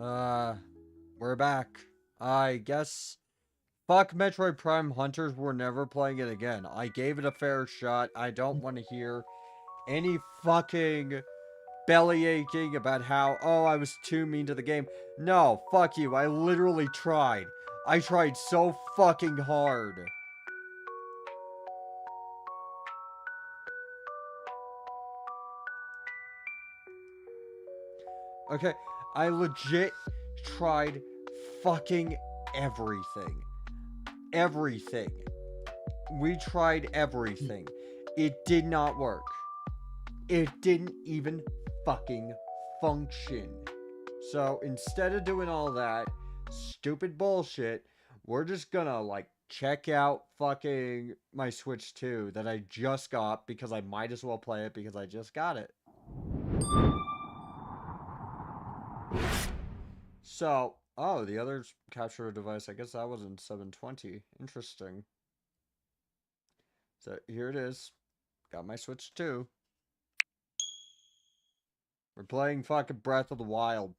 Uh, we're back. I guess. Fuck Metroid Prime Hunters, we're never playing it again. I gave it a fair shot. I don't want to hear any fucking belly aching about how, oh, I was too mean to the game. No, fuck you. I literally tried. I tried so fucking hard. Okay, I legit tried fucking everything. Everything. We tried everything. It did not work. It didn't even fucking function. So instead of doing all that stupid bullshit, we're just gonna like check out fucking my Switch 2 that I just got because I might as well play it because I just got it. So, oh, the other capture device, I guess that was in 720. Interesting. So here it is. Got my Switch 2. We're playing fucking Breath of the Wild.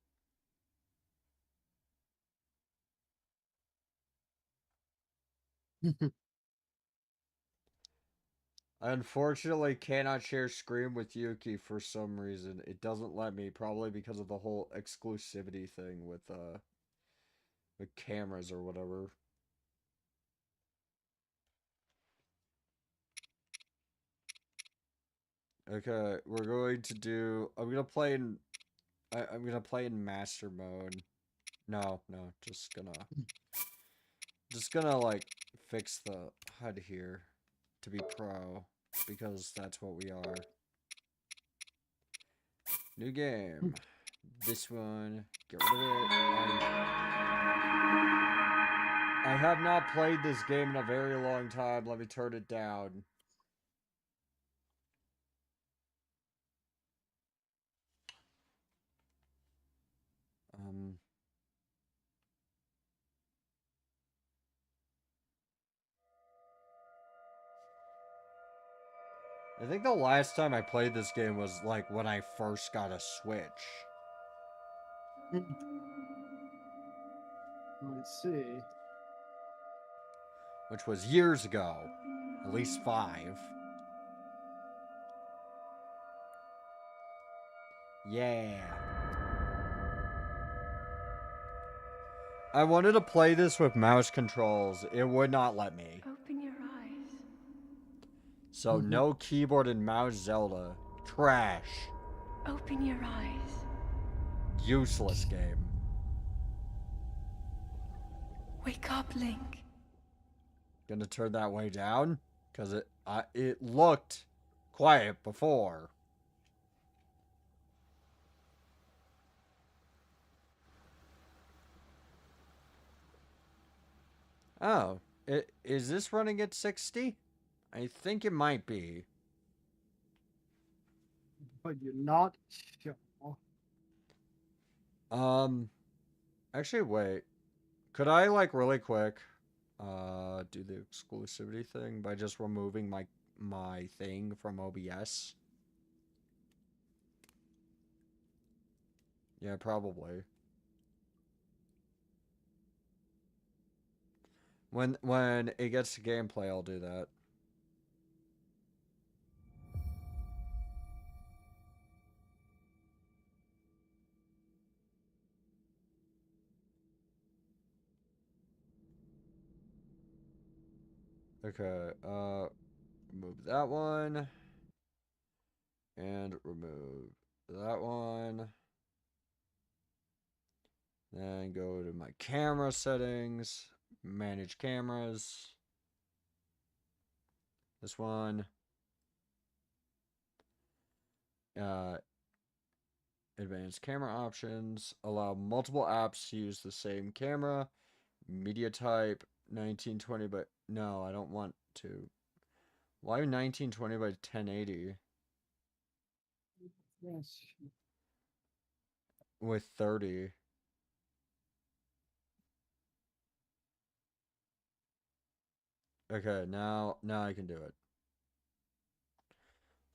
I unfortunately cannot share screen with Yuki for some reason. It doesn't let me, probably because of the whole exclusivity thing with cameras or whatever. Okay, we're going to do I'm gonna play in I'm gonna play in master mode. No, no, just gonna like fix the HUD here to be pro because that's what we are. New game. This one. Get rid of it. I have not played this game in a very long time. Let me turn it down. Um, I think the last time I played this game was like when I first got a Switch. Let's see. Which was years ago. At least 5. Yeah. I wanted to play this with mouse controls. It would not let me. Open your eyes. So no keyboard and mouse Zelda. Trash. Open your eyes. Useless game. Wake up, Link. Gonna turn that way down? Because it looked quiet before. Oh, is this running at 60? I think it might be. But you're not sure. Um, actually, wait. Could I, like, really quick, do the exclusivity thing by just removing my thing from OBS? Yeah, probably. When it gets to gameplay, I'll do that. Okay, remove that one. And remove that one. Then go to my camera settings, manage cameras. This one. Uh, advanced camera options. Allow multiple apps to use the same camera. Media type 1920 by. No, I don't want to. Why 1920 by 1080 Yes. with 30? Okay, now I can do it.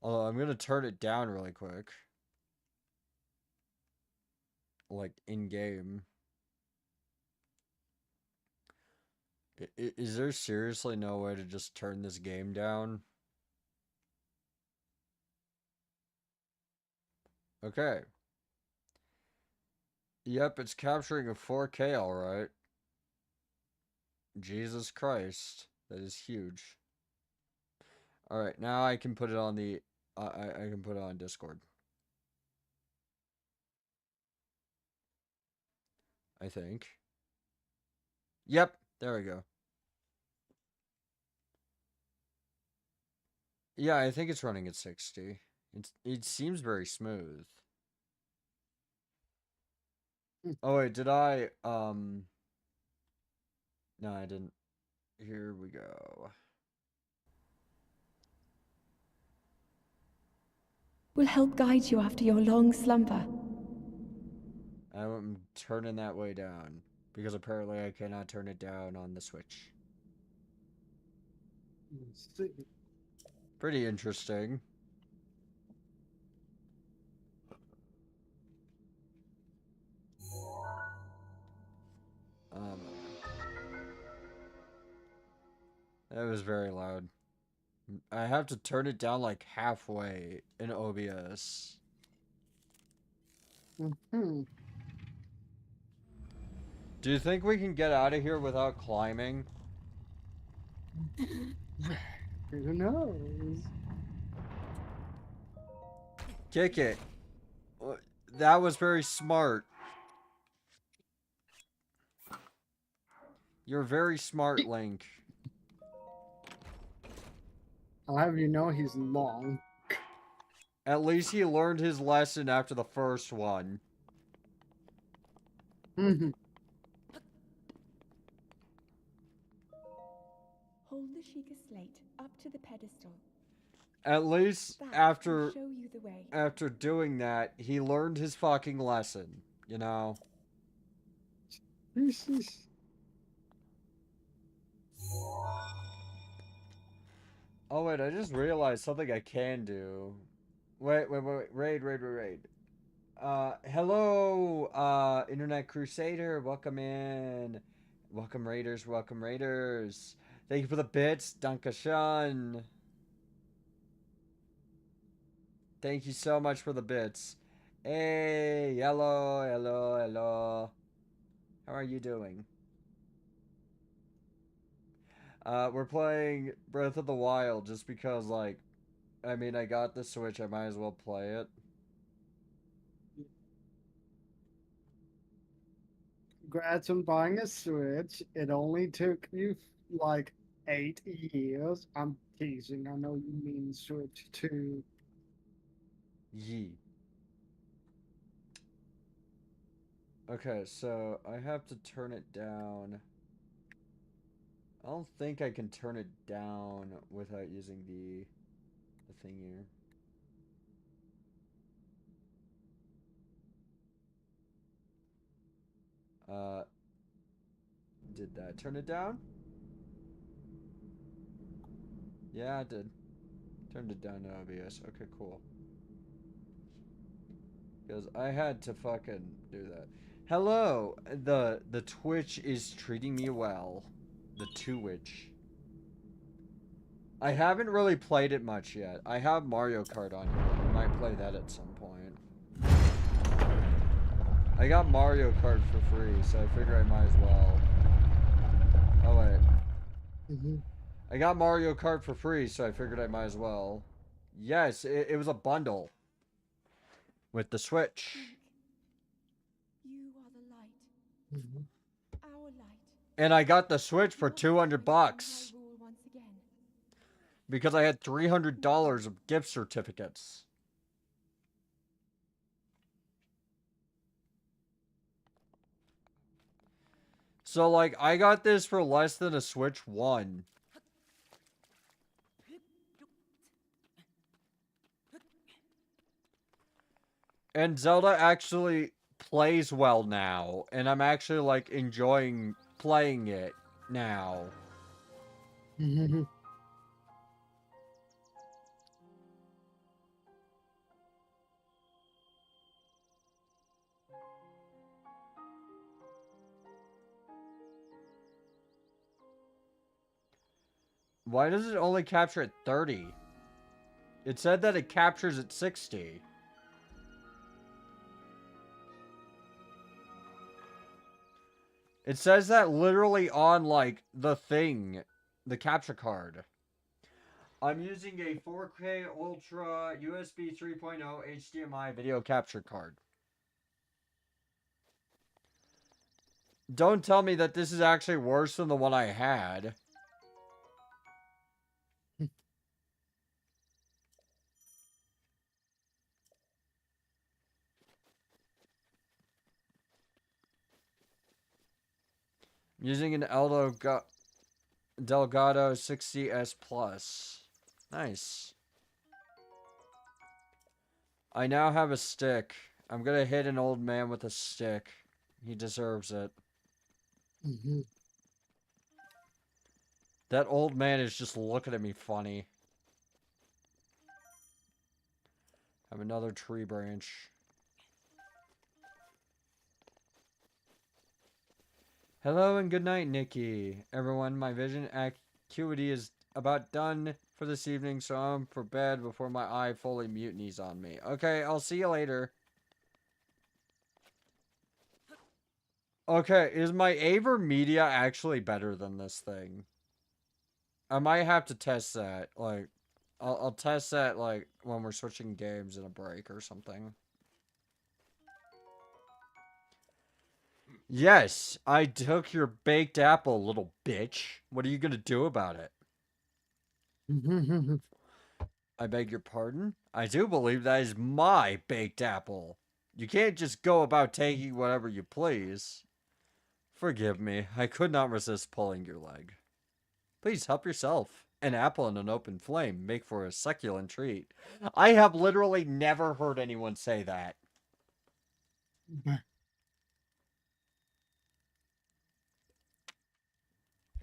Although I'm gonna turn it down really quick. like in game. Is there seriously no way to just turn this game down? Okay. Yep, it's capturing a 4K, alright. Jesus Christ. That is huge. Alright, now I can put it on the... I can put it on Discord. I think. Yep, there we go. Yeah, I think it's running at 60. It seems very smooth. Oh wait, did I no, I didn't. Here we go. Will help guide you after your long slumber. I'm turning that way down because apparently I cannot turn it down on the Switch. Let's see. Pretty interesting. Um, that was very loud. I have to turn it down like halfway in OBS. Mm-hmm. Do you think we can get out of here without climbing? Who knows? Kick it. That was very smart. You're very smart, Link. I'll have you know he's long. At least he learned his lesson after the first one. Mm-hmm. Hold the Sheikah slate up to the pedestal. At least That after will show you the way. after doing that, he learned his fucking lesson, you know? Oh wait, I just realized something I can do. Wait, raid. Hello, Internet Crusader, welcome in. Welcome raiders. Thank you for the bits, Dankeschön. Thank you so much for the bits. Hey, hello. How are you doing? We're playing Breath of the Wild just because, like, I mean, I got the Switch, I might as well play it. Congrats on buying a Switch. It only took you like 8 years. I'm teasing. I know you mean Switch 2. Yee. Okay, so I have to turn it down. I don't think I can turn it down without using the thing here. Did that turn it down? Yeah, I did. Turned it down to OBS. Okay, cool. Because I had to fucking do that. Hello! The Twitch is treating me well. The Twitch. I haven't really played it much yet. I have Mario Kart on here. I might play that at some point. I got Mario Kart for free, so I figure I might as well. Oh, wait. Mm-hmm. I got Mario Kart for free, so I figured I might as well. Yes, it was a bundle. With the Switch. You are the light. Mm-hmm. Our light. And I got the Switch for Not 200 bucks. Hyrule once again. Because I had $300 of gift certificates. So, like, I got this for less than a Switch 1. And Zelda actually plays well now. And I'm actually, like, enjoying playing it now. Mm-hmm. Why does it only capture at 30? It said that it captures at 60. It says that literally on, like, the thing. The capture card. I'm using a 4K Ultra USB 3.0 HDMI video capture card. Don't tell me that this is actually worse than the one I had. I'm using an Delgado 60S Plus. Nice. I now have a stick. I'm gonna hit an old man with a stick. He deserves it. That old man is just looking at me funny. Have another tree branch. Hello and good night, Nikki. Everyone, my vision acuity is about done for this evening, so I'm for bed before my eye fully mutinies on me. Okay, I'll see you later. Okay, is my Aver Media actually better than this thing? I might have to test that. Like, I'll test that, like, when we're switching games in a break or something. Yes, I took your baked apple, little bitch. What are you gonna do about it? I beg your pardon? I do believe that is my baked apple. You can't just go about taking whatever you please. Forgive me, I could not resist pulling your leg. Please help yourself. An apple in an open flame make for a succulent treat. I have literally never heard anyone say that.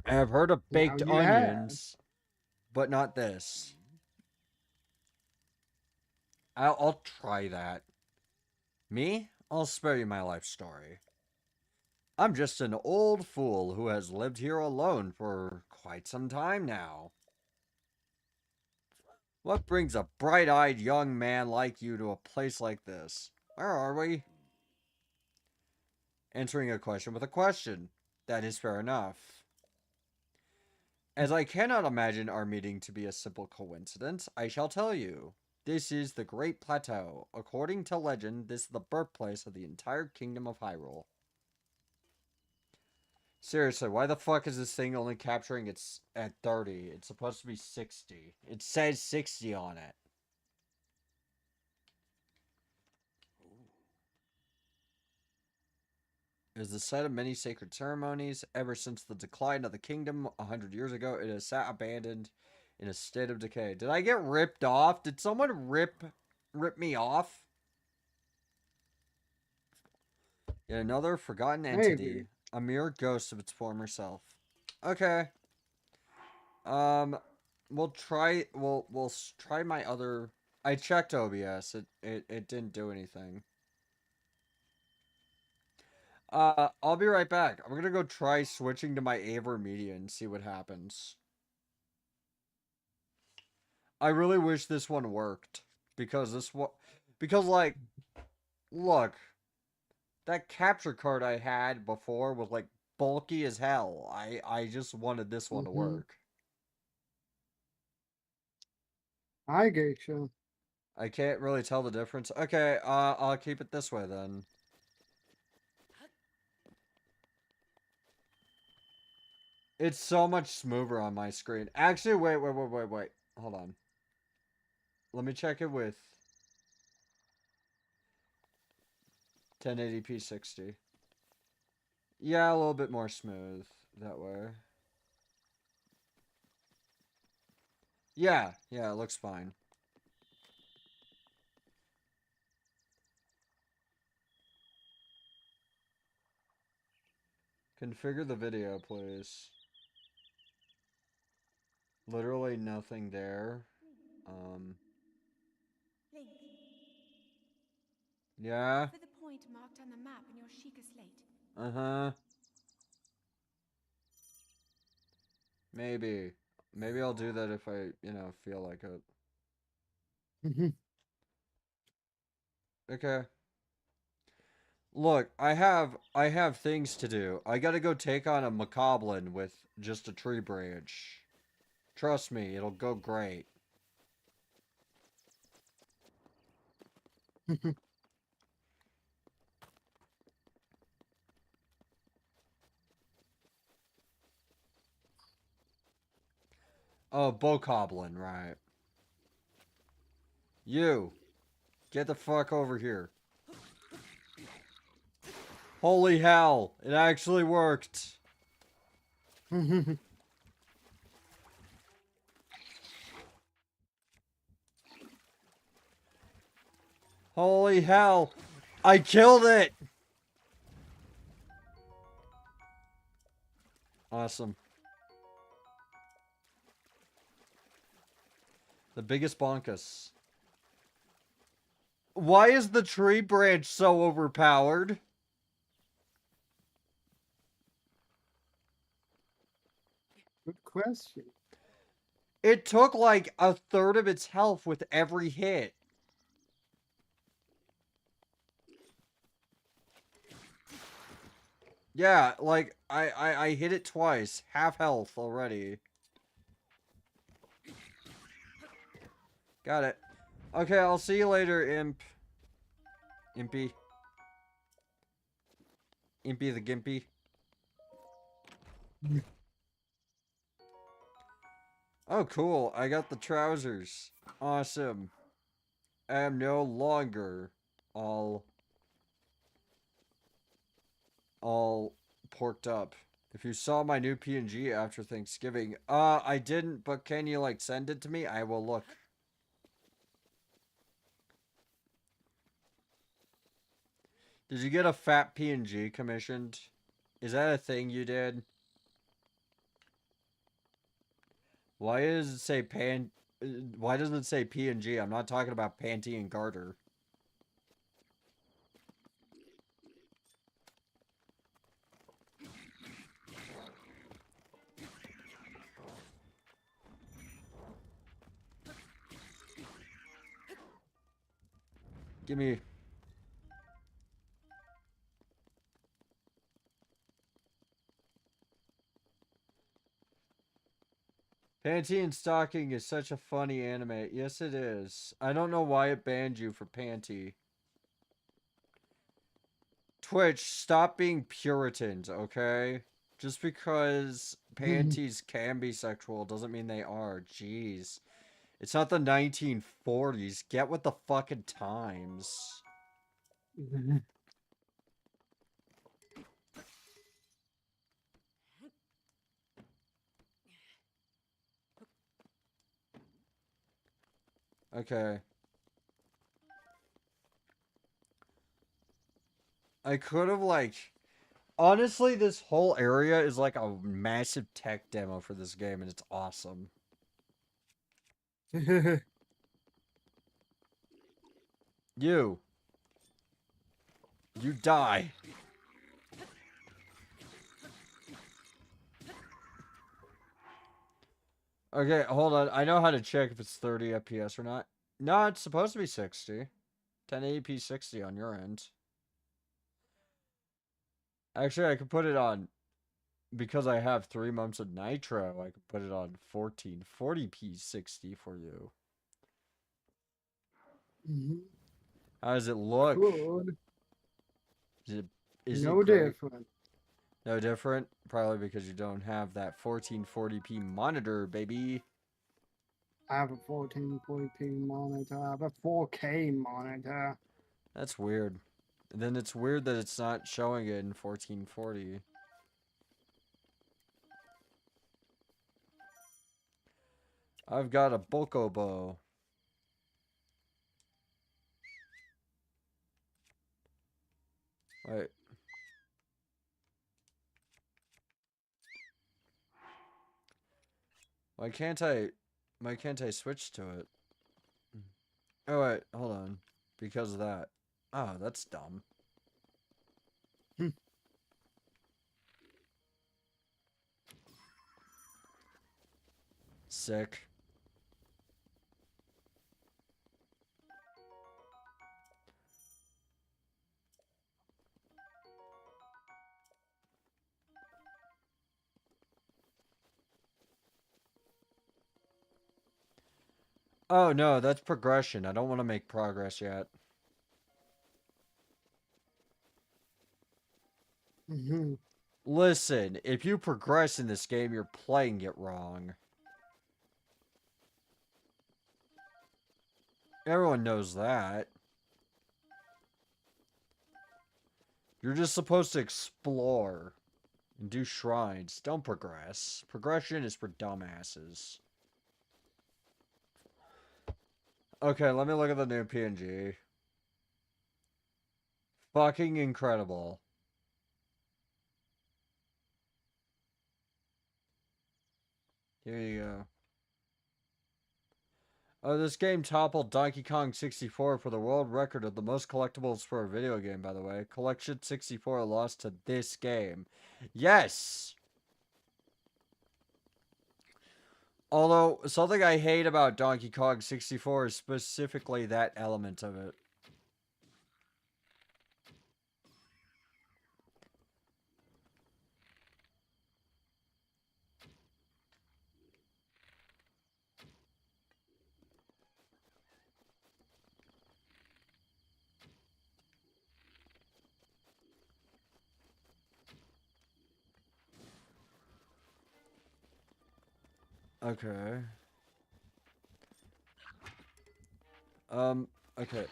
I have heard of Now baked you have. onions, but not this. I'll try that. Me? I'll spare you my life story. I'm just an old fool who has lived here alone for quite some time now. What brings a bright-eyed young man like you to a place like this? Where are we? Answering a question with a question. That is fair enough. As I cannot imagine our meeting to be a simple coincidence, I shall tell you. This is the Great Plateau. According to legend, this is the birthplace of the entire kingdom of Hyrule. Seriously, why the fuck is this thing only capturing it's at 30? It's supposed to be 60. It says 60 on it. It is the site of many sacred ceremonies. Ever since the decline of the kingdom 100 years ago, it has sat abandoned in a state of decay. Did I get ripped off? Did someone rip me off? Yet another forgotten entity. Maybe. A mere ghost of its former self. Okay. We'll try try my other. I checked OBS. It didn't do anything. I'll be right back. I'm gonna go try switching to my Aver Media and see what happens. I really wish this one worked because like, look, that capture card I had before was like bulky as hell. I just wanted this one to work. I get you. I can't really tell the difference. Okay, I'll keep it this way then. It's so much smoother on my screen. Actually, wait. Hold on. Let me check it with 1080p 60. Yeah, a little bit more smooth that way. Yeah, it looks fine. Configure the video, please. Literally nothing there. Link, Yeah? for the point marked on the map in your Sheikah slate. Uh-huh. Maybe. Maybe I'll do that if I, feel like it. Okay. Look, I have things to do. I gotta go take on a macablin with just a tree branch. Trust me, it'll go great. Oh, bokoblin, right. You, get the fuck over here. Holy hell, it actually worked. Holy hell, I killed it. Awesome. The biggest bonkus. Why is the tree branch so overpowered? Good question. It took like a third of its health with every hit. Yeah, like I hit it twice. Half health already. Got it. Okay, I'll see you later, Imp. Impy. Impy the Gimpy. Oh, cool. I got the trousers. Awesome. I am no longer all porked up. If you saw my new PNG after Thanksgiving, I didn't, but can you like send it to me? I will look. Did you get a fat PNG commissioned? Is that a thing you did? Why does it say why doesn't it say PNG? I'm not talking about Panty and Garter. Give me. Panty and Stocking is such a funny anime. Yes, it is. I don't know why it banned you for Panty. Twitch, stop being Puritans, okay? Just because panties can be sexual doesn't mean they are. Jeez. It's not the 1940s. Get with the fucking times. Okay. I could have, like... Honestly, this whole area is like a massive tech demo for this game, and it's awesome. You. You die. Okay, hold on. I know how to check if it's 30 FPS or not. No, it's supposed to be 60. 1080p 60 on your end. Actually, I could put it on, because I have 3 months of Nitro, I could put it on 1440p 60 for you. How does it look? Good. Is No it great? different. No different? Probably because you don't have that 1440p monitor, baby. I have a 1440p monitor. I have a 4K monitor. That's weird. Then it's weird that it's not showing it in 1440. I've got a Bokobo. Wait. Why can't I switch to it? Oh wait, hold on. Because of that. Oh, that's dumb. Sick. Oh no, that's progression. I don't want to make progress yet. Mhm. Listen, if you progress in this game, you're playing it wrong. Everyone knows that. You're just supposed to explore and do shrines. Don't progress. Progression is for dumbasses. Okay, let me look at the new PNG. Fucking incredible. Here you go. Oh, this game toppled Donkey Kong 64 for the world record of the most collectibles for a video game, by the way. Collection 64 lost to this game. Yes! Although, something I hate about Donkey Kong 64 is specifically that element of it. Okay. Okay.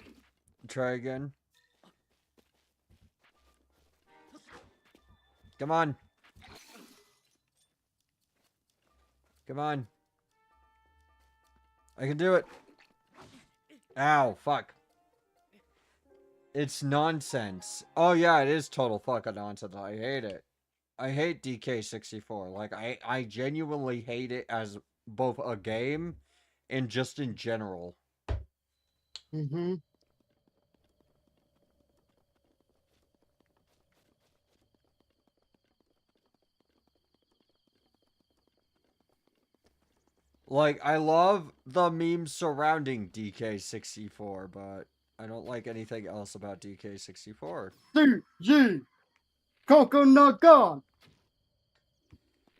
Try again. Come on. Come on. I can do it. Ow, fuck. It's nonsense. Oh yeah, it is total fucking nonsense. I hate it. I hate DK64. Like, I genuinely hate it as both a game and just in general. Mhm. Like, I love the memes surrounding DK64, but I don't like anything else about DK64. CG Coconut Gun.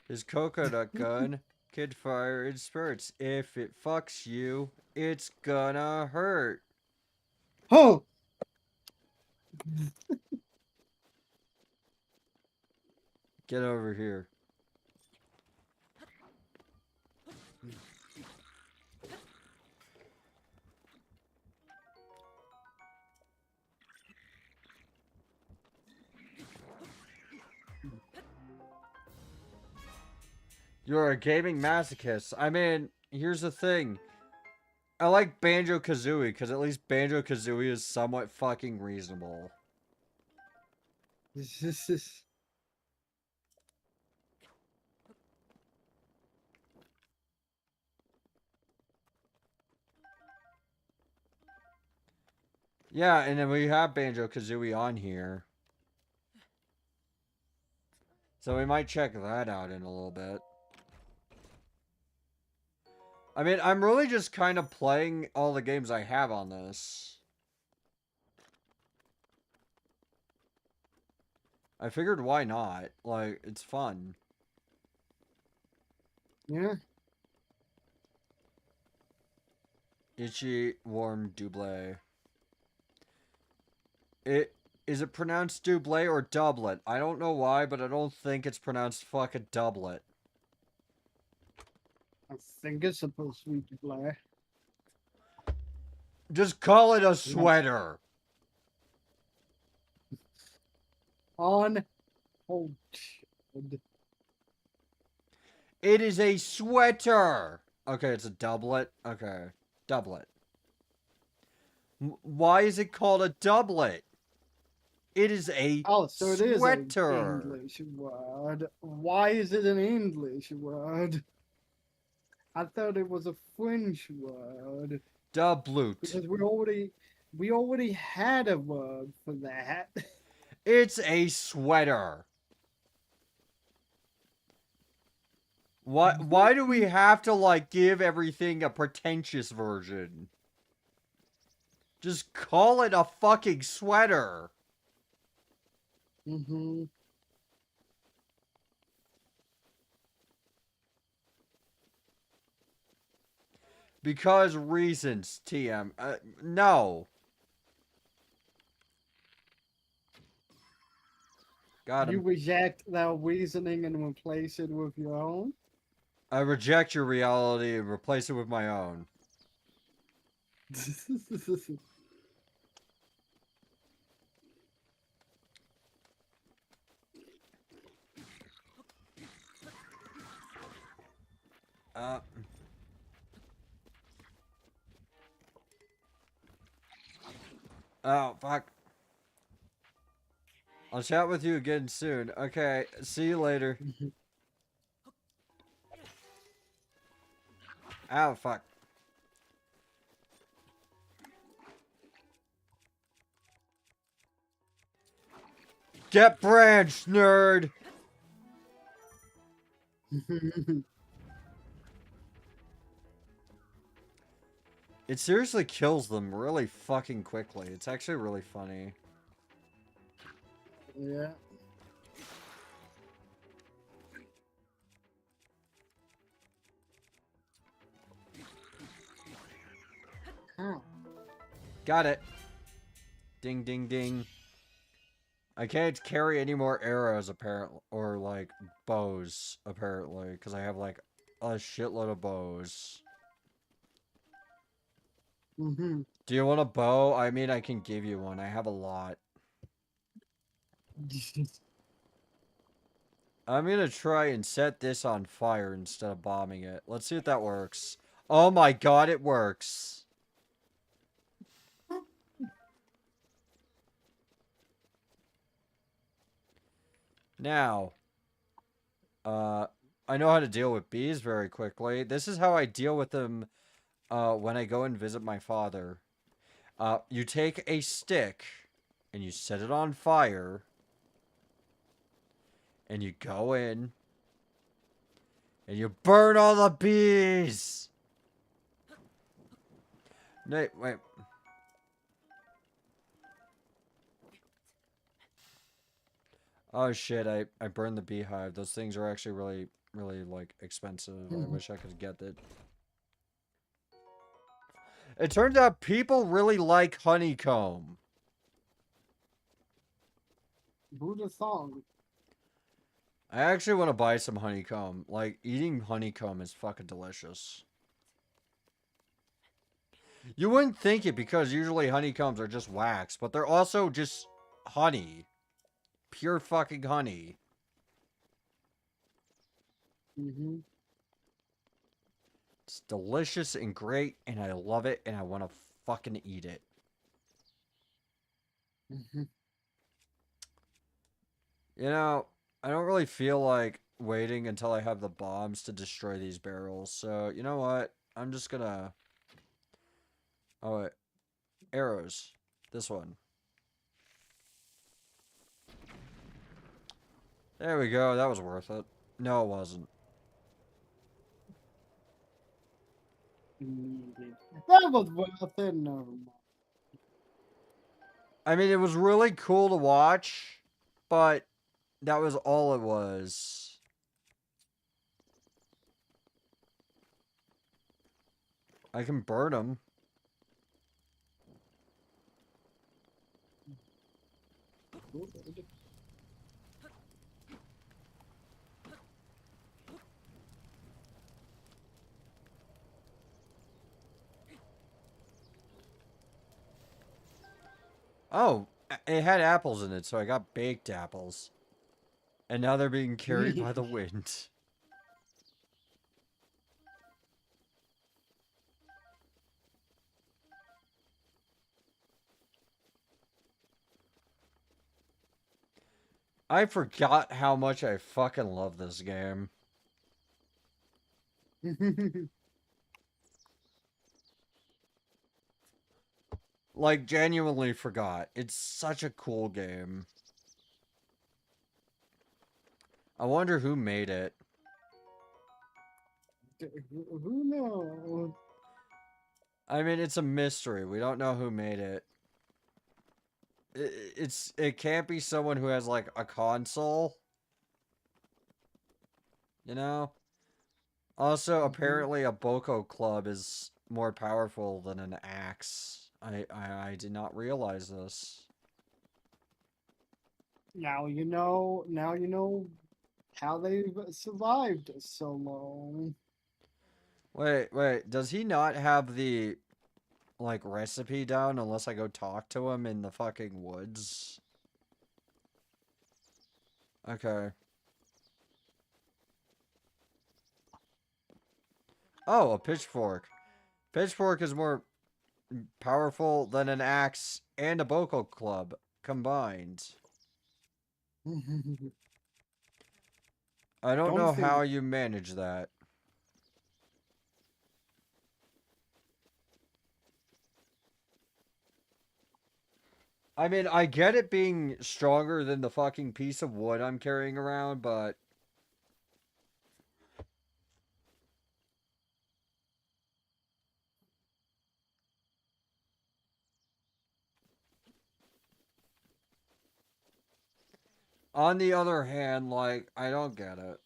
His coconut gun can fire in spurts. If it fucks you, it's gonna hurt. Oh, Get over here. You're a gaming masochist. I mean, here's the thing. I like Banjo-Kazooie, because at least Banjo-Kazooie is somewhat fucking reasonable. this is. Yeah, and then we have Banjo-Kazooie on here. So we might check that out in a little bit. I mean, I'm really just kind of playing all the games I have on this. I figured why not? Like, it's fun. Yeah. Itchy, warm, double. Is it pronounced double or doublet? I don't know why, but I don't think it's pronounced fucking doublet. I think it's supposed to be black. Just call it a sweater. On. Oh, shit. It is a sweater. Okay, it's a doublet. Okay, doublet. Why is it called a doublet? It is a Oh, so it is sweater. an English word. Why is it an English word? I thought it was a French word Doublet. because we already had a word for that. It's a sweater. Why do we have to, like, give everything a pretentious version? Just call it a fucking sweater. Mm-hmm. Because reasons, TM. No. Got You him. reject that reasoning and replace it with your own? I reject your reality and replace it with my own. Uh... Oh, fuck. I'll chat with you again soon. Okay, see you later. Ow, fuck. Get branched, nerd! It seriously kills them really fucking quickly. It's actually really funny. Yeah. How? Got it. Ding, ding, ding. I can't carry any more arrows, apparently. Or, like, bows, apparently. Because I have, like, a shitload of bows. Mm-hmm. Do you want a bow? I mean, I can give you one. I have a lot. I'm gonna try and set this on fire instead of bombing it. Let's see if that works. Oh my god, it works. Now, I know how to deal with bees very quickly. This is how I deal with them, when I go and visit my father. You take a stick, and you set it on fire, and you go in, and you burn all the bees! Wait. Oh shit, I burned the beehive. Those things are actually really, really, like, expensive. I wish I could get it. It turns out people really like honeycomb. Buddha song. I actually want to buy some honeycomb. Like, eating honeycomb is fucking delicious. You wouldn't think it because usually honeycombs are just wax, but they're also just honey. Pure fucking honey. Mm-hmm. It's delicious and great, and I love it, and I want to fucking eat it. Mm-hmm. You know, I don't really feel like waiting until I have the bombs to destroy these barrels, so you know what? I'm just gonna... Oh, wait. Arrows. This one. There we go, that was worth it. No, it wasn't. That was worth it. No. I mean, it was really cool to watch, but that was all it was. I can burn them. Oh, it had apples in it, so I got baked apples. And now they're being carried by the wind. I forgot how much I fucking love this game. Like, genuinely forgot. It's such a cool game. I wonder who made it. Who knows? I mean, it's a mystery. We don't know who made it. It can't be someone who has like a console, you know? Also, apparently a Boko club is more powerful than an axe. I did not realize this. Now you know. Now you know how they've survived so long. Wait, does he not have the like recipe down unless I go talk to him in the fucking woods? Okay. Oh, a pitchfork. Pitchfork is more powerful than an axe and a Boko club combined. I don't know how you manage that. I mean, I get it being stronger than the fucking piece of wood I'm carrying around, but... On the other hand, like, I don't get it.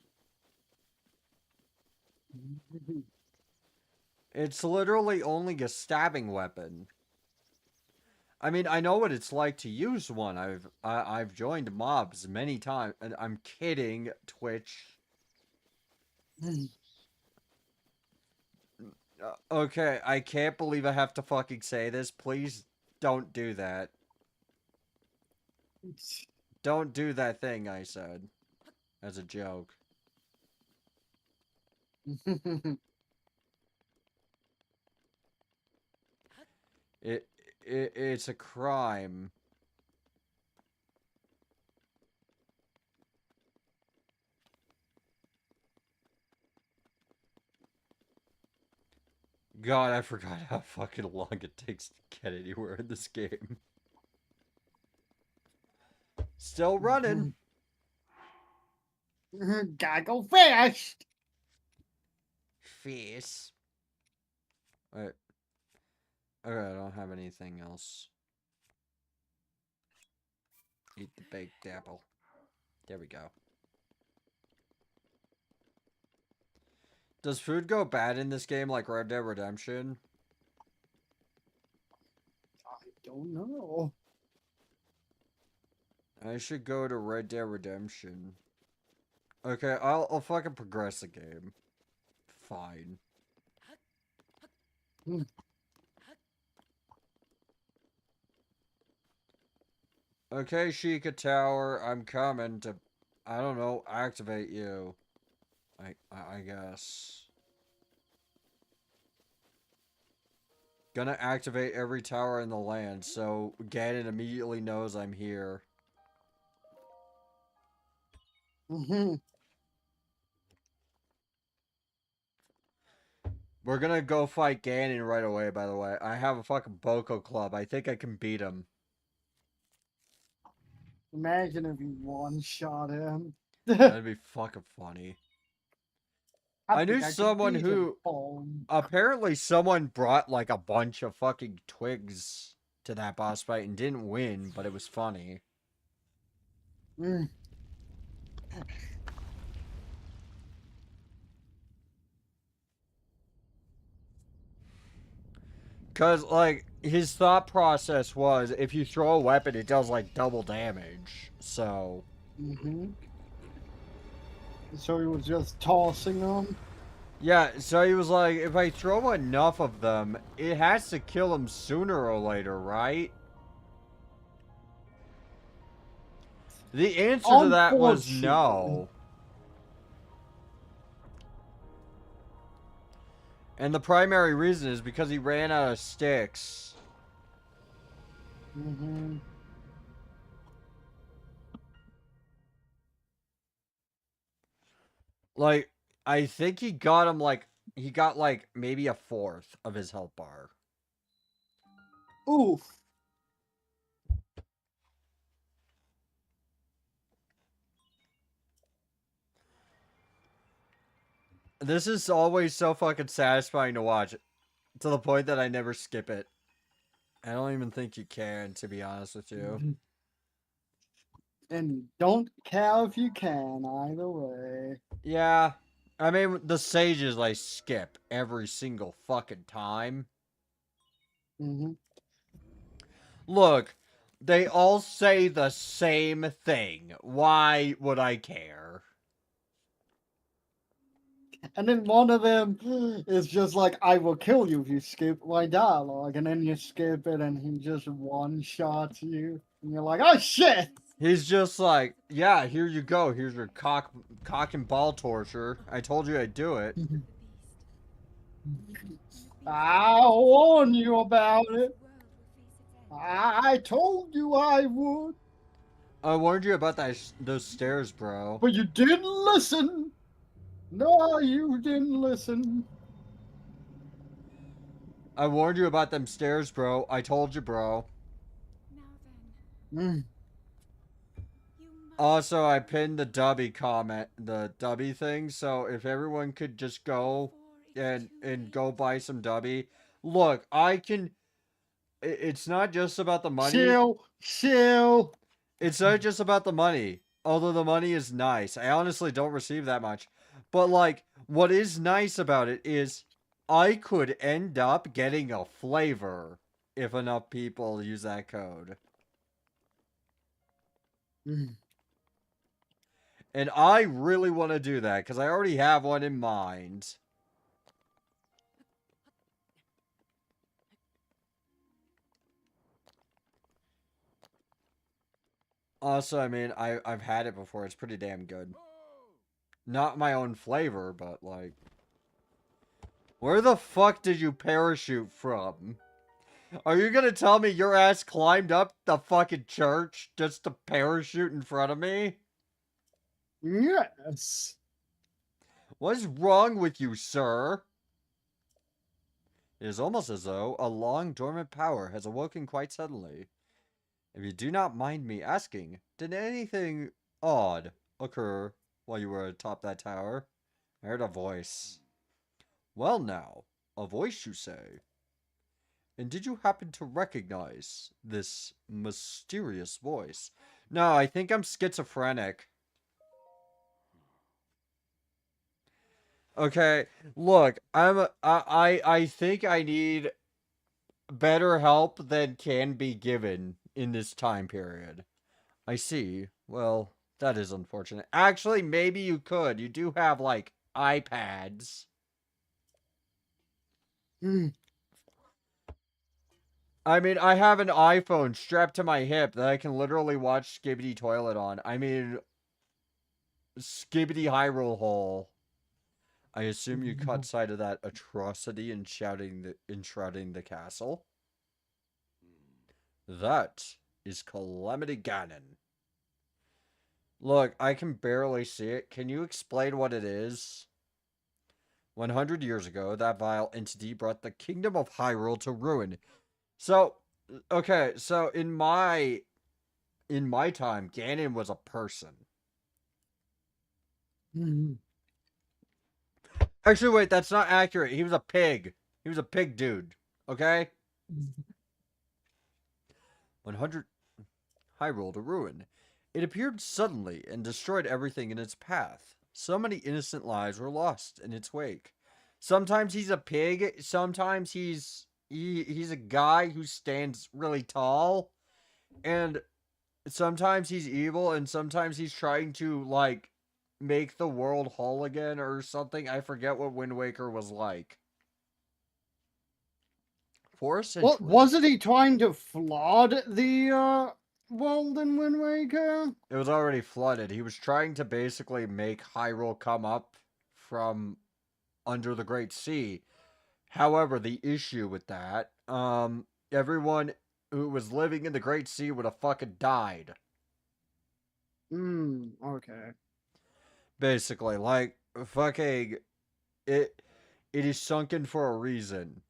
It's literally only a stabbing weapon. I mean, I know what it's like to use one. I've joined mobs many times, and I'm kidding, Twitch. Okay, I can't believe I have to fucking say this. Please don't do that. Don't do that thing I said. As a joke. It, it's a crime. God, I forgot how fucking long it takes to get anywhere in this game. Still running. Gotta go fast. Face. Wait. Okay, I don't have anything else. Eat the baked apple. There we go. Does food go bad in this game like Red Dead Redemption? I don't know. I should go to Red Dead Redemption. Okay, I'll fucking progress the game. Fine. Okay, Sheikah Tower, I'm coming to, I don't know, activate you. I guess. Gonna activate every tower in the land, so Ganon immediately knows I'm here. We're gonna go fight Ganon right away, by the way. I have a fucking Boko club. I think I can beat him. Imagine if you one-shot him. That'd be fucking funny. I knew think could someone beat who... him. Apparently someone brought like a bunch of fucking twigs to that boss fight and didn't win, but it was funny. Mm. Cause like his thought process was if you throw a weapon it does like double damage. So So he was just tossing them. yeah, so he was like, if I throw enough of them, it has to kill him sooner or later, right? The answer to that was no. And the primary reason is because he ran out of sticks. Like, I think he got him like, he got like maybe a fourth of his health bar. Oof. This is always so fucking satisfying to watch, to the point that I never skip it. I don't even think you can, to be honest with you. And don't care if you can either way. Yeah, I mean, the sages I skip every single fucking time. Hmm. Look, they all say the same thing. Why would I care? And then one of them is just like, I will kill you if you skip my dialogue. And then you skip it and he just one-shots you. And you're like, oh shit! He's just like, yeah, here you go. Here's your cock and ball torture. I told you I'd do it. I'll warn you about it. I told you I would. I warned you about those stairs, bro. But you didn't listen. No, you didn't listen. I warned you about them stairs, bro. I told you, bro. Now then, Mm. you must Also, I pinned the Dubby comment, the Dubby thing, so if everyone could just go before it's too and late. go buy some Dubby. Look, I can... It's not just about the money. Chill. It's not just about the money. Although the money is nice. I honestly don't receive that much. But, like, what is nice about it is I could end up getting a flavor if enough people use that code. Mm. And I really want to do that because I already have one in mind. Also, I mean, I've had it before. It's pretty damn good. Not my own flavor, but like... Where the fuck did you parachute from? Are you gonna tell me your ass climbed up the fucking church just to parachute in front of me? Yes. What's wrong with you, sir? It is almost as though a long dormant power has awoken quite suddenly. If you do not mind me asking, did anything odd occur while you were atop that tower? I heard a voice. Well now, a voice you say? And did you happen to recognize this mysterious voice? No, I think I'm schizophrenic. Okay, look, I think I need better help than can be given in this time period. I see. Well, that is unfortunate. Actually, maybe you could. You do have, like, iPads. Mm. I mean, I have an iPhone strapped to my hip that I can literally watch Skibbity Toilet on. I mean, Skibbity Hyrule Hole. I assume you caught sight of that atrocity in enshrouding the castle? That is Calamity Ganon. Look, I can barely see it. Can you explain what it is? 100 years ago, that vile entity brought the kingdom of Hyrule to ruin. So, okay, so in my time, Ganon was a person. Mm. Actually, wait, that's not accurate. He was a pig. He was a pig dude. Okay? 100 Hyrule to ruin. It appeared suddenly and destroyed everything in its path. So many innocent lives were lost in its wake. Sometimes he's a pig, sometimes he's a guy who stands really tall, and sometimes he's evil, and sometimes he's trying to, like, make the world whole again or something. I forget what Wind Waker was like. For a century. What wasn't he trying to flood the world in Wind Waker? It was already flooded. He was trying to basically make Hyrule come up from under the Great Sea. However, the issue with that, everyone who was living in the Great Sea would have fucking died. Okay. Basically, like, fucking, it is sunken for a reason.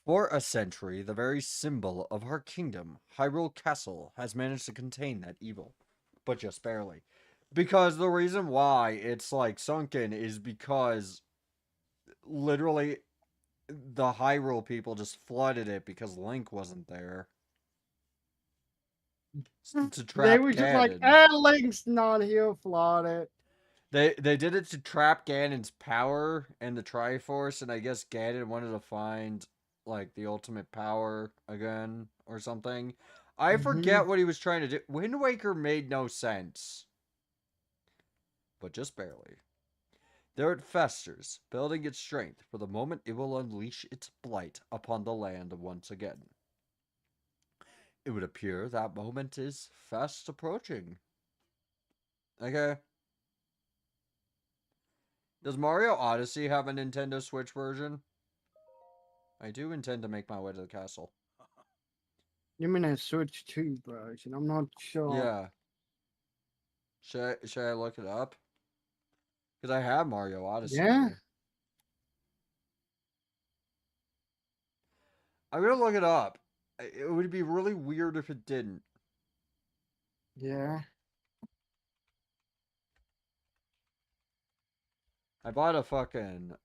For a century, the very symbol of our kingdom, Hyrule Castle, has managed to contain that evil. But just barely. Because the reason why it's like sunken is because literally the Hyrule people just flooded it because Link wasn't there. To They trap were just like, Ganon. Link's not here, flood it. They did it to trap Ganon's power and the Triforce, and I guess Ganon wanted to find like the ultimate power again or something. I forget what he was trying to do. Wind Waker made no sense. But just barely. There it festers, building its strength for the moment it will unleash its blight upon the land once again. It would appear that moment is fast approaching. Okay. Does Mario Odyssey have a Nintendo Switch version? I do intend to make my way to the castle. You mean a Switch 2 version? I'm not sure. Yeah. Should I look it up? Because I have Mario Odyssey Yeah? here. I'm gonna look it up. It would be really weird if it didn't. Yeah. I bought a fucking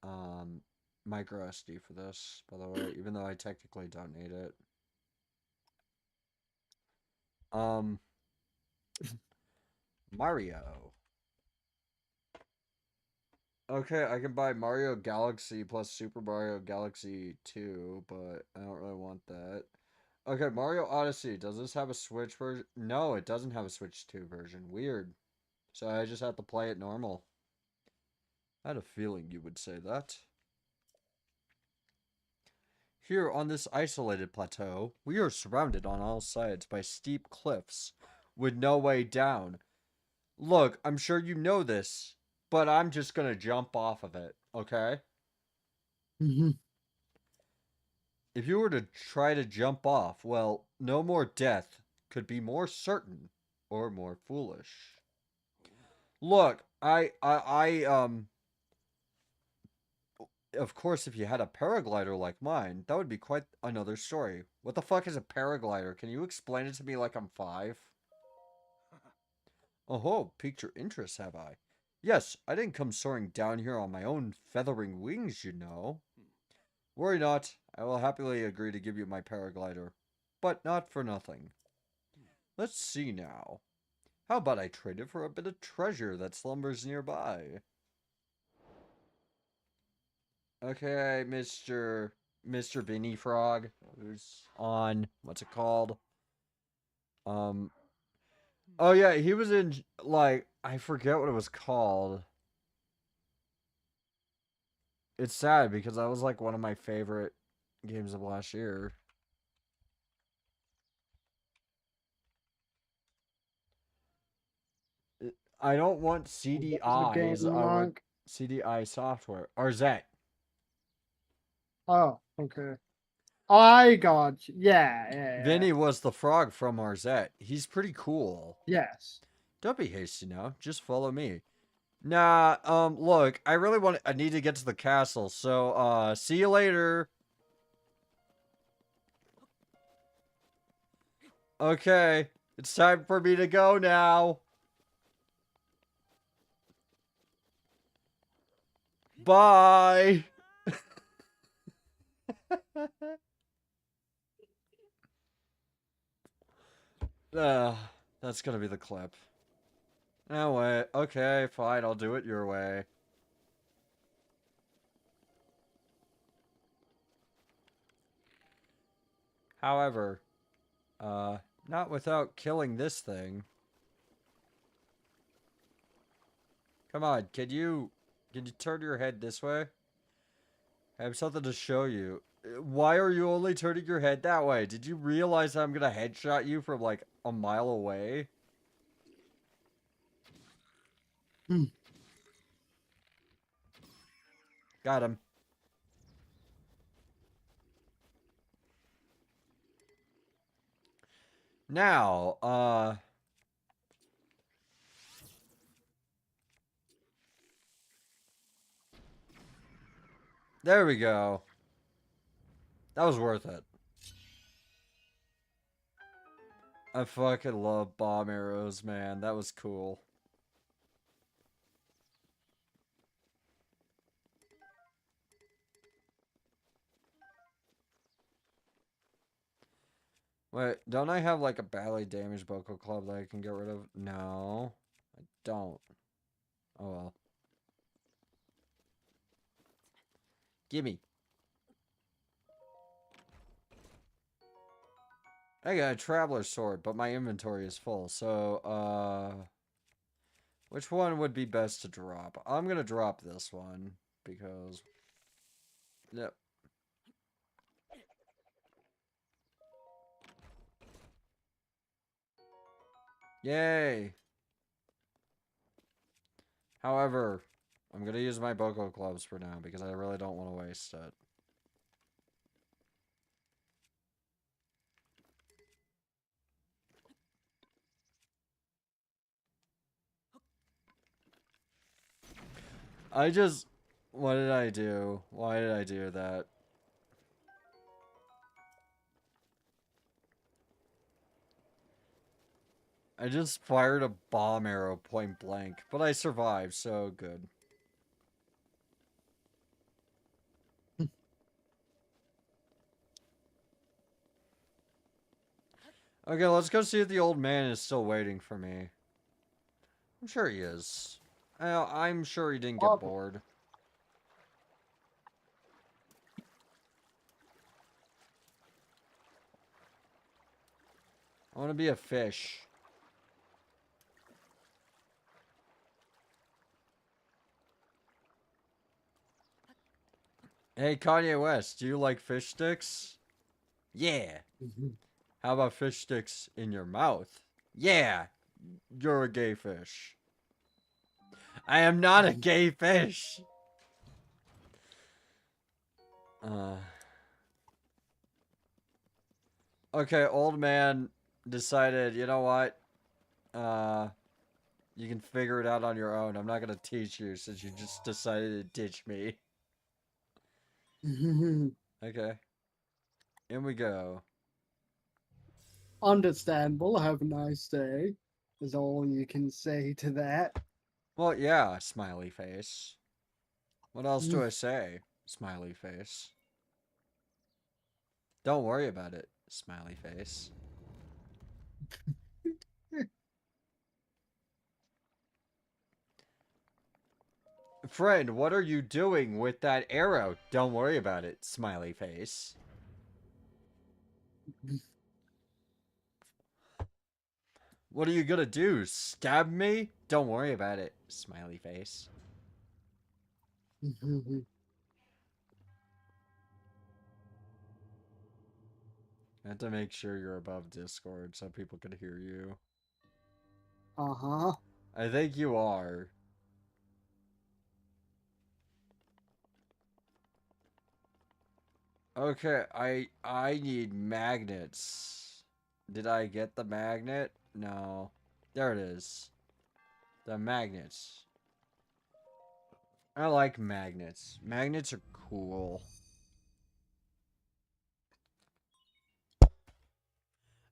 micro SD for this, by the way, even though I technically don't need it. Mario. Okay, I can buy Mario Galaxy plus Super Mario Galaxy 2, but I don't really want that. Okay, Mario Odyssey. Does this have a Switch version? No, it doesn't have a Switch 2 version. Weird. So I just have to play it normal. I had a feeling you would say that. Here on this isolated plateau, we are surrounded on all sides by steep cliffs with no way down. Look, I'm sure you know this, but I'm just gonna jump off of it, okay? If you were to try to jump off, well, no more death could be more certain or more foolish. Look, of course, if you had a paraglider like mine, that would be quite another story. What the fuck is a paraglider? Can you explain it to me like I'm 5? Oh, piqued your interest, have I? Yes, I didn't come soaring down here on my own feathering wings, you know. Worry not, I will happily agree to give you my paraglider. But not for nothing. Let's see now. How about I trade it for a bit of treasure that slumbers nearby? Okay, Mr. Vinny Frog, who's on, what's it called? Oh yeah, he was in, like, I forget what it was called. It's sad because that was like one of my favorite games of last year. I don't want What was the game CDIs, I want like? CDI software. Or Zet. Oh, okay. I got you. Yeah. Vinny was the frog from Arzette. He's pretty cool. Yes. Don't be hasty now. Just follow me. Nah, look, I need to get to the castle, so, see you later. Okay, it's time for me to go now. Bye. That's gonna be the clip. No way. Okay, fine, I'll do it your way. However, not without killing this thing. Come on, can you turn your head this way? I have something to show you. Why are you only turning your head that way? Did you realize I'm gonna headshot you from like a mile away? Got him. Now, there we go. That was worth it. I fucking love bomb arrows, man. That was cool. Wait, don't I have like a badly damaged Boko Club that I can get rid of? No, I don't. Oh well. Gimme. I got a Traveler's Sword, but my inventory is full, so, which one would be best to drop? I'm gonna drop this one, because... Yep. Yay! However, I'm gonna use my Boko Clubs for now, because I really don't want to waste it. I just... What did I do? Why did I do that? I just fired a bomb arrow point blank, but I survived, so good. Okay, let's go see if the old man is still waiting for me. I'm sure he is. I'm sure he didn't get Oh. bored. I want to be a fish. Hey, Kanye West, do you like fish sticks? Yeah. How about fish sticks in your mouth? Yeah. You're a gay fish. I am not a gay fish. Okay, old man decided, you know what? You can figure it out on your own. I'm not gonna teach you since you just decided to ditch me. Okay. In we go. Understandable. Have a nice day. Is all you can say to that. Well, yeah, smiley face. What else do I say? Smiley face. Don't worry about it, smiley face. Friend, what are you doing with that arrow? Don't worry about it, smiley face. What are you gonna do? Stab me? Don't worry about it, smiley face. I have to make sure you're above Discord so people can hear you. Uh-huh. I think you are. Okay, I need magnets. Did I get the magnet? No. There it is. The magnets. I like magnets. Magnets are cool.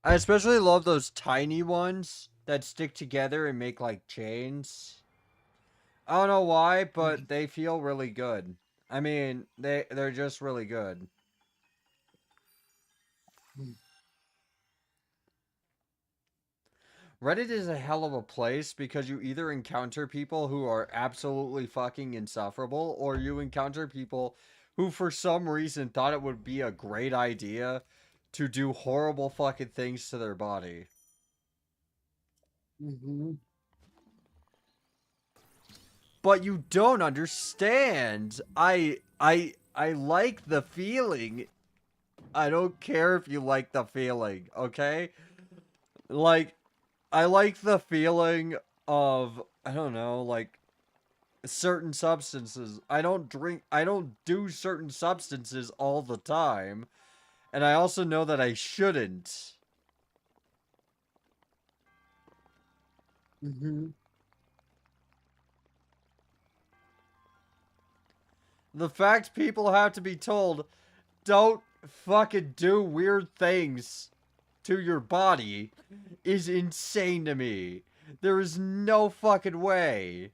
I especially love those tiny ones that stick together and make like chains. I don't know why, but they feel really good. I mean, they're just really good. Reddit is a hell of a place because you either encounter people who are absolutely fucking insufferable, or you encounter people who for some reason thought it would be a great idea to do horrible fucking things to their body. But you don't understand. I like the feeling. I don't care if you like the feeling, okay? Like, I like the feeling of, I don't know, like, certain substances. I don't do certain substances all the time. And I also know that I shouldn't. The fact people have to be told, don't fucking do weird things to your body is insane to me. There is no fucking way.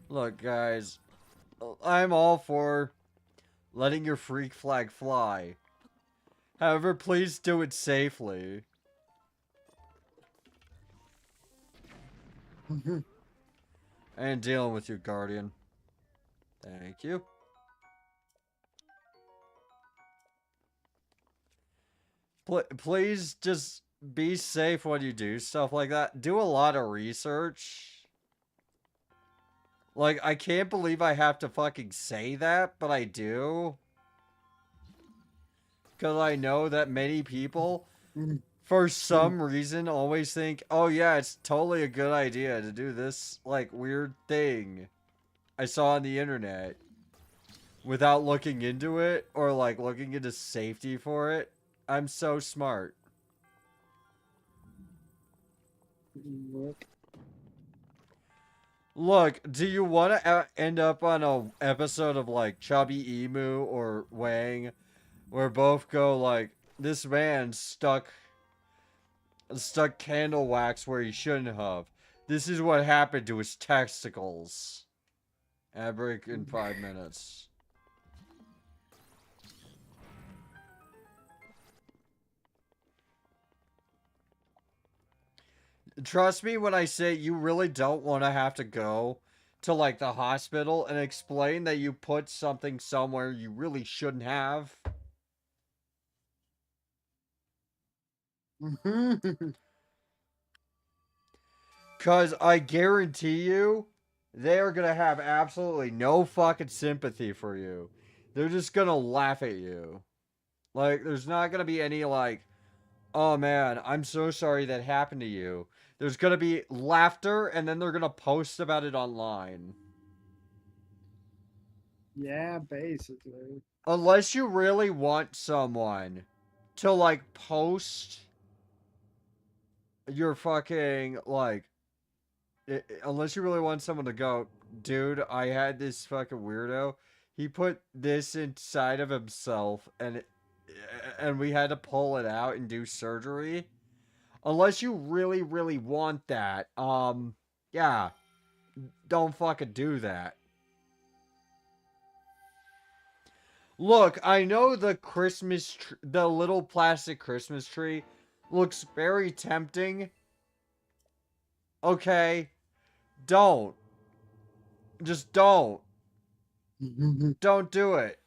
Look, guys, I'm all for letting your freak flag fly. However, please do it safely. And dealing with you, Guardian. Thank you. Please just be safe when you do stuff like that. Do a lot of research. Like, I can't believe I have to fucking say that, but I do. Because I know that many people, for some reason, always think, oh yeah, it's totally a good idea to do this, like, weird thing I saw on the internet without looking into it or, like, looking into safety for it. I'm so smart. Look, do you want to end up on a episode of, like, Chubby Emu or Wang where both go, like, this man stuck candle wax where he shouldn't have. This is what happened to his testicles. Ad break in 5 minutes. Trust me when I say you really don't want to have to go to, like, the hospital and explain that you put something somewhere you really shouldn't have. Because I guarantee you, they're going to have absolutely no fucking sympathy for you. They're just going to laugh at you. Like, there's not going to be any, like, oh man, I'm so sorry that happened to you. There's going to be laughter, and then they're going to post about it online. Yeah, basically. Unless you really want someone to, like, post your fucking, like, unless you really want someone to go, dude, I had this fucking weirdo. He put this inside of himself, and we had to pull it out and do surgery. Unless you really, really want that, yeah, don't fucking do that. Look, I know the the little plastic Christmas tree looks very tempting. Okay, don't. Just don't. Don't do it.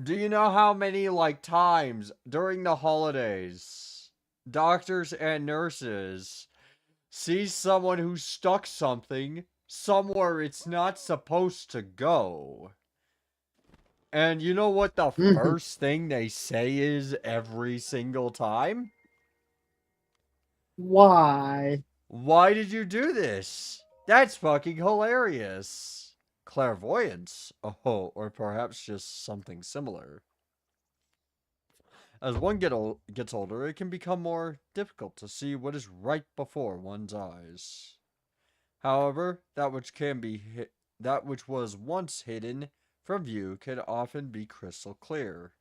Do you know how many, like, times during the holidays doctors and nurses see someone who stuck something somewhere it's not supposed to go? And you know what the first thing they say is every single time? Why? Why did you do this? That's fucking hilarious. Clairvoyance? Oh, or perhaps just something similar. As one gets older, it can become more difficult to see what is right before one's eyes. However, that which was once hidden from view can often be crystal clear.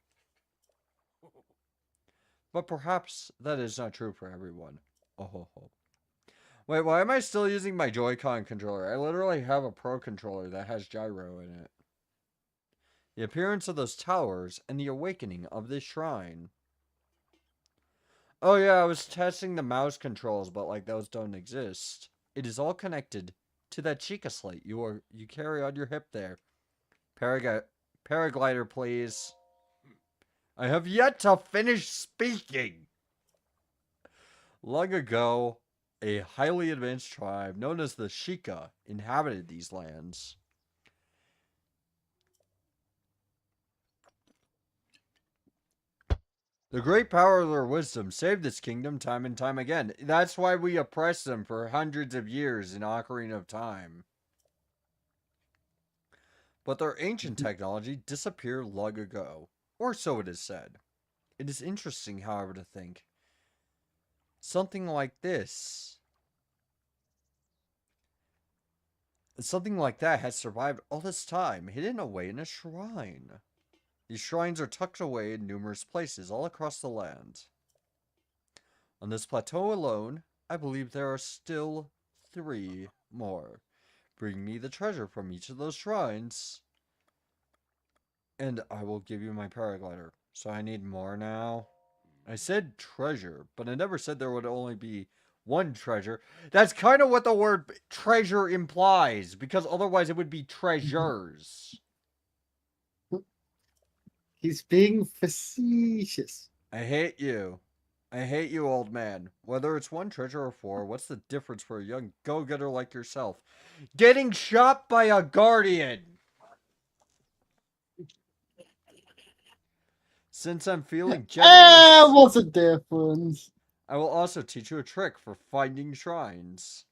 But perhaps that is not true for everyone. Oh ho ho. Wait, why am I still using my Joy-Con controller? I literally have a Pro controller that has gyro in it. The appearance of those towers and the awakening of this shrine. Oh yeah, I was testing the mouse controls, but like those don't exist. It is all connected to that Chica slate you carry on your hip there. Paraglider, please. I have yet to finish speaking. Long ago, a highly advanced tribe known as the Shika inhabited these lands. The great power of their wisdom saved this kingdom time and time again. That's why we oppressed them for hundreds of years in Ocarina of Time. But their ancient technology disappeared long ago. Or so it is said. It is interesting, however, to think something like this. Something like that has survived all this time, hidden away in a shrine. These shrines are tucked away in numerous places all across the land. On this plateau alone, I believe there are still 3 more. bring me the treasure from each of those shrines, and I will give you my paraglider. So I need more now. I said treasure, but I never said there would only be one treasure. That's kind of what the word treasure implies, because otherwise it would be treasures. He's being facetious. I hate you. I hate you, old man. Whether it's one treasure or four, what's the difference for a young go-getter like yourself? Getting shot by a guardian! Since I'm feeling generous, What's the difference? I will also teach you a trick for finding shrines.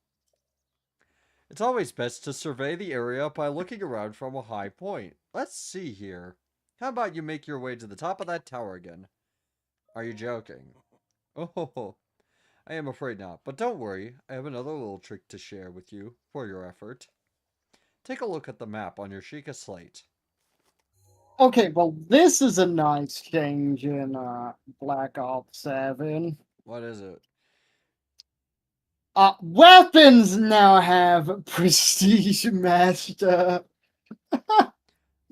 It's always best to survey the area by looking around from a high point. Let's see here. How about you make your way to the top of that tower again? Are you joking? Oh, I am afraid not. But don't worry, I have another little trick to share with you for your effort. Take a look at the map on your Sheikah slate. Okay, well, this is a nice change in Black Ops 7. What is it? Weapons now have Prestige Master.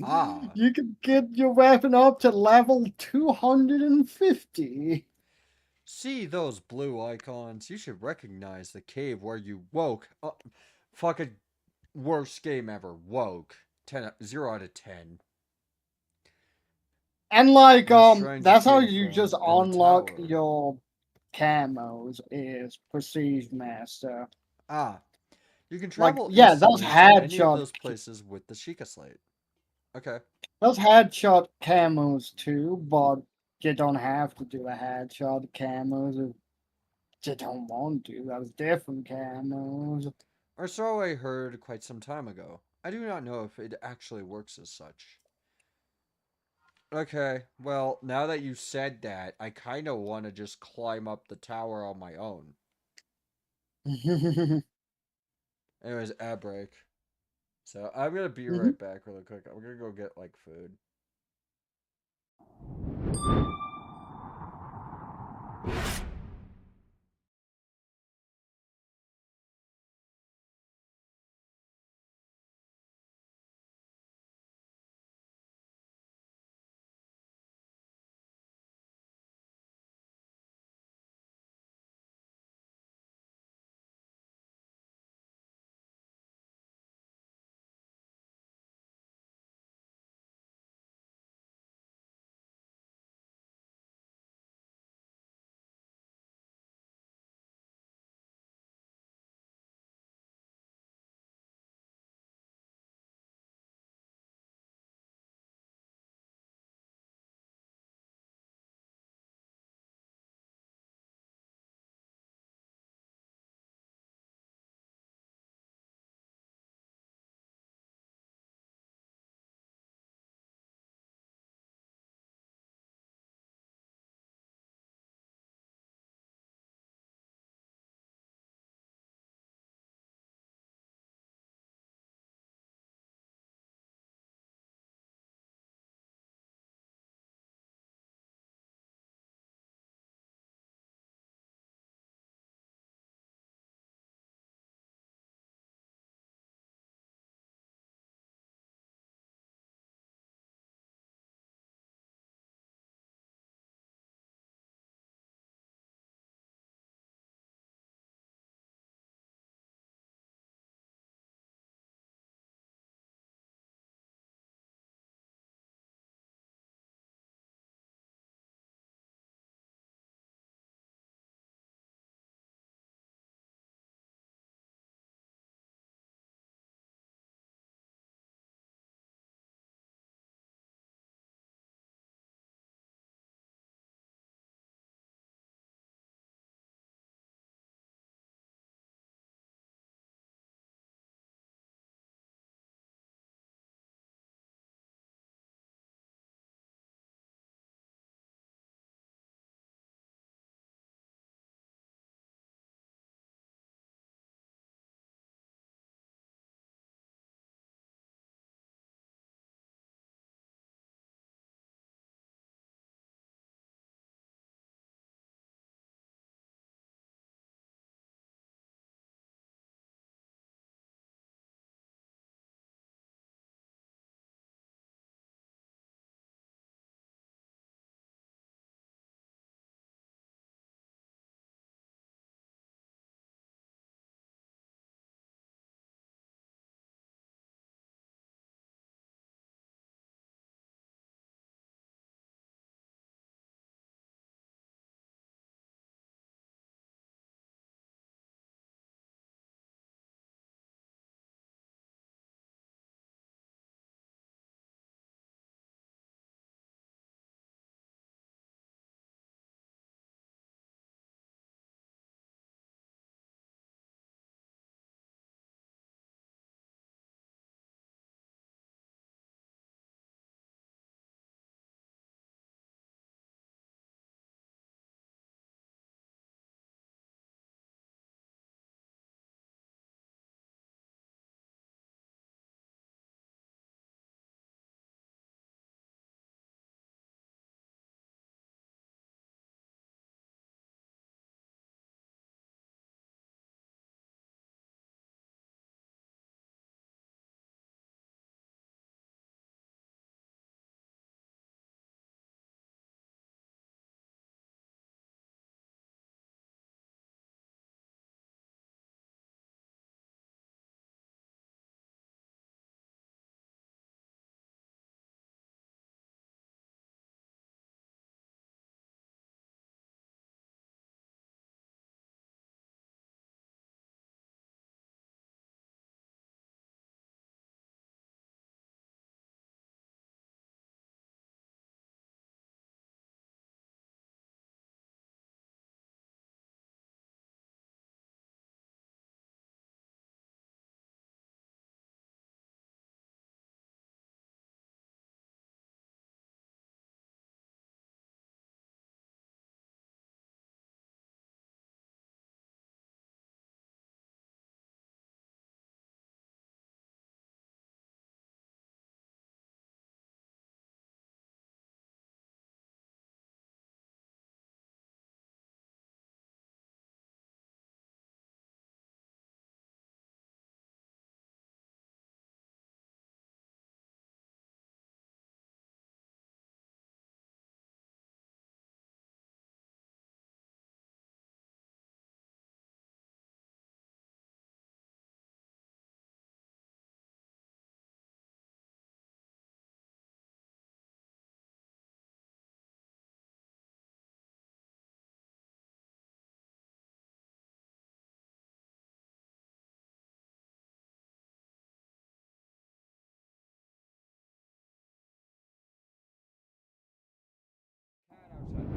Ah, You can get your weapon up to level 250. see those blue icons? You should recognize the cave where you woke. Fucking worst game ever. Woke. 0 out of 10. And like, The shrines that's how came you from just in the unlock tower. your camos is Prestige Master. Ah, you can Like, travel yeah, those instantly to any of headshot, those places with the Sheikah slate. Okay. those headshot camos too, but you don't have to do the headshot camos if you don't want to. That's different camos. Or so I heard quite some time ago. I do not know if it actually works as such. Okay, well, now that you said that, I kind of want to just climb up the tower on my own. Anyways, ad break. So I'm gonna be right back really quick. I'm gonna go get like food.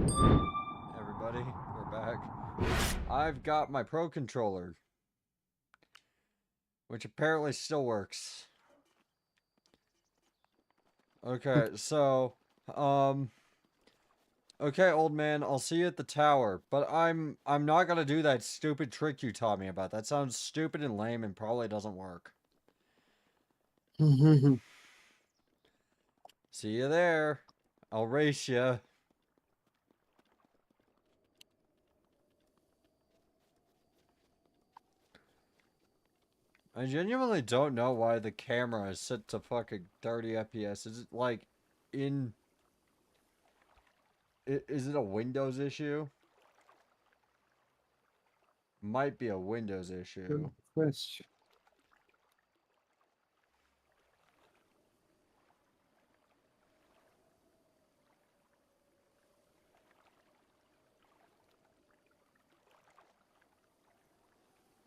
Everybody, we're back. I've got my Pro Controller, which apparently still works. Okay, so, okay, old man, I'll see you at the tower, but I'm not gonna do that stupid trick you taught me about. That sounds stupid and lame and probably doesn't work. See you there. I'll race you. I genuinely don't know why the camera is set to fucking 30 FPS. Is it like in... Is it a Windows issue? Might be a Windows issue. Good question.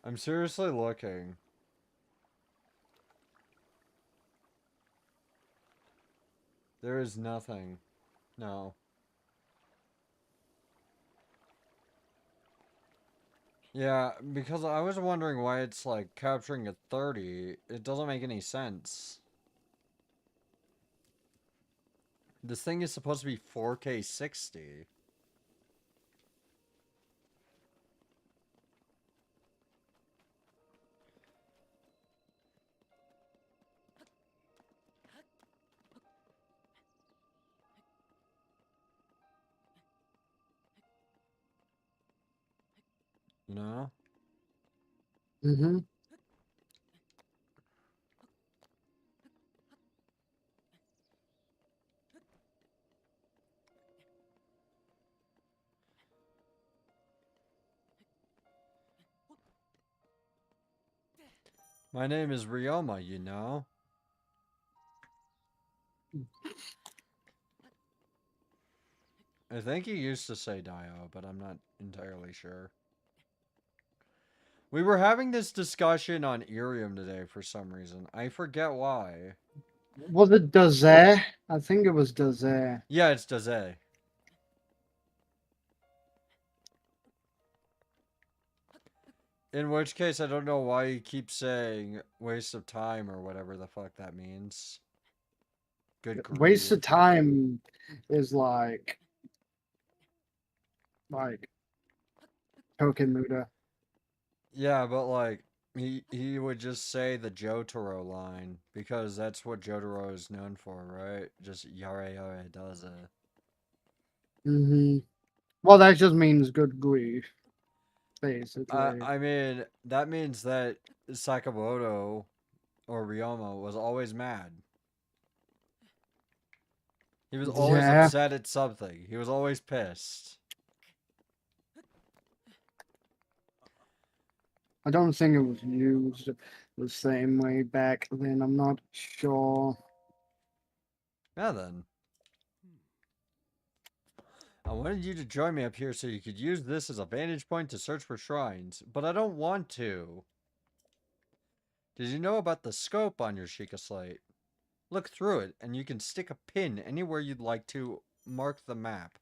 I'm seriously looking. There is nothing. No. Yeah, because I was wondering why it's like capturing at 30. It doesn't make any sense. This thing is supposed to be 4K 60. You know? Mm-hmm. My name is Ryoma, you know? I think he used to say Dio, but I'm not entirely sure. We were having this discussion on Irium today for some reason. I forget why. Was it Dazare? I think it was Dazare. Yeah, it's Daze. In which case, I don't know why he keeps saying waste of time or whatever the fuck that means. Good Waste of grief. time is like token Muda. Yeah, but like, he would just say the Jotaro line, because that's what Jotaro is known for, right? Just yare yare does it. Mm-hmm. Well, that just means good grief, basically. I mean, that means that Sakamoto or Ryoma was always mad. He was always Yeah, upset at something. He was always pissed. I don't think it was used the same way back then. I'm not sure. Yeah, then. I wanted you to join me up here so you could use this as a vantage point to search for shrines, but I don't want to. Did you know about the scope on your Sheikah slate? Look through it, and you can stick a pin anywhere you'd like to mark the map.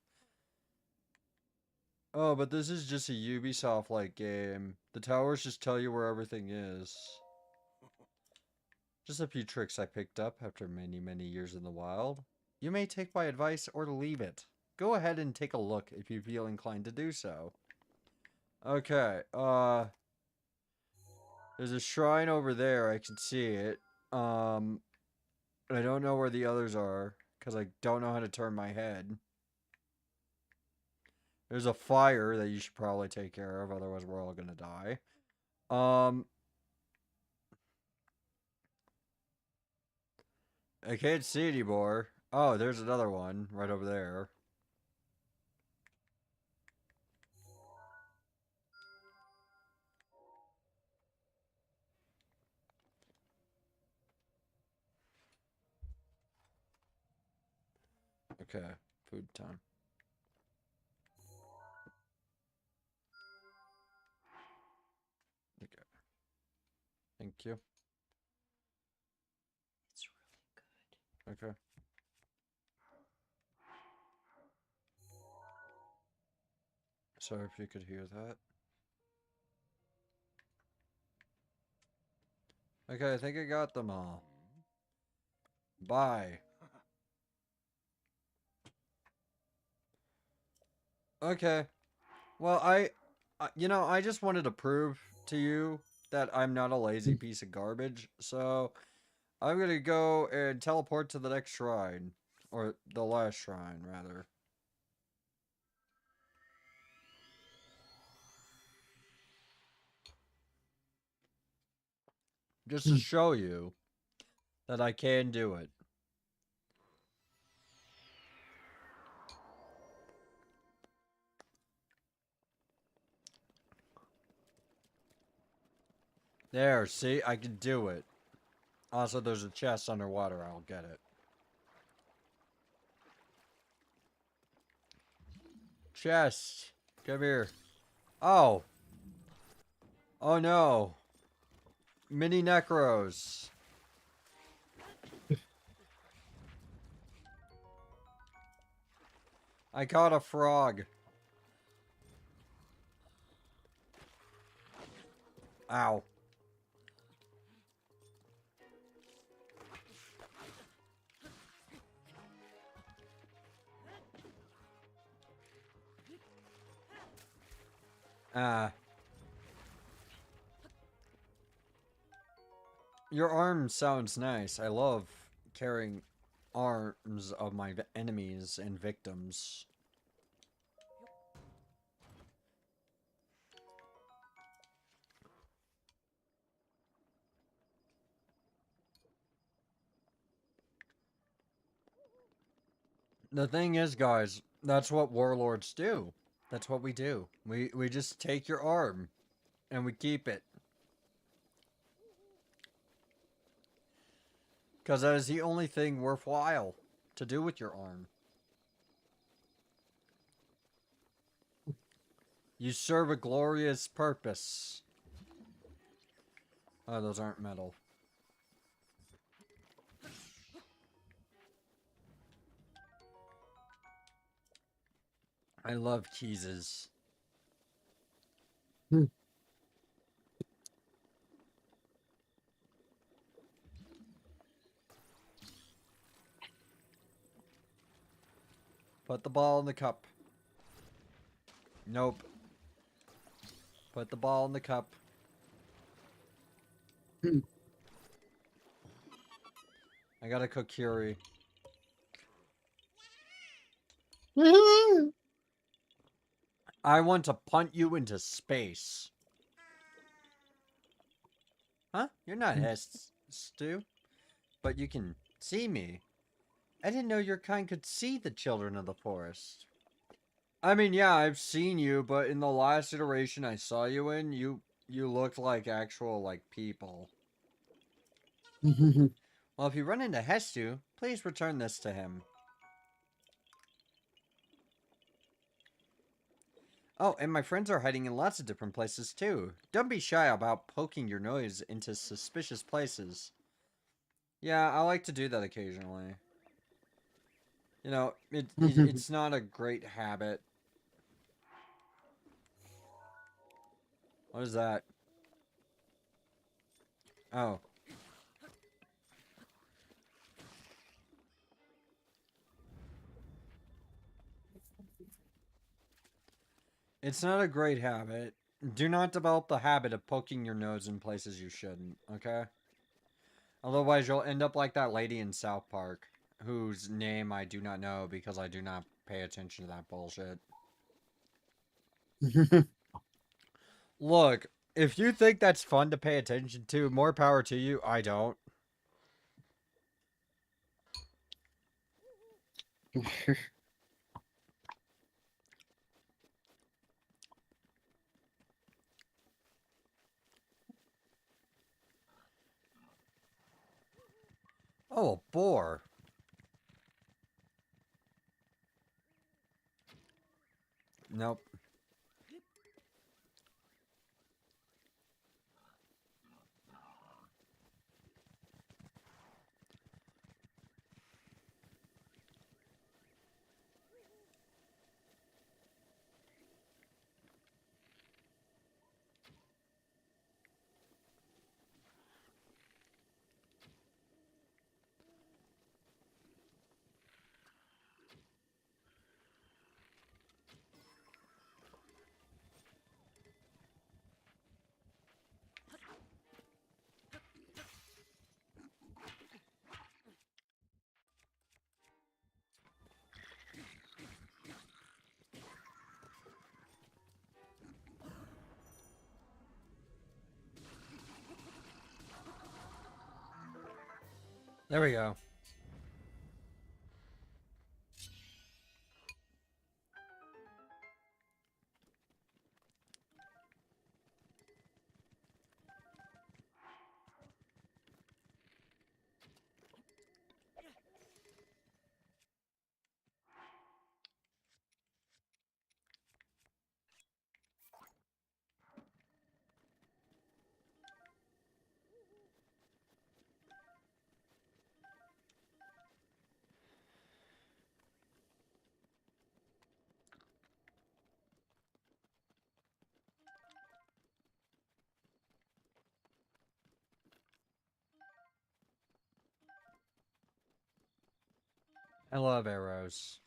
Oh, but this is just a Ubisoft-like game. The towers just tell you where everything is. Just a few tricks I picked up after many, many years in the wild. You may take my advice or leave it. Go ahead and take a look if you feel inclined to do so. Okay, there's a shrine over there, I can see it. I don't know where the others are, because I don't know how to turn my head. There's a fire that you should probably take care of, otherwise we're all gonna die. I can't see anymore. Oh, there's another one right over there. Okay, food time. Okay, thank you. It's really good. Okay. Sorry if you could hear that. Okay, I think I got them all. Bye. Okay. Well, I just wanted to prove to you that I'm not a lazy piece of garbage, so I'm gonna go and teleport to the next shrine. Or the last shrine, rather. Just to show you that I can do it. There, see? I can do it. Also, there's a chest underwater. I'll get it. Chest. Come here. Oh. Oh no. Mini Necros. I caught a frog. Ow. Ah. Your arm sounds nice. I love carrying arms of my enemies and victims. The thing is, guys, that's what warlords do. That's what we do. We just take your arm and we keep it. Because that is the only thing worthwhile to do with your arm. You serve a glorious purpose. Oh, those aren't metal. I love cheeses. Put the ball in the cup. Nope. Put the ball in the cup. I gotta cook curry. I want to punt you into space. Huh? You're not Stu. But you can see me. I didn't know your kind could see the children of the forest. I mean, yeah, I've seen you, but in the last iteration I saw you in, you looked like actual, like, people. Well, if you run into Hestu, please return this to him. Oh, and my friends are hiding in lots of different places, too. Don't be shy about poking your nose into suspicious places. Yeah, I like to do that occasionally. You know, it's not a great habit. What is that? Oh. It's not a great habit. Do not develop the habit of poking your nose in places you shouldn't, okay? Otherwise, you'll end up like that lady in South Park, whose name I do not know because I do not pay attention to that bullshit. Look, if you think that's fun to pay attention to, more power to you. I don't. Oh, a boar. Nope. There we go. I love arrows.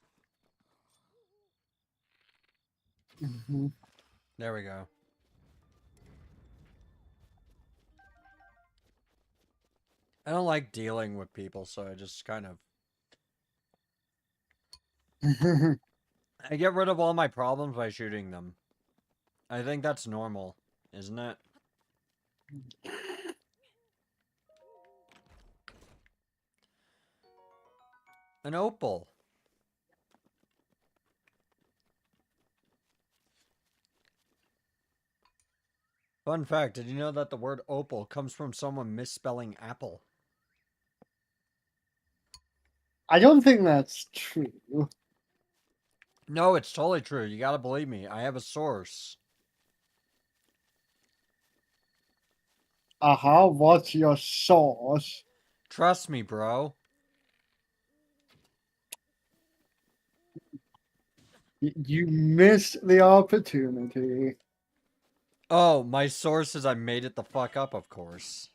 Mm-hmm. There we go. I don't like dealing with people, so I just kind of... I get rid of all my problems by shooting them. I think that's normal, isn't it? An opal. Fun fact, did you know that the word opal comes from someone misspelling apple? I don't think that's true. No, it's totally true. You gotta believe me. I have a source. What's your source? Trust me, bro. You missed the opportunity. Oh, my source is I made it the fuck up, of course.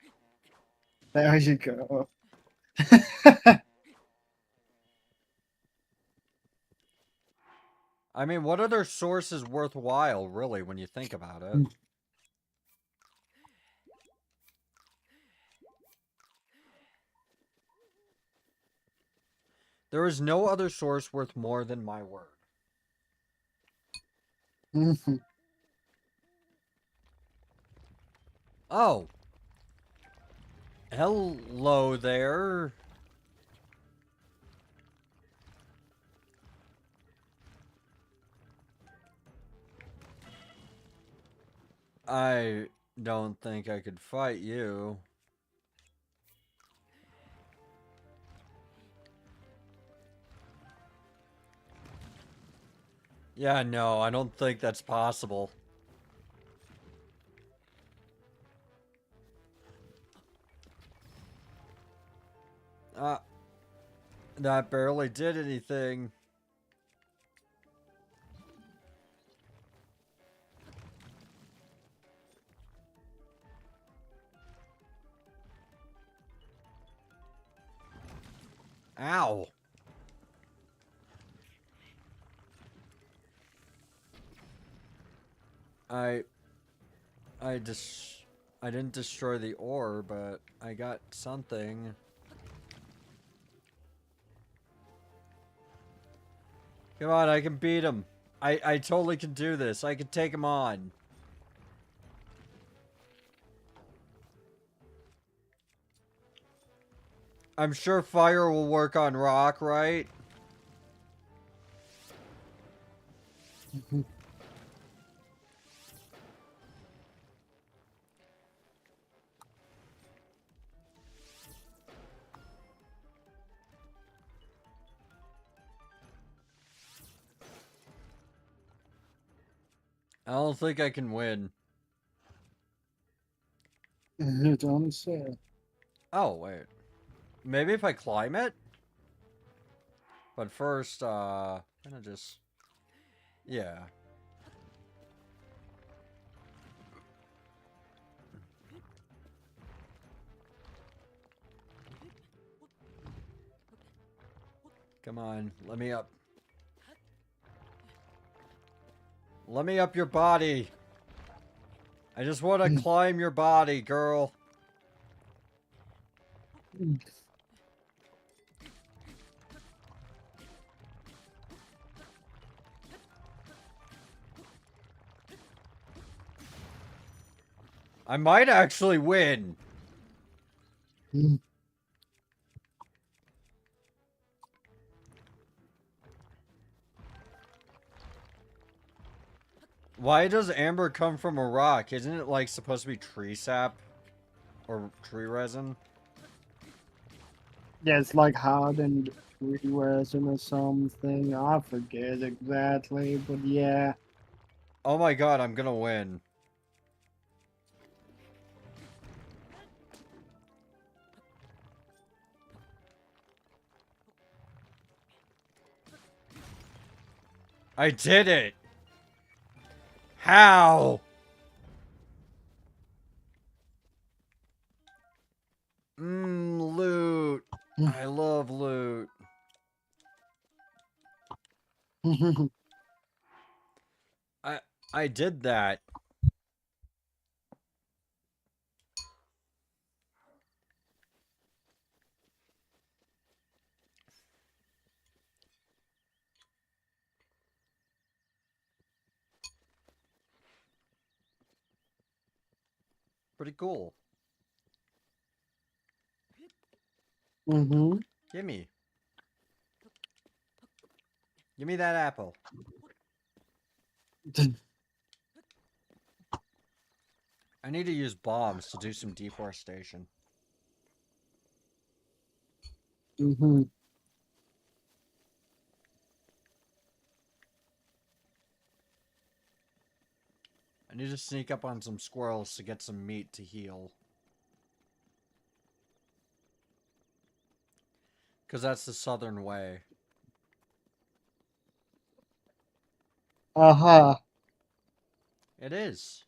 There you go. I mean, what other source is worthwhile, really, when you think about it? There is no other source worth more than my word. Mhm. Oh. Hello there. I don't think I could fight you. Yeah, no, I don't think that's possible. That barely did anything. Ow. I I didn't destroy the ore, but I got something. Come on, I can beat him. I totally can do this. I can take him on. I'm sure fire will work on rock, right? I don't think I can win. You don't say. Oh, wait. Maybe if I climb it? But first, I'm gonna just... Yeah. Come on, let me up. Let me up your body. I just want to climb your body, girl. I might actually win. Why does amber come from a rock? Isn't it like supposed to be tree sap? Or tree resin? Yeah, it's like hardened tree resin or something. I forget exactly, but yeah. Oh my god, I'm gonna win. I did it! How? Loot. I love loot. I I did that. Pretty cool. Mm-hmm. Gimme. Give me that apple. I need to use bombs to do some deforestation. Mm-hmm. I need to sneak up on some squirrels to get some meat to heal. Because that's the southern way. Uh-huh. It is.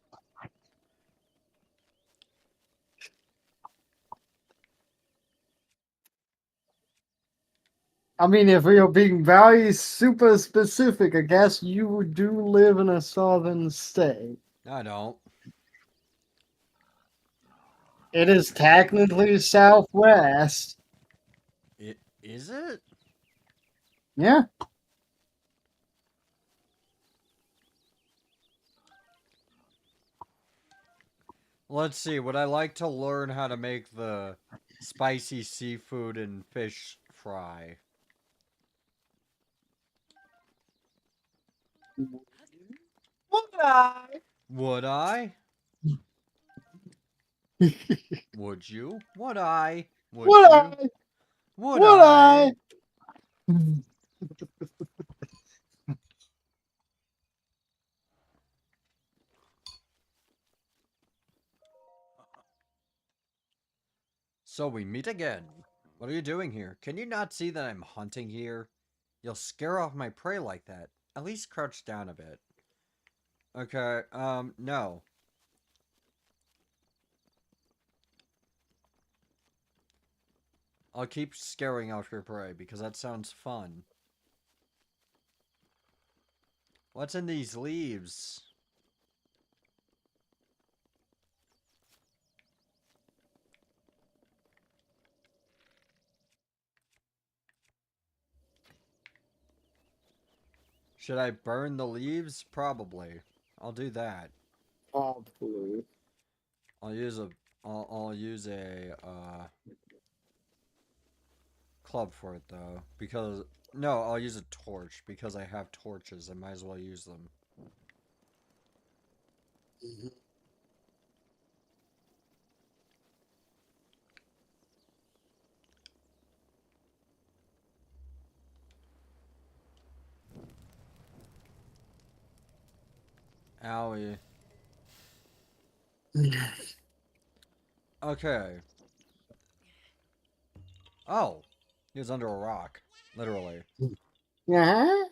I mean, if we are being very super specific, I guess you do live in a southern state. I don't. It is technically southwest. Is it? Yeah. Let's see. Would I like to learn how to make the spicy seafood and fish fry? Would I? Would I? Would you? Would I? Would Would you? I? Would Would I? I? So we meet again. What are you doing here? Can you not see that I'm hunting here? You'll scare off my prey like that. At least crouch down a bit. Okay, no. I'll keep scaring off your prey because that sounds fun. What's in these leaves? Should I burn the leaves? Probably. I'll do that. Probably. I'll use a I'll use a club for it though because no, I'll use a torch because I have torches. I might as well use them. Owie. Okay. Oh, he was under a rock, literally. Yeah.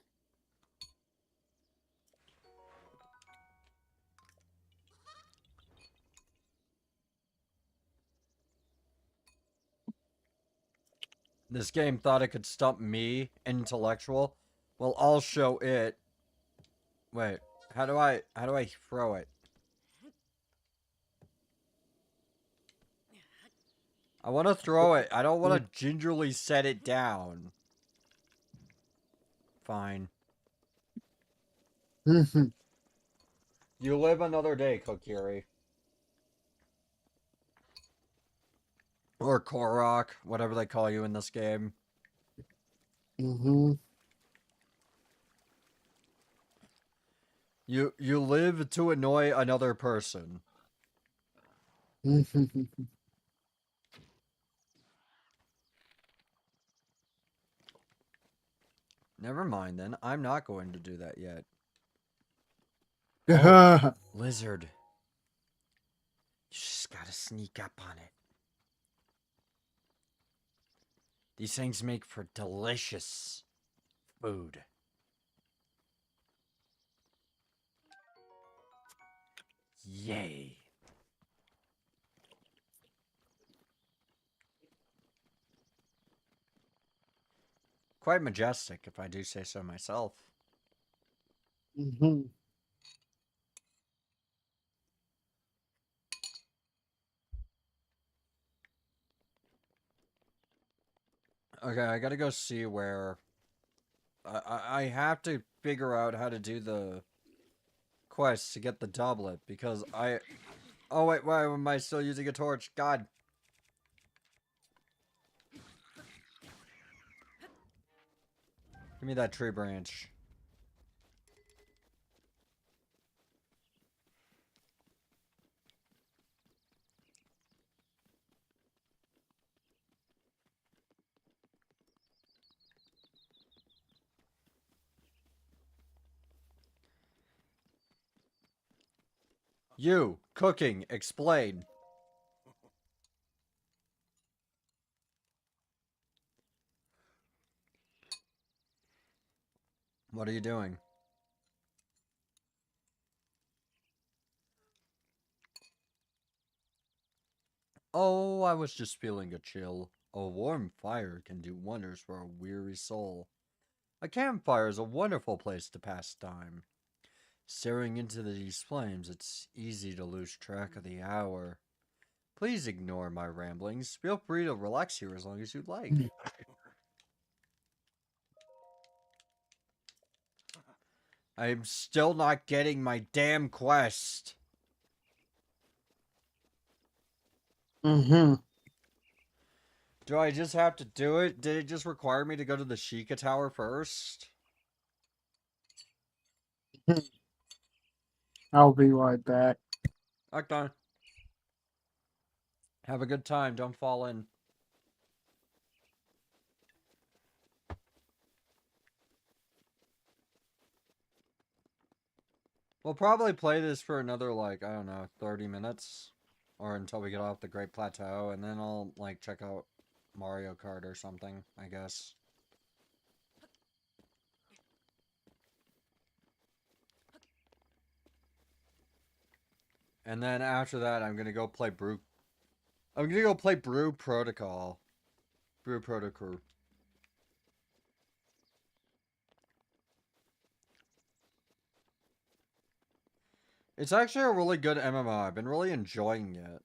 This game thought it could stump me, intellectual. Well, I'll show it. Wait, how do I throw it? I want to throw it. I don't want to gingerly set it down. Fine. You live another day, Kokiri. Or Korok, whatever they call you in this game. Mm-hmm. You live to annoy another person. Never mind then. I'm not going to do that yet. Oh, lizard. You just gotta sneak up on it. These things make for delicious food. Yay. Quite majestic, if I do say so myself. Okay, I gotta go see where... I have to figure out how to do the quest to get the doublet, because I... Oh, wait, why am I still using a torch? God. Give me that tree branch. You, cooking, explain. What are you doing? Oh, I was just feeling a chill. A warm fire can do wonders for a weary soul. A campfire is a wonderful place to pass time. Staring into these flames, it's easy to lose track of the hour. Please ignore my ramblings. Feel free to relax here as long as you'd like. I'm still not getting my damn quest. Do I just have to do it? Did it just require me to go to the Sheikah Tower first? I'll be right back. Okay. Have a good time. Don't fall in. We'll probably play this for another, like, I don't know, 30 minutes. Or until we get off the Great Plateau. And then I'll, like, check out Mario Kart or something, I guess. And then after that, I'm gonna go play Brew... I'm gonna go play Brew Protocol. Brew Protocol. It's actually a really good MMO. I've been really enjoying it.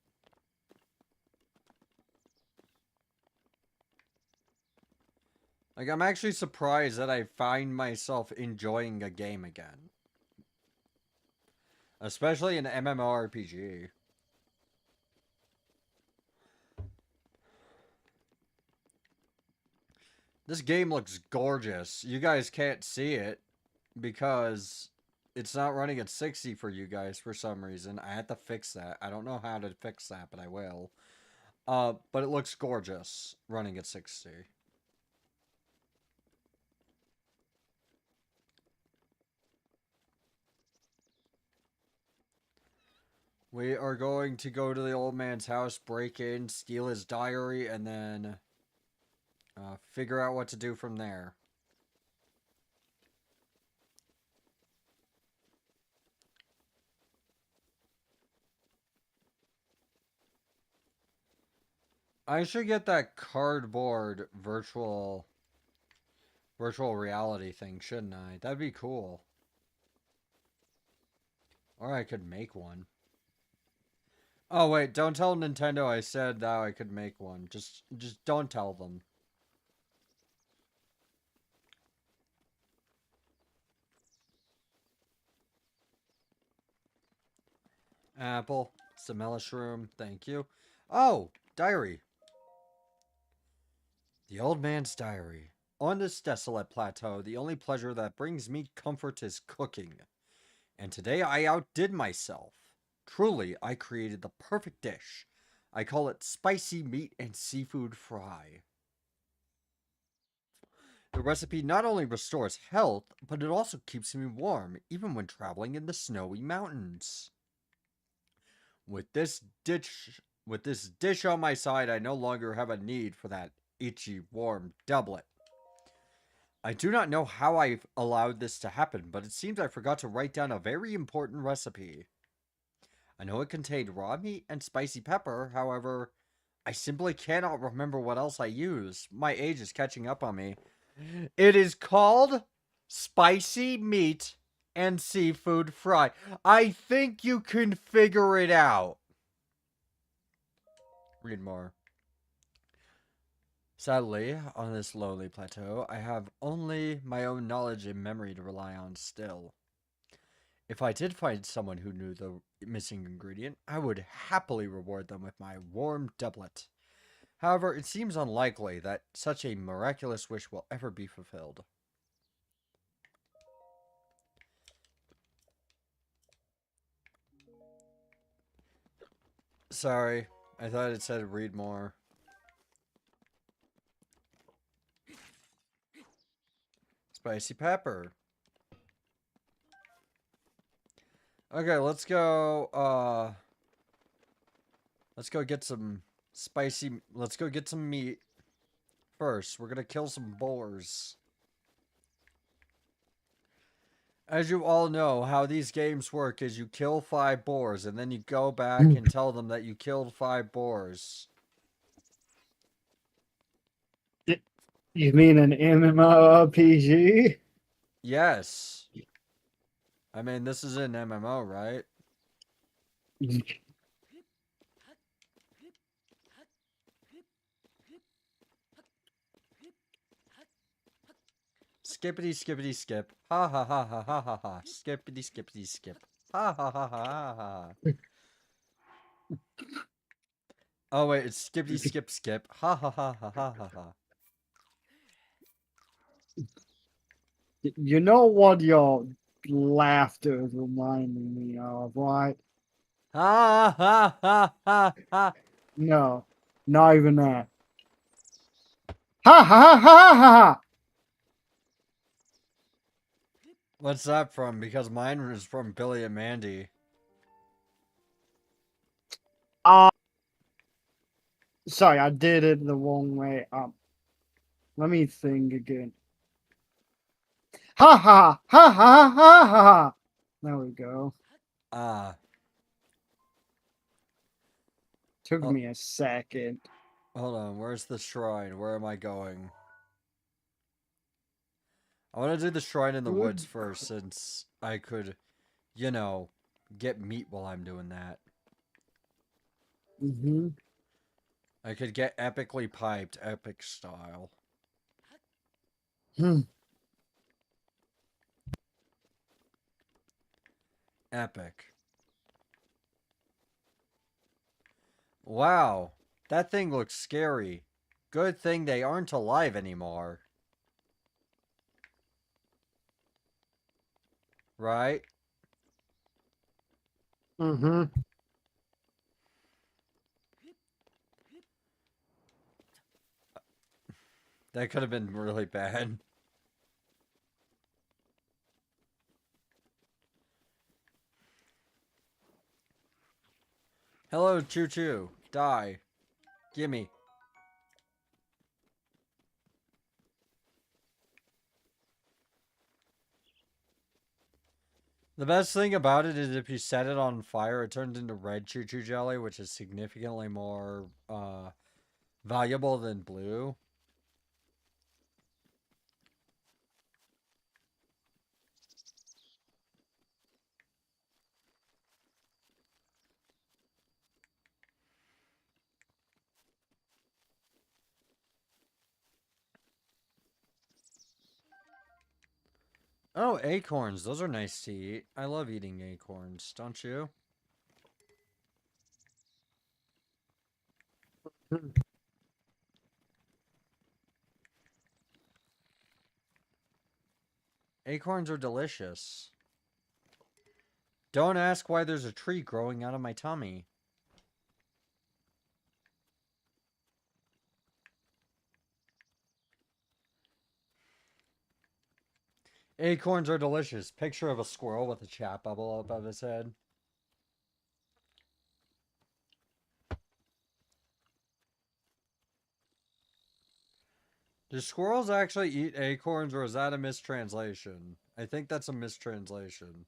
Like, I'm actually surprised that I find myself enjoying a game again. Especially an MMORPG. This game looks gorgeous. You guys can't see it because it's not running at 60 for you guys for some reason. I had to fix that. I don't know how to fix that, but I will. But it looks gorgeous running at 60. We are going to go to the old man's house, break in, steal his diary, and then figure out what to do from there. I should get that cardboard virtual reality thing, shouldn't I? That'd be cool. Or I could make one. Oh wait, don't tell Nintendo I said that I could make one. Just don't tell them. Apple, some mushroom, thank you. Oh, diary. The old man's diary. On this desolate plateau, the only pleasure that brings me comfort is cooking. and today I outdid myself. Truly, I created the perfect dish. I call it spicy meat and seafood fry. The recipe not only restores health, but it also keeps me warm, even when traveling in the snowy mountains. With this dish on my side, I no longer have a need for that itchy, warm doublet. I do not know how I've allowed this to happen, but it seems I forgot to write down a very important recipe. I know it contained raw meat and spicy pepper, however, I simply cannot remember what else I used. My age is catching up on me. It is called spicy meat and seafood fry. I think you can figure it out. Read more. Sadly, on this lowly plateau, I have only my own knowledge and memory to rely on still. If I did find someone who knew the missing ingredient, I would happily reward them with my warm doublet. However, it seems unlikely that such a miraculous wish will ever be fulfilled. Sorry, I thought it said read more. Spicy pepper. Okay, let's go get some let's go get some meat first. We're gonna kill some boars. As you all know, how these games work is you kill 5 boars and then you go back and tell them that you killed 5 boars. You mean an MMORPG? Yes. I mean, this is an MMO, right? Skippity skippity skip. Ha ha ha ha ha ha ha. Skippity skippity skip. Ha ha ha ha ha ha. Oh wait, it's skippity skip skip. Ha ha ha ha ha ha ha. You know what your laughter is reminding me of, right? Ha ha ha ha ha. No, not even that. Ha ha ha ha ha ha! What's that from? Because mine was from Billy and Mandy. Sorry, I did it the wrong way up. Let me think again. Ha ha ha ha ha ha ha! There we go. Ah. Took Oh. me a second. Hold on, where's the shrine? Where am I going? I want to do the shrine in the woods first, since I could, you know, get meat while I'm doing that. Mm-hmm. I could get epically piped, epic style. Epic. Wow, that thing looks scary. Good thing they aren't alive anymore. Right? Mm-hmm. That could have been really bad. Hello, Choo Choo. Die. Gimme. The best thing about it is if you set it on fire, it turns into red Choo Choo jelly, which is significantly more valuable than blue. Oh, acorns. Those are nice to eat. I love eating acorns, don't you? Acorns are delicious. Don't ask why there's a tree growing out of my tummy. Acorns are delicious. Picture of a squirrel with a chat bubble above his head. Do squirrels actually eat acorns, or is that a mistranslation? I think that's a mistranslation.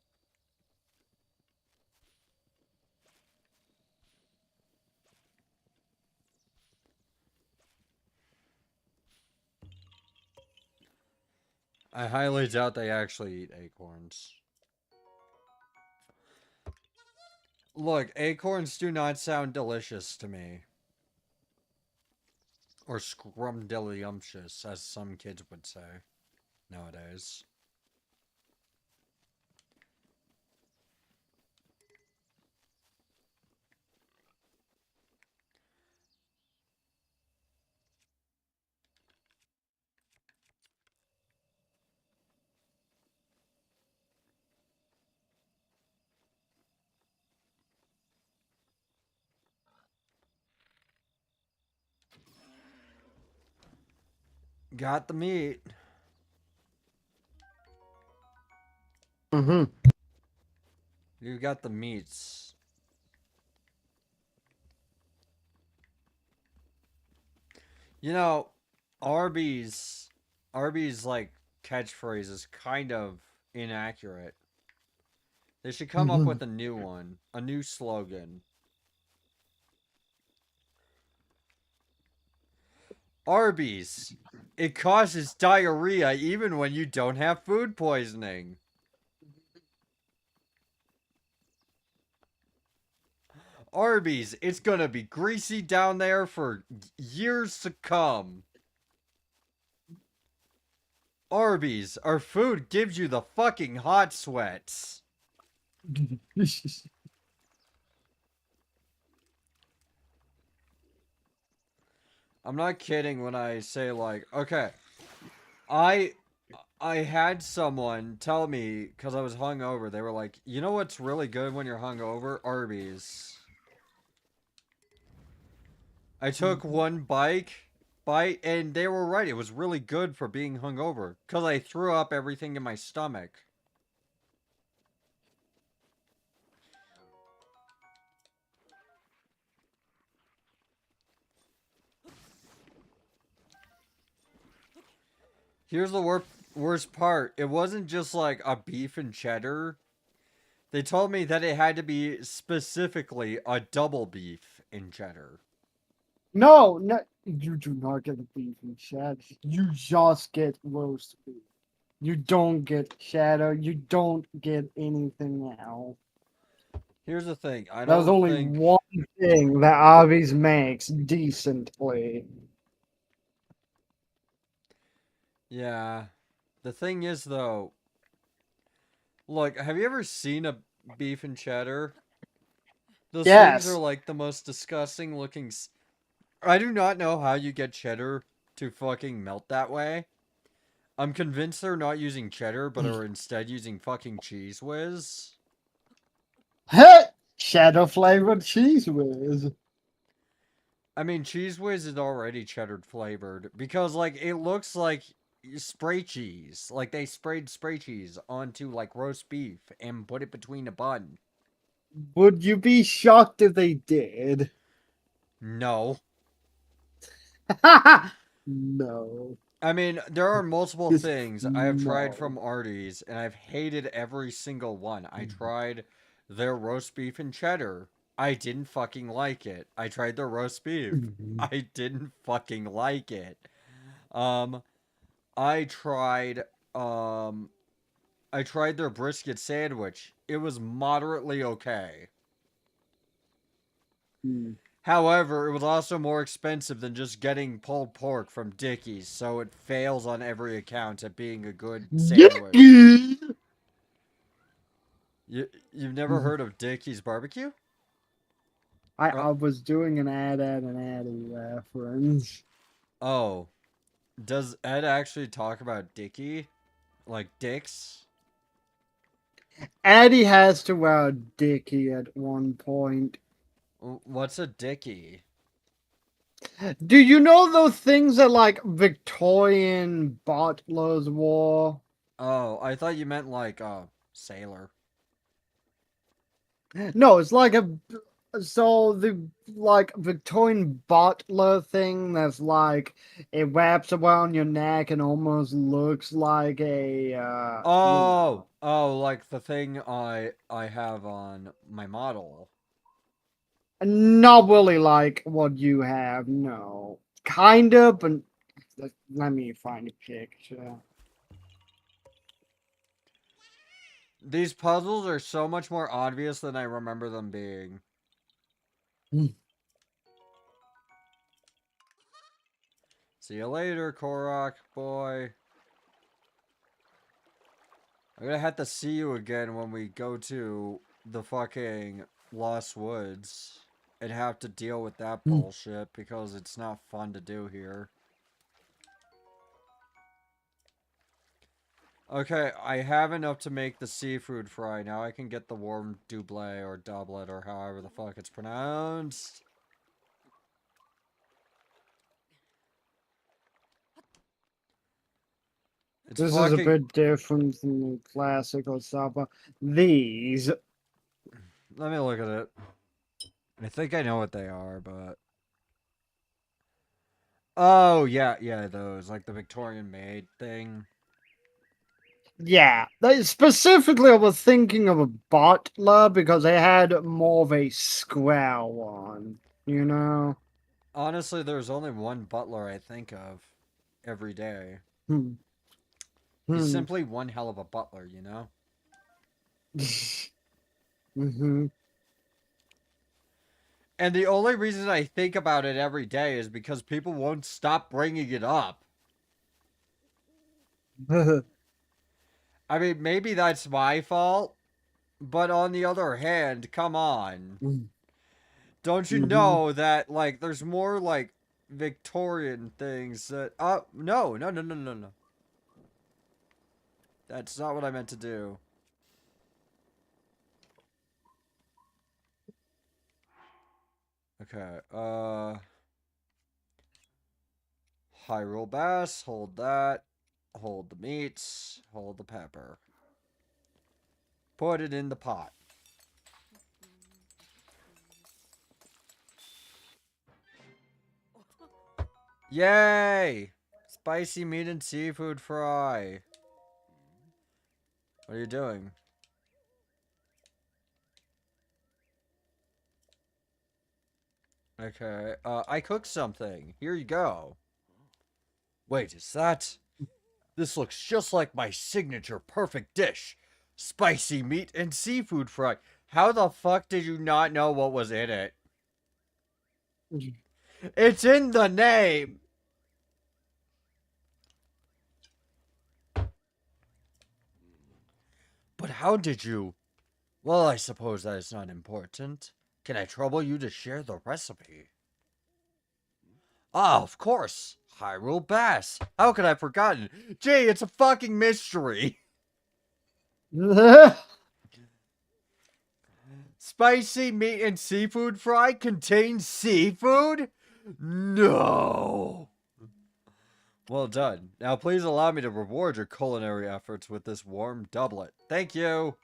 I highly doubt they actually eat acorns. Look, acorns do not sound delicious to me. Or scrumdiddlyumptious, as some kids would say nowadays. Got the meat. Mm-hmm. You got the meats. You know, Arby's like catchphrase is kind of inaccurate. They should come up with a new one, a new slogan. Arby's. It causes diarrhea even when you don't have food poisoning. Arby's. It's gonna be greasy down there for years to come. Arby's. Our food gives you the fucking hot sweats. I'm not kidding when I say, like, okay, I had someone tell me, because I was hungover, they were like, you know what's really good when you're hungover? Arby's. I took one bite, and they were right. It was really good for being hungover, because I threw up everything in my stomach. Here's the worst part. It wasn't just like a beef and cheddar. They told me that it had to be specifically a double beef and cheddar. No, no, you do not get a beef and cheddar. You just get roast beef. You don't get cheddar. You don't get anything else. Here's the thing. I There's don't only think... one thing that Arby's makes decently. Yeah. The thing is, though... Look, have you ever seen a beef and cheddar? Those things are Yes. like the most disgusting looking... I do not know how you get cheddar to fucking melt that way. I'm convinced they're not using cheddar, but are instead using fucking Cheese Whiz. Cheddar flavored cheese whiz. I mean, Cheese Whiz is already cheddar flavored because, like, it looks like spray cheese. Like, they sprayed spray cheese onto, like, roast beef and put it between a bun. Would you be shocked if they did? No. No. I mean, there are multiple Just things I have tried no. from Arby's, and I've hated every single one. I tried their roast beef and cheddar. I didn't fucking like it. I tried their roast beef. I didn't fucking like it. I tried their brisket sandwich. It was moderately okay. However, it was also more expensive than just getting pulled pork from Dickie's, so it fails on every account at being a good sandwich. You've never heard of Dickie's barbecue? I was doing an ad reference. Oh. Does Ed actually talk about Dickie? Like Dicks? Eddie has to wear a dickie at one point. What's a dickie? Do you know those things that like Victorian butlers wore? Oh, I thought you meant like sailor. No, it's like a so the like Victorian butler thing that's like it wraps around your neck and almost looks like a Oh, like the thing I have on my model. not really like what you have, no. Kind of, but let me find a picture. These puzzles are so much more obvious than I remember them being. See you later, Korok boy. I'm gonna have to see you again when we go to the fucking Lost Woods and have to deal with that bullshit because it's not fun to do here. Okay, I have enough to make the seafood fry. Now I can get the warm double or doublet or however the fuck it's pronounced. It's This is a bit different from the classical supper. These. Let me look at it. I think I know what they are, but... Oh, yeah, those. Like the Victorian maid thing. Yeah, specifically I was thinking of a butler because they had more of a square one, you know? Honestly, there's only one butler I think of every day. Hmm. He's Hmm. simply one hell of a butler, you know? Mm-hmm. And the only reason I think about it every day is because people won't stop bringing it up. I mean, maybe that's my fault, but on the other hand, come on. Don't you know that, like, there's more, like, Victorian things that... No. That's not what I meant to do. Okay, Hyrule Bass, hold that. Hold the meats, hold the pepper. Put it in the pot. Yay! Spicy meat and seafood fry. What are you doing? Okay, I cooked something. Here you go. Wait, is that... This looks just like my signature perfect dish. Spicy meat and seafood fry. How the fuck did you not know what was in it? It's in the name! But how did you... Well, I suppose that is not important. Can I trouble you to share the recipe? Ah, of course. Hyrule Bass. How could I have forgotten? Gee, it's a fucking mystery. Spicy meat and seafood fry contains seafood? No. Well done. Now please allow me to reward your culinary efforts with this warm doublet. Thank you.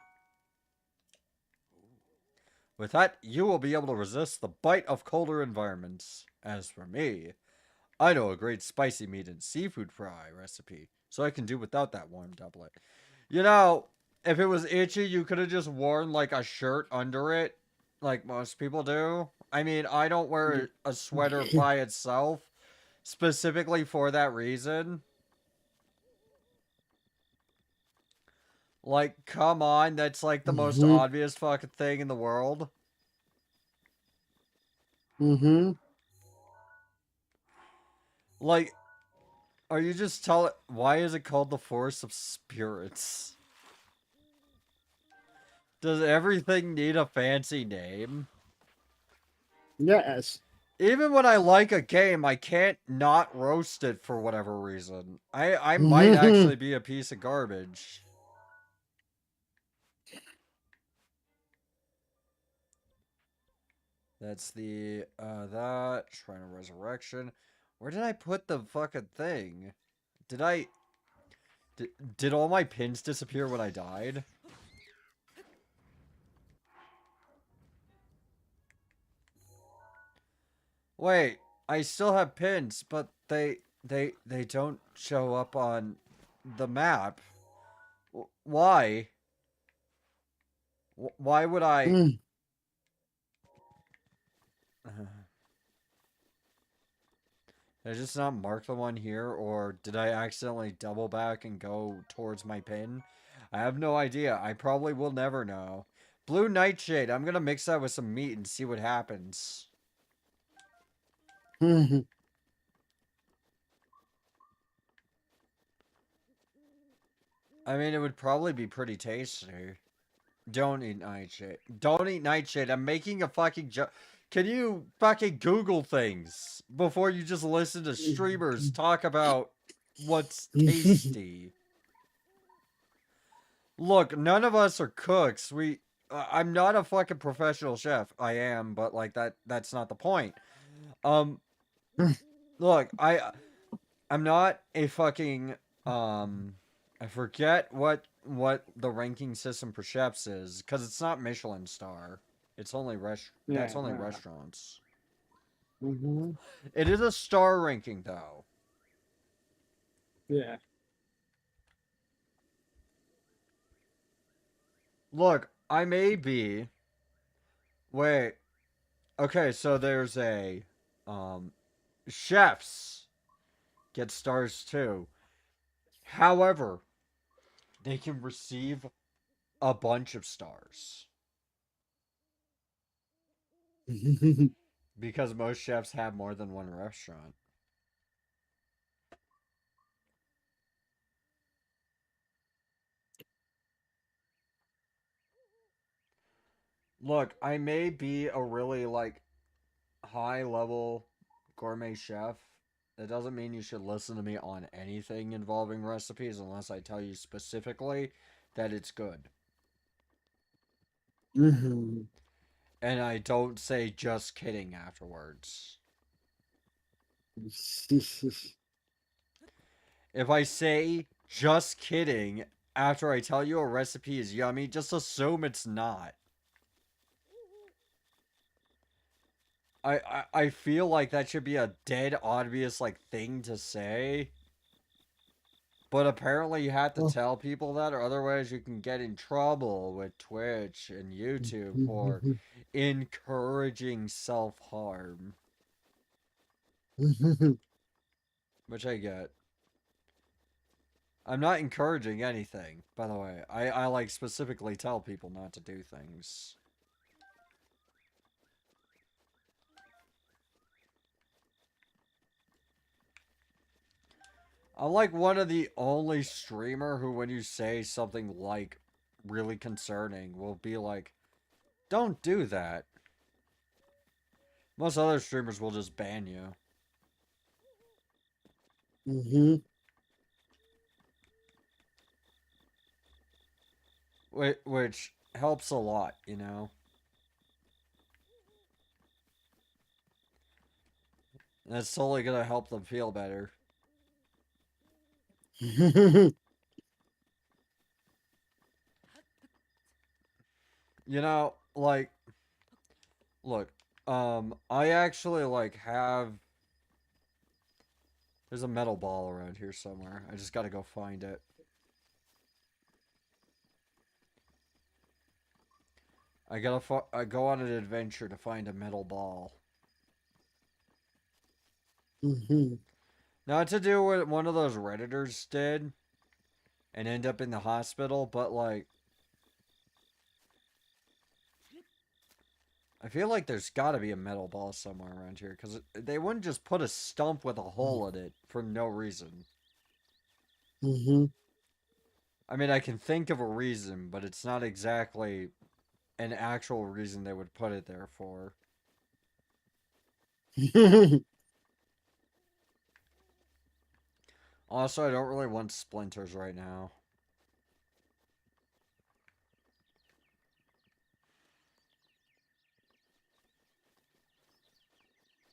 With that, you will be able to resist the bite of colder environments. As for me, I know a great spicy meat and seafood fry recipe, so I can do without that warm doublet. You know, if it was itchy, you could have just worn like a shirt under it, like most people do. I mean, I don't wear a sweater by itself, specifically for that reason. Like, come on, that's like the most obvious fucking thing in the world. Like, are you just telling... Why is it called the Force of Spirits? Does everything need a fancy name? Yes. Even when I like a game, I can't not roast it for whatever reason. I might actually be a piece of garbage. That's the, that. Shrine of Resurrection. Where did I put the fucking thing? Did I... Did all my pins disappear when I died? Wait, I still have pins, but they don't show up on the map. Why? Why would I... Mm. Did I just not mark the one here, or did I accidentally double back and go towards my pin? I have no idea. I probably will never know. Blue Nightshade. I'm gonna mix that with some meat and see what happens. I mean, it would probably be pretty tasty. Don't eat Nightshade. Don't eat Nightshade. I'm making a fucking joke. Can you fucking Google things before you just listen to streamers talk about what's tasty? Look, none of us are cooks. I'm not a fucking professional chef. I am, but like that's not the point. Um look, I'm not a fucking I forget what the ranking system for chefs is cuz it's not Michelin star. It's only that's only Yeah. restaurants. Mm-hmm. It is a star ranking though. Yeah. Look, I may be wait. Okay, so there's a chefs get stars too. However, they can receive a bunch of stars because most chefs have more than one restaurant. Look, I may be a really like high level gourmet chef. That doesn't mean you should listen to me on anything involving recipes unless I tell you specifically that it's good. Mm-hmm. And I don't say just kidding afterwards. If I say just kidding after I tell you a recipe is yummy, just assume it's not. I feel like that should be a dead obvious like thing to say. But apparently you have to tell people that or otherwise you can get in trouble with Twitch and YouTube for encouraging self-harm. Which I get. I'm not encouraging anything, by the way. I like specifically tell people not to do things. I'm like one of the only streamer who when you say something like really concerning will be like, don't do that. Most other streamers will just ban you. Mm-hmm. Which helps a lot, you know? That's totally gonna help them feel better. You know, like, look, I actually, like, have... There's a metal ball around here somewhere. I just gotta go find it. I go on an adventure to find a metal ball. Not to do what one of those Redditors did and end up in the hospital, but like I feel like there's gotta be a metal ball somewhere around here, because they wouldn't just put a stump with a hole in it for no reason. I mean, I can think of a reason, but it's not exactly an actual reason they would put it there for. Also, I don't really want splinters right now.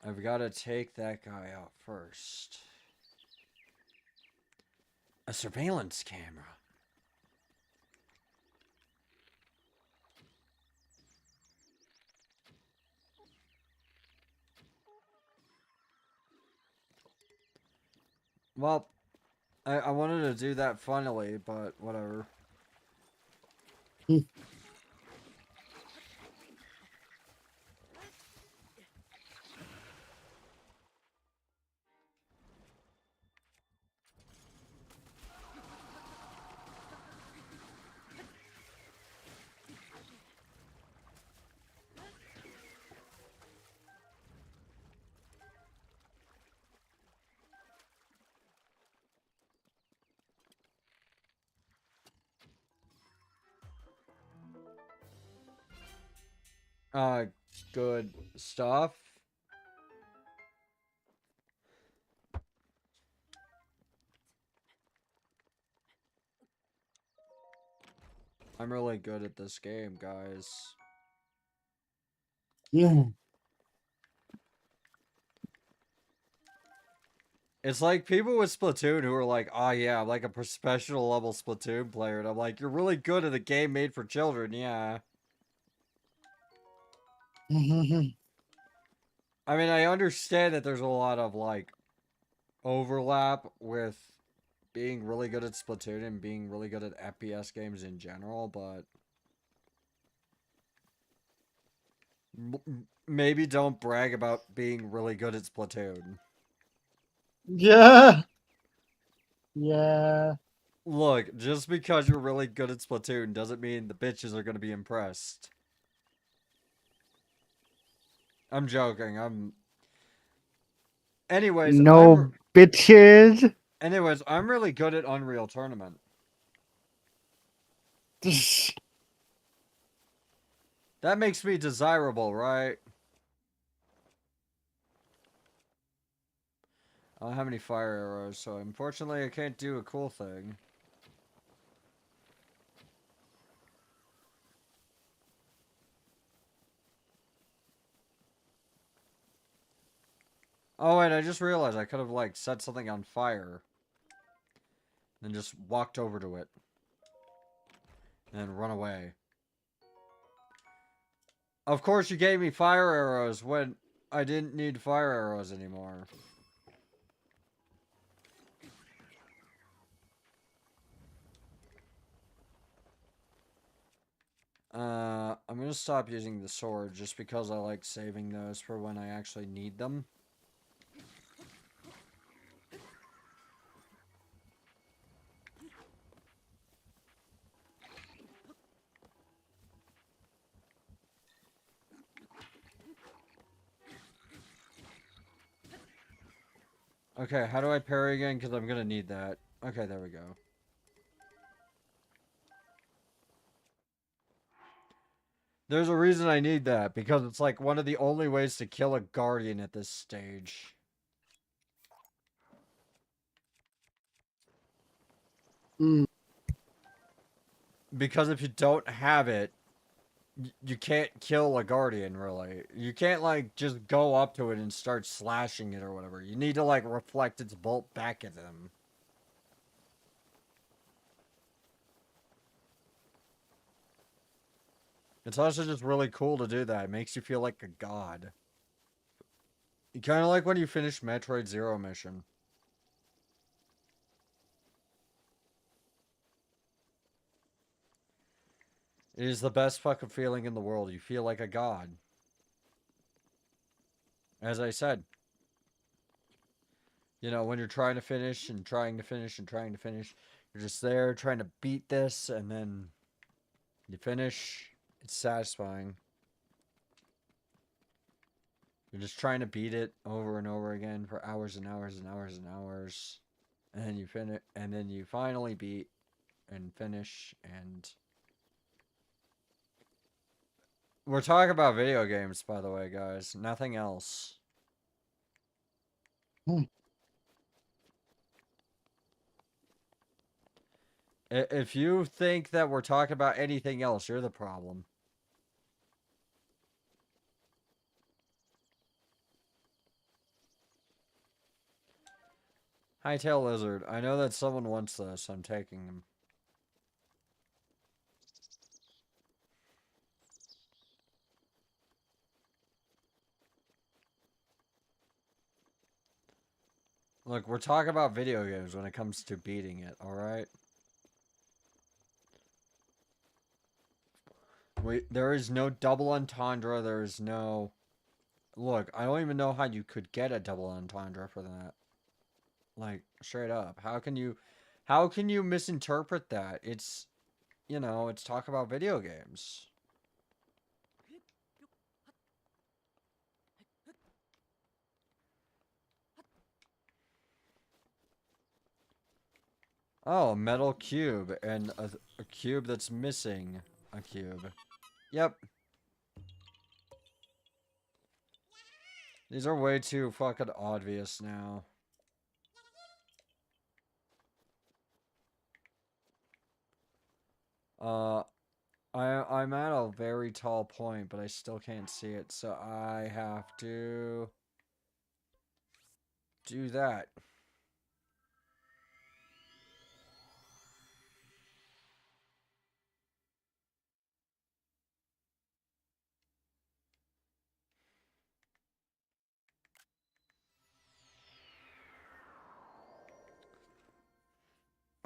I've got to take that guy out first. A surveillance camera. Well, I wanted to do that funnily, but whatever. Good stuff. I'm really good at this game, guys. Yeah. It's like people with Splatoon who are like, oh yeah, I'm like a professional level Splatoon player. And I'm like, you're really good at a game made for children, yeah. I mean, I understand that there's a lot of like overlap with being really good at Splatoon and being really good at FPS games in general, but maybe don't brag about being really good at Splatoon. Yeah. Yeah. Look, just because you're really good at Splatoon doesn't mean the bitches are gonna be impressed. I'm joking. Anyways, No bitches. I'm really good at Unreal Tournament. That makes me desirable, right? I don't have any fire arrows, so unfortunately I can't do a cool thing. Oh wait, I just realized I could have like set something on fire. And just walked over to it. And then run away. Of course you gave me fire arrows when I didn't need fire arrows anymore. I'm gonna stop using the sword just because I like saving those for when I actually need them. Okay, how do I parry again? Because I'm gonna need that. Okay, there we go. There's a reason I need that, because it's like one of the only ways to kill a guardian at this stage. Mm. Because if you don't have it, you can't kill a guardian, really. You can't, like, just go up to it and start slashing it or whatever. You need to, like, reflect its bolt back at them. It's also just really cool to do that. It makes you feel like a god. Kind of like when you finish Metroid Zero mission. It is the best fucking feeling in the world. You feel like a god. As I said. You know, when you're trying to finish and trying to finish and trying to finish, you're just there trying to beat this, and then you finish. It's satisfying. You're just trying to beat it over and over again for hours and hours and hours and hours. And then you finish, and then you finally beat and finish, and we're talking about video games, by the way, guys. Nothing else. If you think that we're talking about anything else, you're the problem. Hightail lizard. I know that someone wants this. I'm taking him. Look, we're talking about video games when it comes to beating it, alright? There is no double entendre, there is no... Look, I don't even know how you could get a double entendre for that. Like, straight up. How can you misinterpret that? It's, you know, it's talk about video games. Oh, a metal cube, and a cube that's missing a cube. Yep. These are way too fucking obvious now. I'm at a very tall point, but I still can't see it, so I have to do that.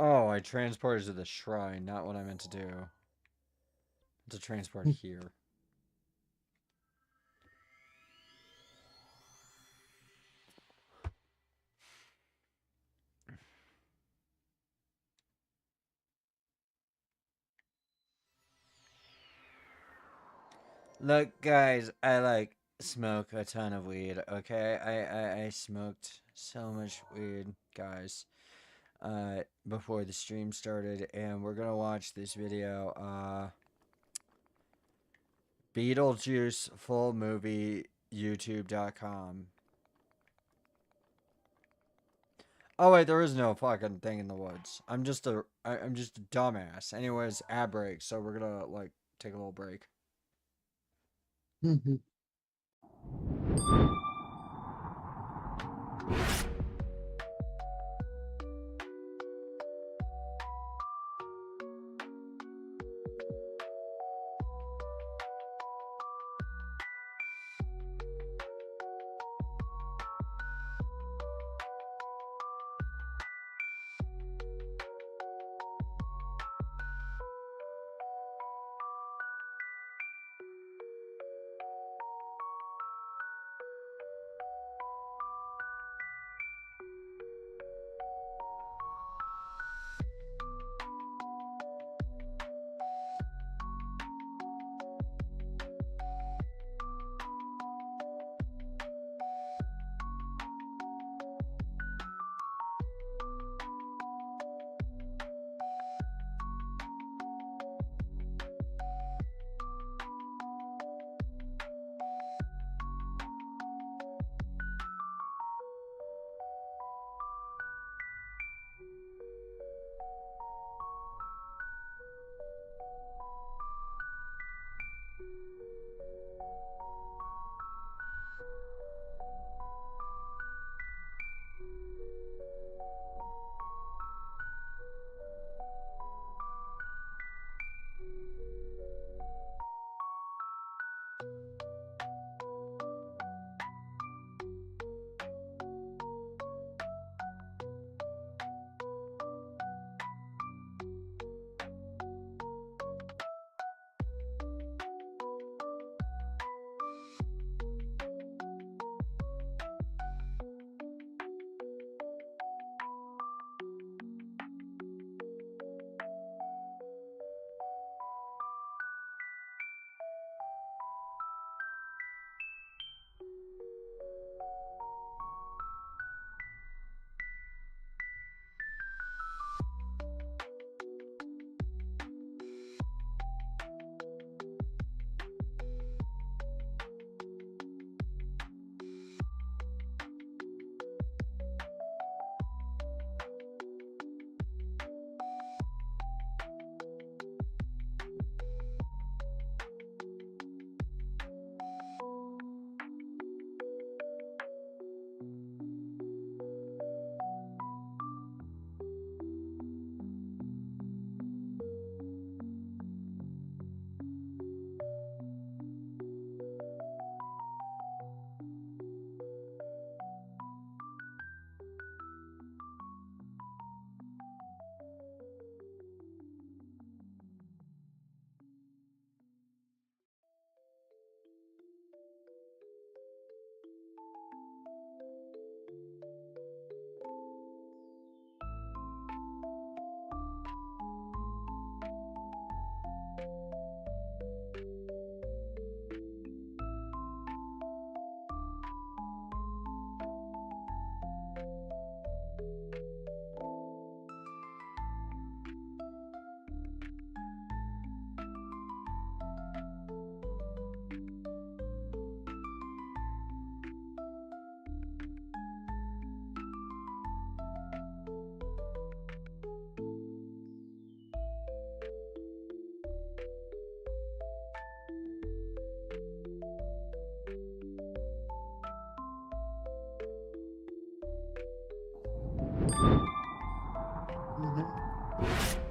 Oh, I transported to the shrine, not what I meant to do. To transport here. Look, guys, I like smoke a ton of weed, okay? I smoked so much weed, guys, before the stream started, and we're gonna watch this video, Beetlejuice full movie, youtube.com. Oh wait, there is no fucking thing in the woods. I'm just a dumbass. Anyways, ad break, so we're gonna like take a little break.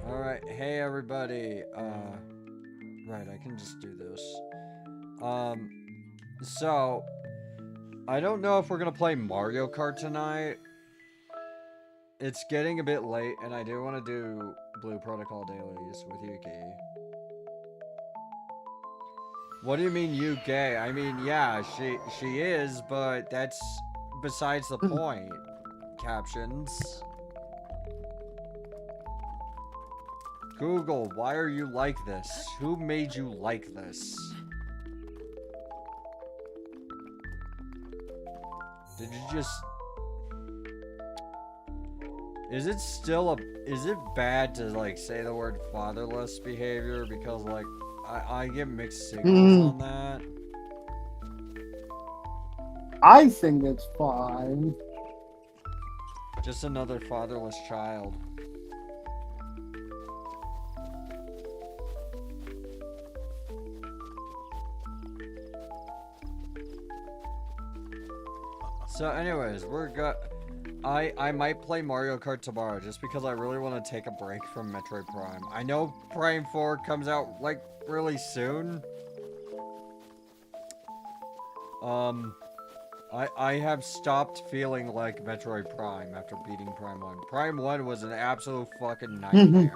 Alright, hey everybody. Right, I can just do this. So, I don't know if we're gonna play Mario Kart tonight. It's getting a bit late, and I do want to do Blue Protocol dailies with Yuki. What do you mean you gay? I mean, yeah, she is, but that's besides the point. Captions. Google, why are you like this? Who made you like this? Did you just... Is it bad to, like, say the word fatherless behavior? Because, like, I get mixed signals on that. I think it's fine. Just another fatherless child. So anyways, I might play Mario Kart tomorrow just because I really want to take a break from Metroid Prime. I know Prime 4 comes out like really soon. I have stopped feeling like Metroid Prime after beating Prime 1. Prime 1 was an absolute fucking nightmare.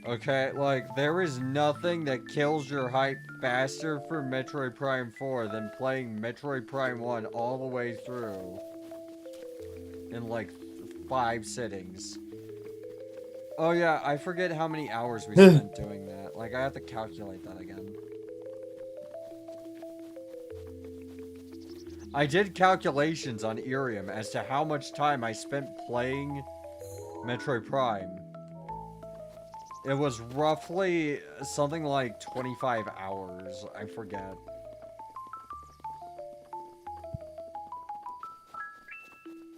Okay, like, there is nothing that kills your hype faster for Metroid Prime 4 than playing Metroid Prime 1 all the way through in, like, 5 sittings. Oh yeah, I forget how many hours we spent doing that. Like, I have to calculate that again. I did calculations on Irium as to how much time I spent playing Metroid Prime. It was roughly something like 25 hours. I forget.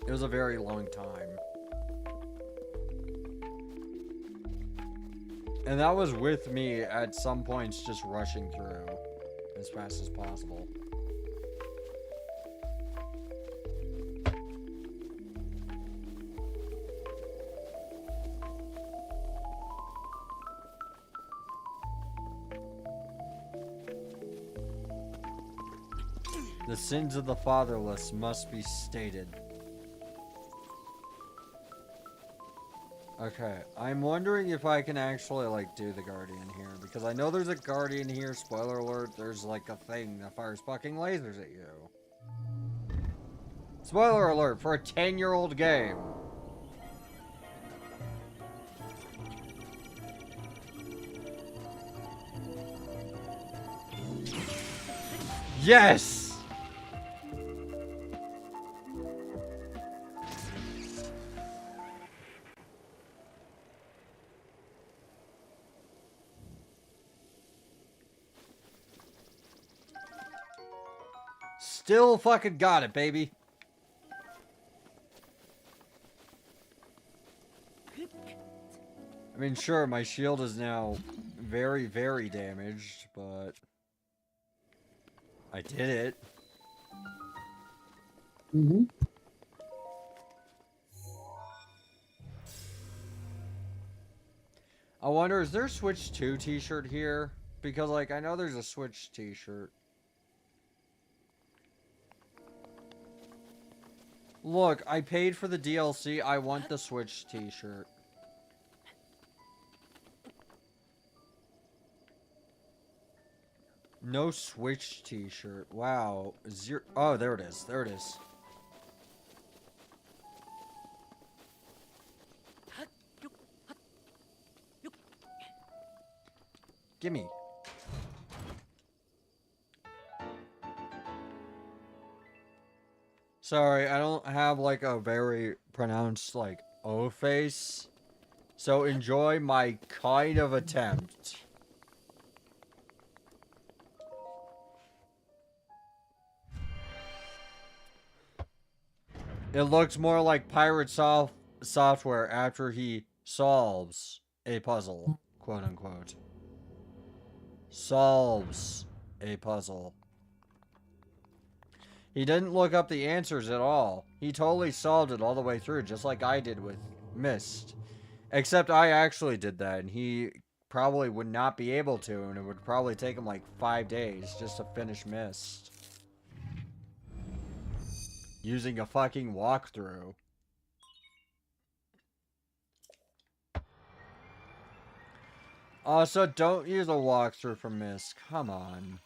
It was a very long time. And that was with me at some points just rushing through as fast as possible. The sins of the fatherless must be stated. Okay, I'm wondering if I can actually, like, do the Guardian here. Because I know there's a Guardian here, spoiler alert, there's, like, a thing that fires fucking lasers at you. Spoiler alert for a 10-year-old game. Yes! Still fucking got it, baby. I mean, sure, my shield is now very, very damaged, but I did it. I wonder, is there a Switch 2 t-shirt here? Because, like, I know there's a Switch t-shirt. Look, I paid for the DLC. I want the Switch t-shirt. No Switch t-shirt. Wow. Zero. Oh, there it is. There it is. Gimme. Sorry, I don't have like a very pronounced like O face. So enjoy my kind of attempt. It looks more like pirate software after he solves a puzzle, quote unquote. Solves a puzzle. He didn't look up the answers at all. He totally solved it all the way through, just like I did with Mist. Except I actually did that, and he probably would not be able to, and it would probably take him like 5 days just to finish Mist. Using a fucking walkthrough. Also, don't use a walkthrough for Mist. Come on.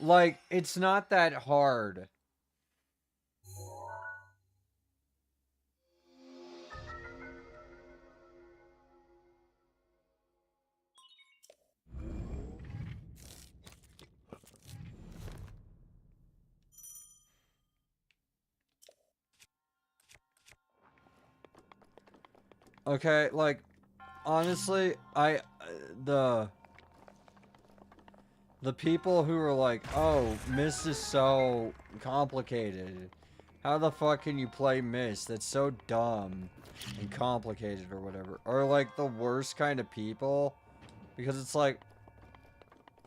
Like, it's not that hard. Okay, like, honestly, the people who are like, oh, Mist is so complicated. How the fuck can you play Mist? That's so dumb and complicated or whatever. Are like the worst kind of people. Because it's like,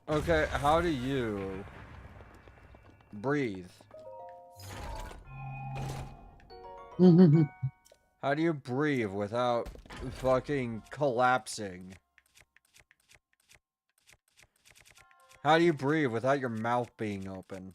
okay, how do you breathe? How do you breathe without fucking collapsing? How do you breathe without your mouth being open?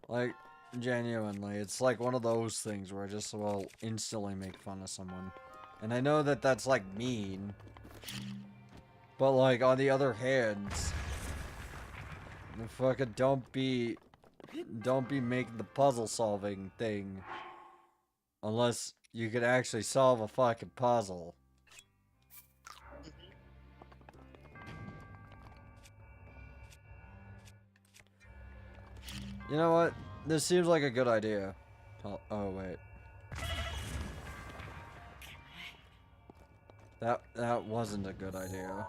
Like, genuinely, it's like one of those things where I just will instantly make fun of someone. And I know that that's like mean. But like, on the other hand, fucking don't be making the puzzle solving thing. Unless you could actually solve a fucking puzzle. You know what? This seems like a good idea. Oh wait. That wasn't a good idea.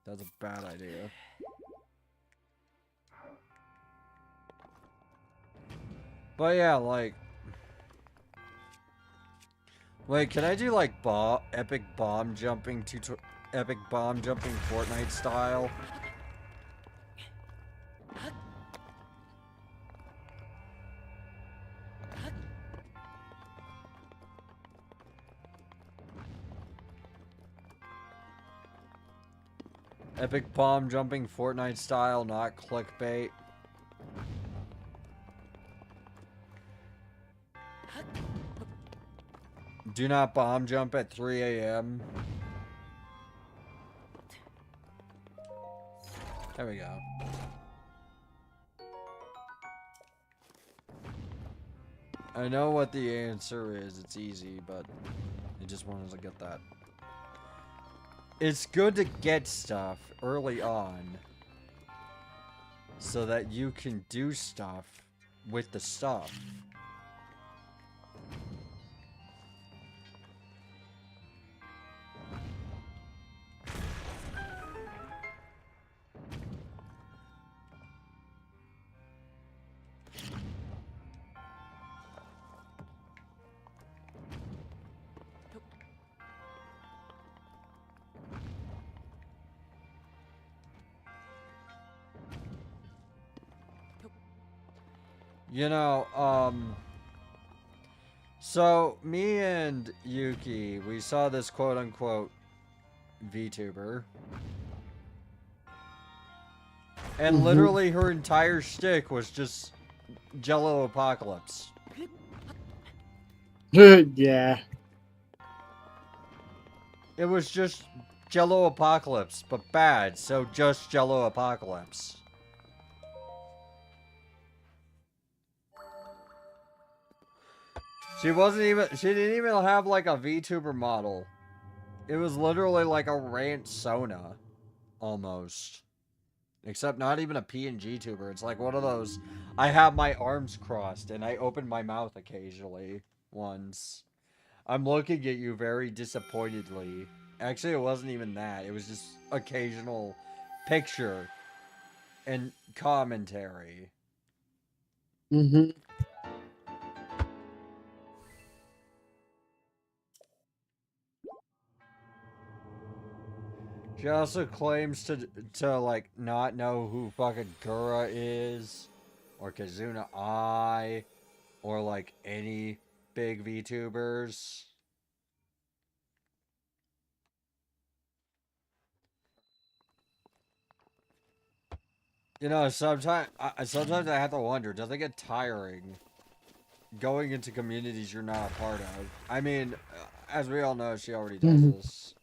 That's a bad idea. But yeah, like... Wait, can I do like epic bomb jumping Fortnite style? Epic bomb jumping Fortnite style, not clickbait. Do not bomb jump at 3 a.m. There we go. I know what the answer is. It's easy, but I just wanted to get that. It's good to get stuff early on so that you can do stuff with the stuff. You know, so me and Yuki, we saw this quote-unquote VTuber. And literally her entire shtick was just Jello Apocalypse. Yeah. It was just Jello Apocalypse, but bad, so just Jello Apocalypse. She didn't even have like a VTuber model. It was literally like a rant Sona. Almost. Except not even a PNG tuber. It's like one of those, I have my arms crossed and I open my mouth occasionally. Ones. I'm looking at you very disappointedly. Actually, it wasn't even that. It was just occasional picture and commentary. Mm-hmm. She also claims to like not know who fucking Gura is, or Kazuna Ai, or like any big VTubers. You know, sometimes I have to wonder, does it get tiring going into communities you're not a part of? I mean, as we all know, she already does Mhm. this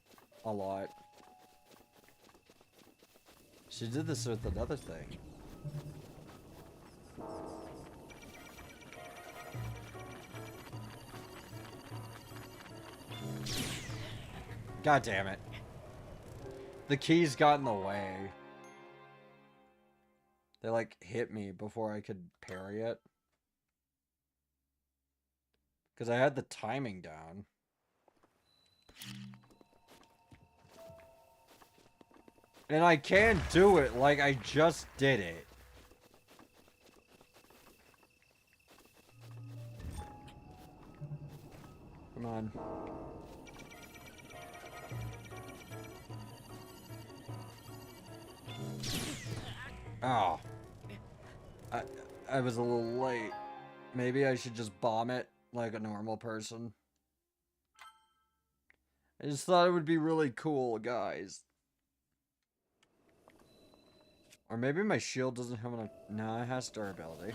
a lot. She did this with another thing. God damn it. The keys got in the way. They like hit me before I could parry it. Because I had the timing down. And I can do it like I just did it. Come on. Oh. I was a little late. Maybe I should just bomb it like a normal person. I just thought it would be really cool, guys. Or maybe my shield doesn't have enough... No, it has durability.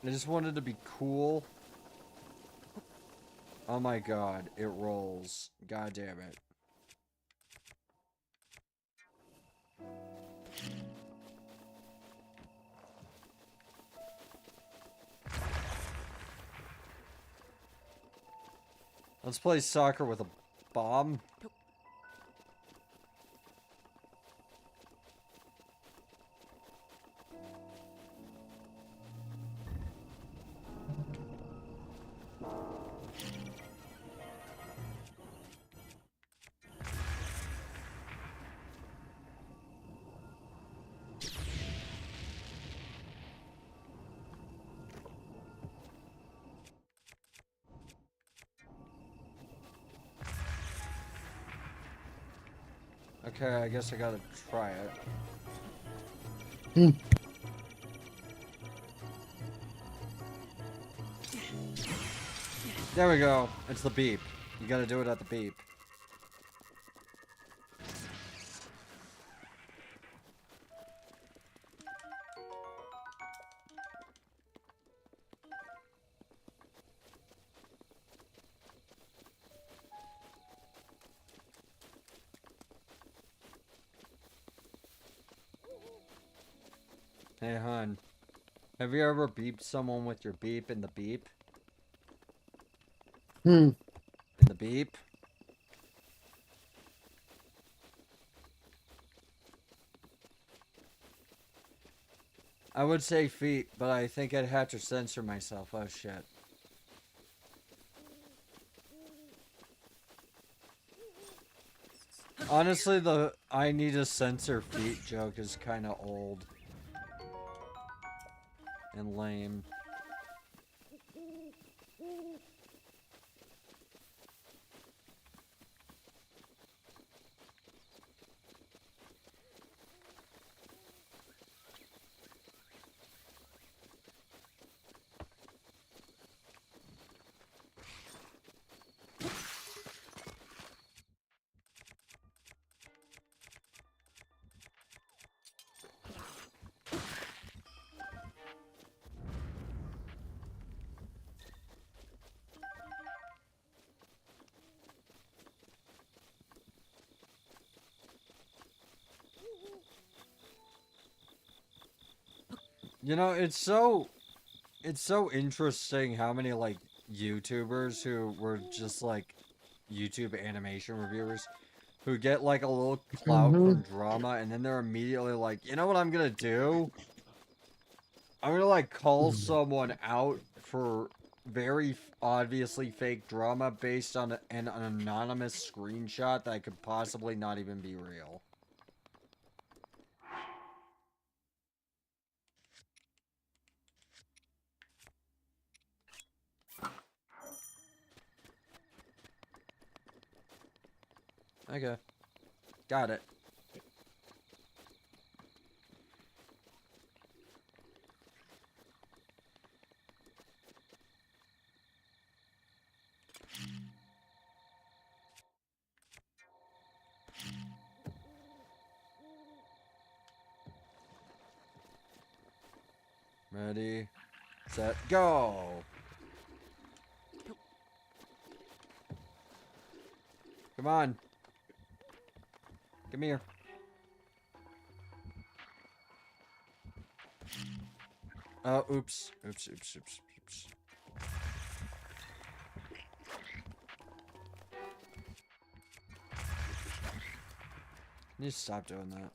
I just wanted to be cool. Oh my god, it rolls. God damn it. Let's play soccer with a bomb. Okay, I guess I gotta try it. Hmm. There we go. It's the beep. You gotta do it at the beep. Hey, hon. Have you ever beeped someone with your beep in the beep? Hmm. In the beep? I would say feet, but I think I'd have to censor myself. Oh, shit. Honestly, the I need to censor feet joke is kind of old. And lame. You know, it's so interesting how many like YouTubers who were just like YouTube animation reviewers who get like a little clout Mm-hmm. from drama and then they're immediately like, you know what I'm gonna do? I'm gonna like call someone out for very obviously fake drama based on an anonymous screenshot that could possibly not even be real. Okay. Got it. Ready, set, go! Come on. Come here. Oh, oops. Oops. You need to stop doing that.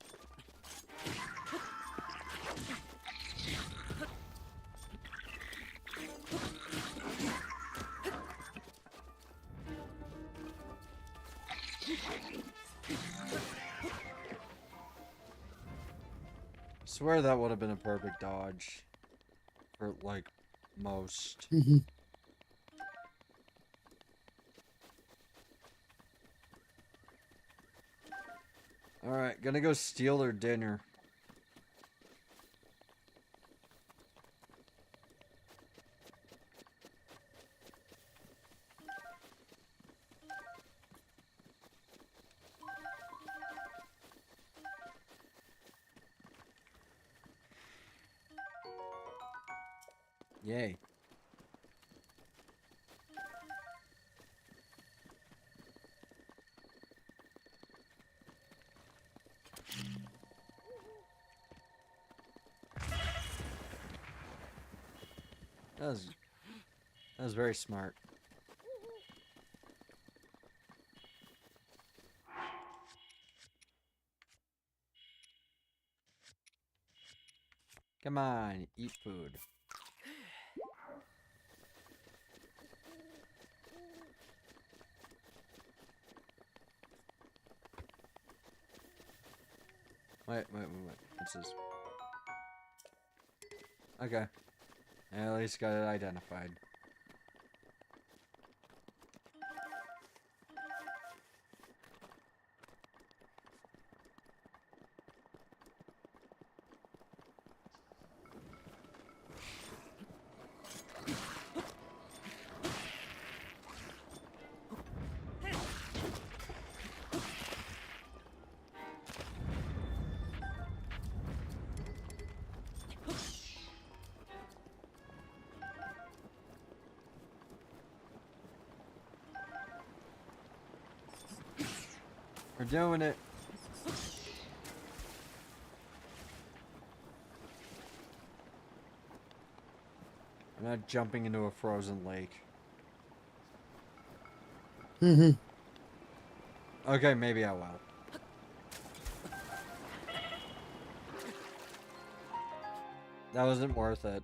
Swear that would have been a perfect dodge. For, like, most. Alright, gonna go steal their dinner. Yay. That was very smart. Come on, eat food. Wait. What's this? Okay. At least got it identified. We're doing it. I'm not jumping into a frozen lake. Okay, maybe I will. That wasn't worth it.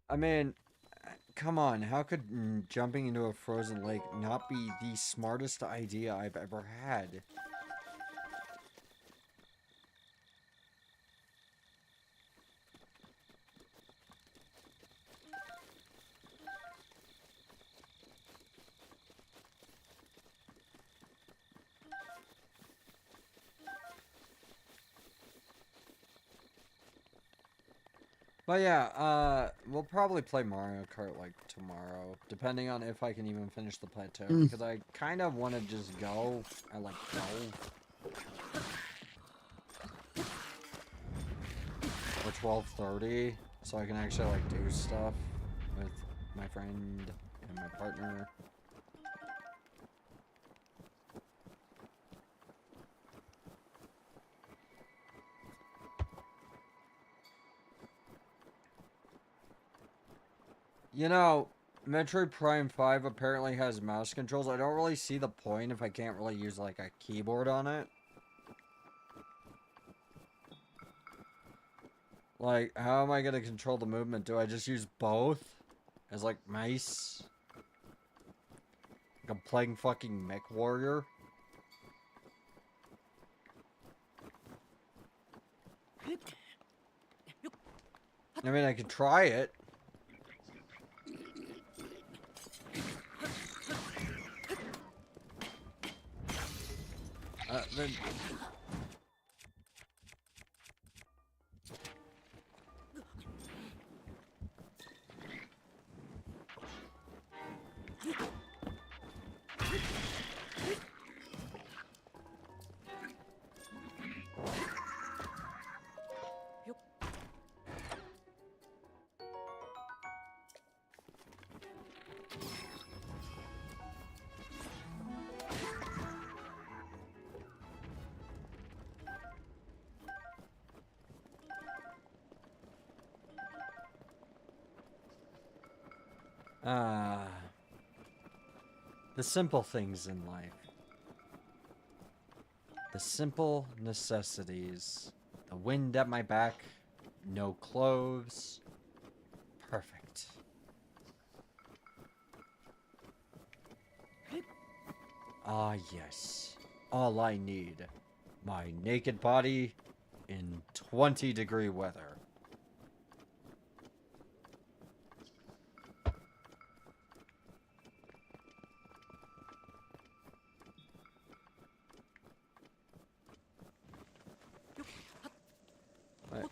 I mean, come on, how could jumping into a frozen lake not be the smartest idea I've ever had? But yeah, we'll probably play Mario Kart like tomorrow, depending on if I can even finish the plateau, because I kind of want to just go, go. Or 12:30, so I can actually like do stuff with my friend and my partner. You know, Metroid Prime 5 apparently has mouse controls. I don't really see the point if I can't really use, like, a keyboard on it. Like, how am I gonna control the movement? Do I just use both? As, like, mice? Like I'm playing fucking Mech Warrior? I mean, I could try it. Then... Ah, the simple things in life. The simple necessities. The wind at my back. No clothes. Perfect. Ah, yes. All I need. My naked body in 20-degree weather. Right.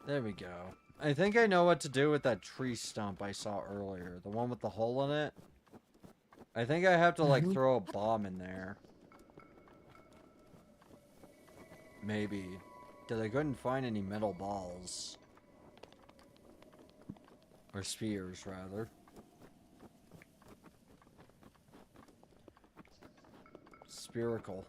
There we go. I think I know what to do with that tree stump I saw earlier. The one with the hole in it. I think I have to, like, throw a bomb in there. Maybe. Because I couldn't find any metal balls. Or spears, rather. Spherical.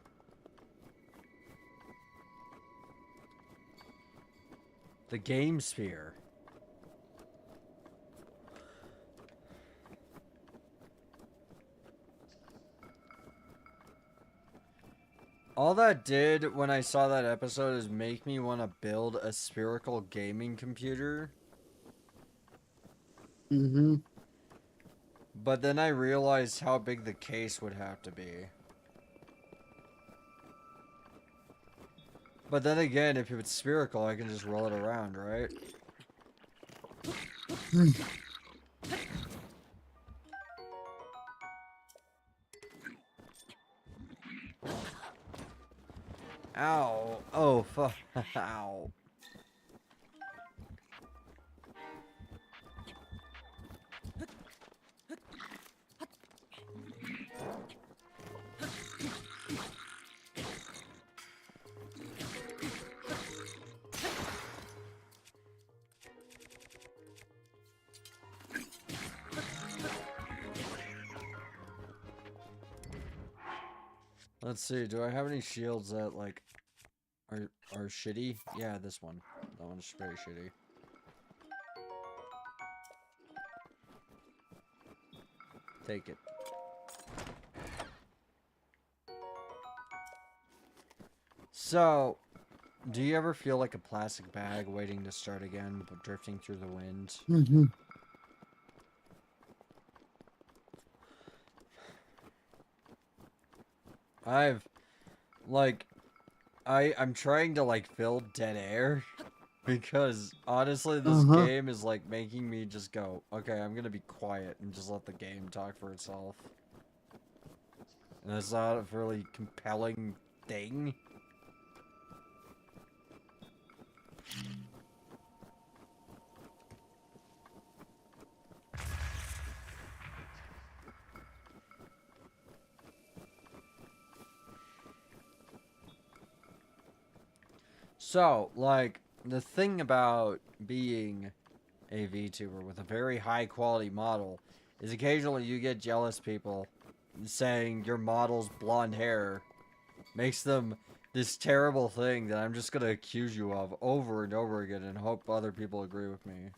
The game sphere. All that did when I saw that episode is make me want to build a spherical gaming computer. Mm-hmm. But then I realized how big the case would have to be. But then again, if it's spherical, I can just roll it around, right? Ow. Oh, fuck. Ow. Let's see, do I have any shields that, like, are shitty? Yeah, this one. That one's very shitty. Take it. So, do you ever feel like a plastic bag waiting to start again, but drifting through the wind? Mm-hmm. I've, like, I'm trying to like fill dead air because honestly this Uh-huh. game is like making me just go, okay, I'm gonna be quiet and just let the game talk for itself. And that's not a really compelling thing. So, like, the thing about being a VTuber with a very high quality model is occasionally you get jealous people saying your model's blonde hair makes them this terrible thing that I'm just gonna accuse you of over and over again and hope other people agree with me.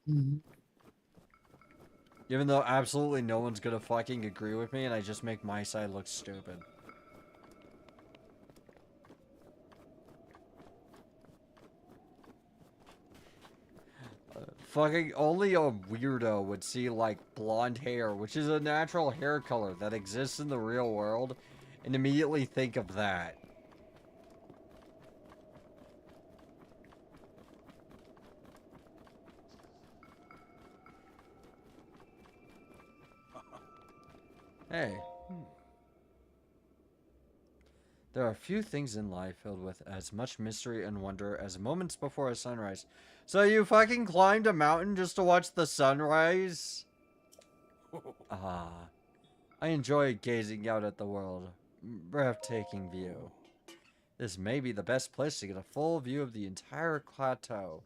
Mhm. Even though absolutely no one's gonna fucking agree with me and I just make my side look stupid. Fucking only a weirdo would see like blonde hair, which is a natural hair color that exists in the real world, and immediately think of that. Hey. There are few things in life filled with as much mystery and wonder as moments before a sunrise. So you fucking climbed a mountain just to watch the sunrise? Ah. I enjoy gazing out at the world. Breathtaking view. This may be the best place to get a full view of the entire plateau.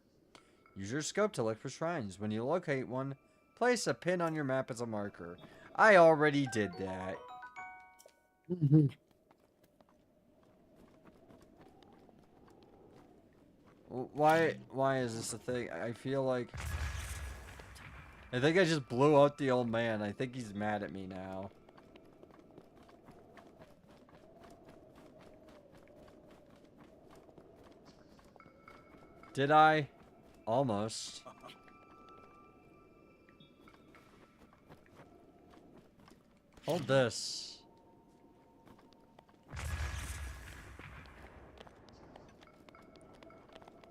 Use your scope to look for shrines. When you locate one, place a pin on your map as a marker. I already did that. Mhm. Why is this a thing? I feel like... I think I just blew out the old man. I think he's mad at me now. Did I? Almost. Hold this.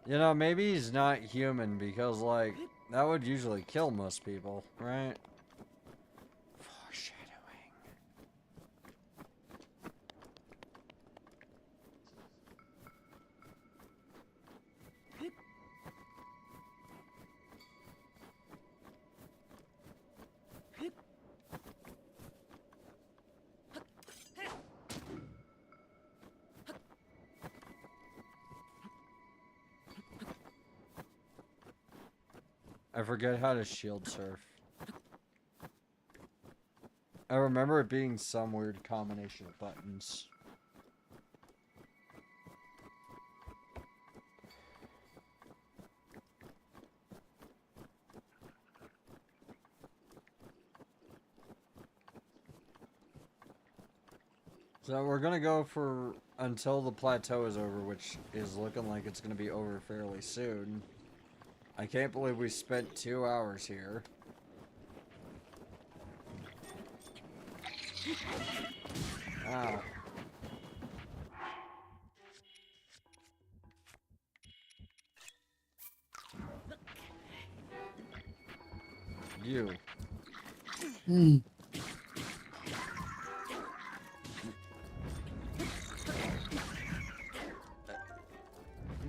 You know, maybe he's not human because, like, that would usually kill most people, right? Foreshadowing. I forget how to shield surf. I remember it being some weird combination of buttons. So we're gonna go for until the plateau is over, which is looking like it's gonna be over fairly soon. I can't believe we spent 2 hours here. Ow. You. Mm.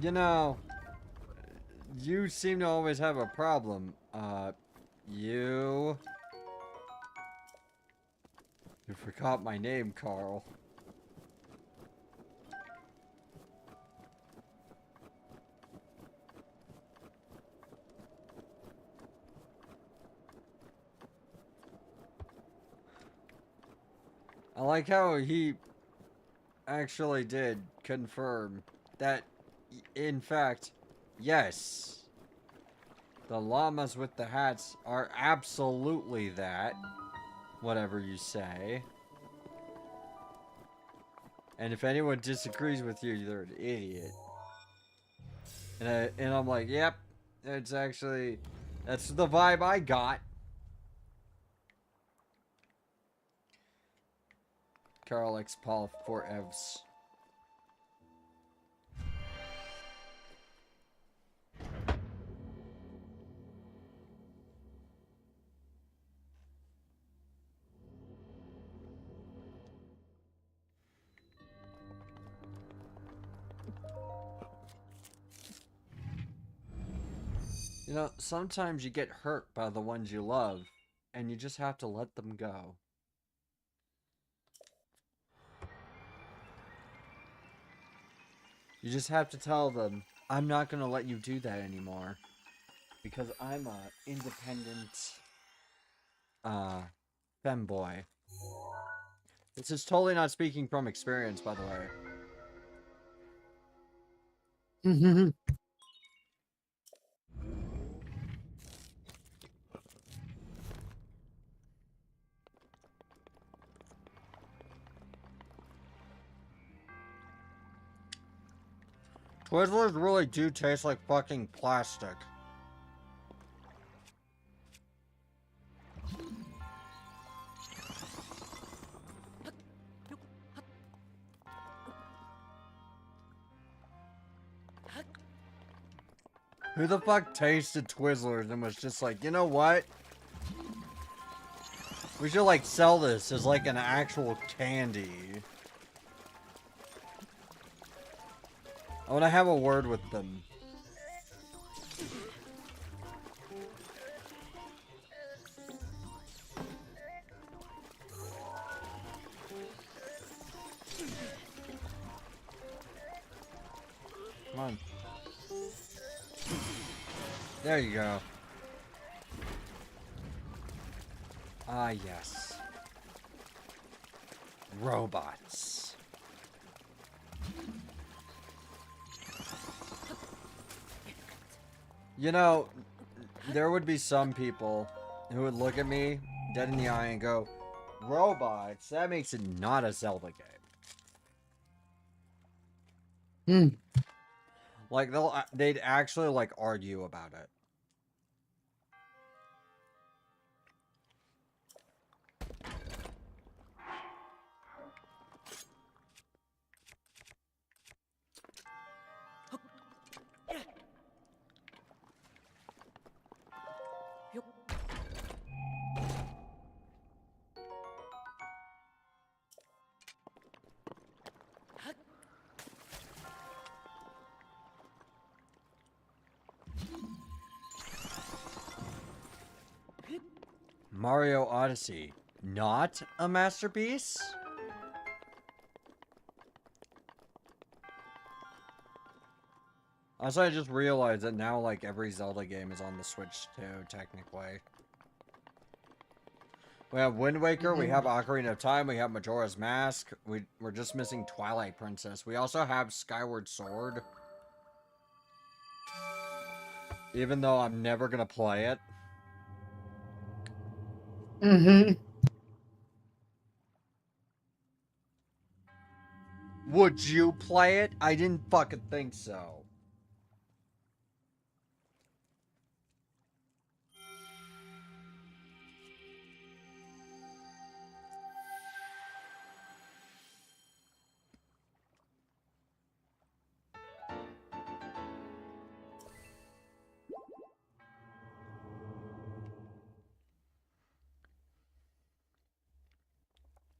You know, you seem to always have a problem. You... You forgot my name, Carl. I like how he actually did confirm that, in fact, yes, the llamas with the hats are absolutely that, whatever you say. And if anyone disagrees with you, they're an idiot. And I'm like, yep, it's actually, that's the vibe I got. Carol X Paul for Evs. You know, sometimes you get hurt by the ones you love, and you just have to let them go. You just have to tell them, I'm not going to let you do that anymore. Because I'm a independent, femboy. This is totally not speaking from experience, by the way. Twizzlers really do taste like fucking plastic. Who the fuck tasted Twizzlers and was just like, you know what? We should like sell this as like an actual candy. I want to have a word with them. Come on. There you go. Ah, yes. Robots. You know, there would be some people who would look at me dead in the eye and go, robots? That makes it not a Zelda game. Like, they'd actually, like, argue about it. Mario Odyssey, not a masterpiece? Also, I just realized that now, like, every Zelda game is on the Switch, too, technically. We have Wind Waker, we have Ocarina of Time, we have Majora's Mask, we're just missing Twilight Princess. We also have Skyward Sword. Even though I'm never gonna play it. Would you play it? I didn't fucking think so.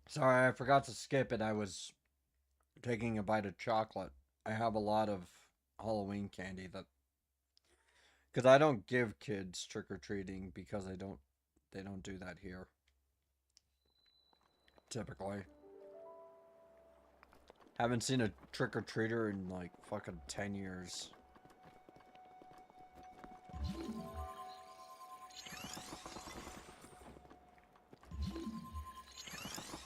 Sorry, I forgot to skip it. I was taking a bite of chocolate. I have a lot of Halloween candy that... Because I don't give kids trick-or-treating because they don't do that here. Typically. Haven't seen a trick-or-treater in like fucking 10 years.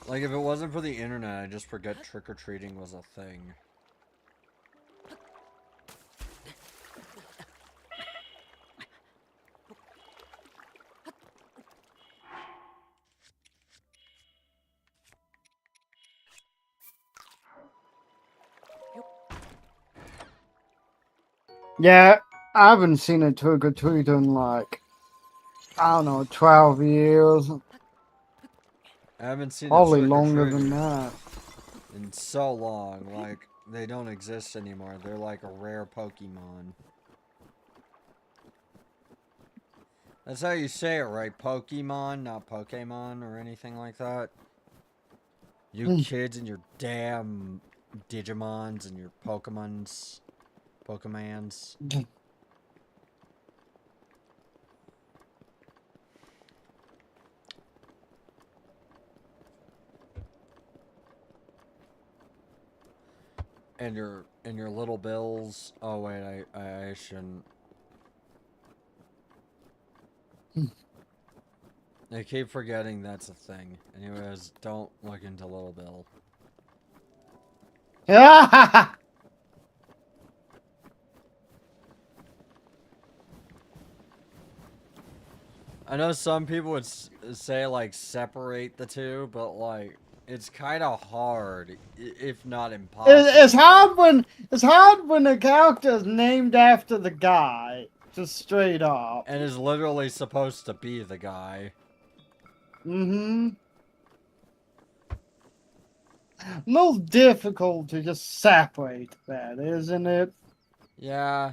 Like, if it wasn't for the internet, I'd just forget trick-or-treating was a thing. Yeah, I haven't seen a trick or treat in like, I don't know, 12 years. I haven't seen Probably a longer trick-or-treat. than that. in so long. Like, they don't exist anymore. They're like a rare Pokemon. That's how you say it, right? Pokemon, not Pokemon or anything like that. You kids and your damn Digimons and your Pokemons. Pokemans. And your little bills. Oh wait, I shouldn't. I keep forgetting that's a thing. Anyways, don't look into Little Bill. Ah! I know some people would say like separate the two, but like it's kind of hard, if not impossible. It's hard when the character is named after the guy, just straight up. And is literally supposed to be the guy. Mm-hmm. A little difficult to just separate that, isn't it? Yeah.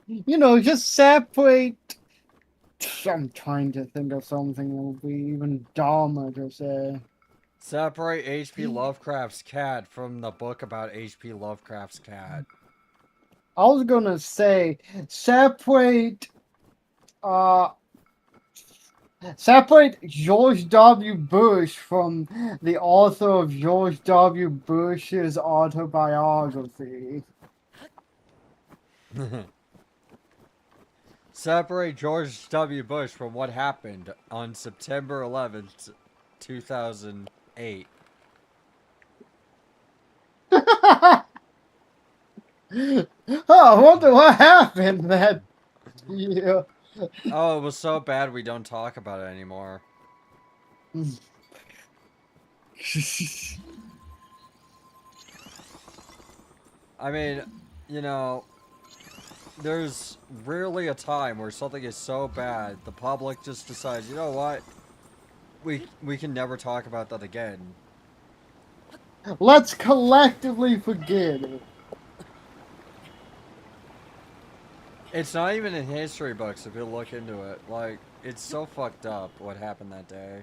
You know, just separate. I'm trying to think of something that would be even dumber to say. Separate H.P. Lovecraft's cat from the book about H.P. Lovecraft's cat. I was gonna say separate separate George W. Bush from the author of George W. Bush's autobiography. Separate George W. Bush from what happened on September 11th, 2008. Oh, I wonder what happened that year. Oh, it was so bad we don't talk about it anymore. I mean, you know, there's rarely a time where something is so bad the public just decides, you know what? We can never talk about that again. Let's collectively forget it. It's not even in history books if you look into it. Like, it's so fucked up what happened that day.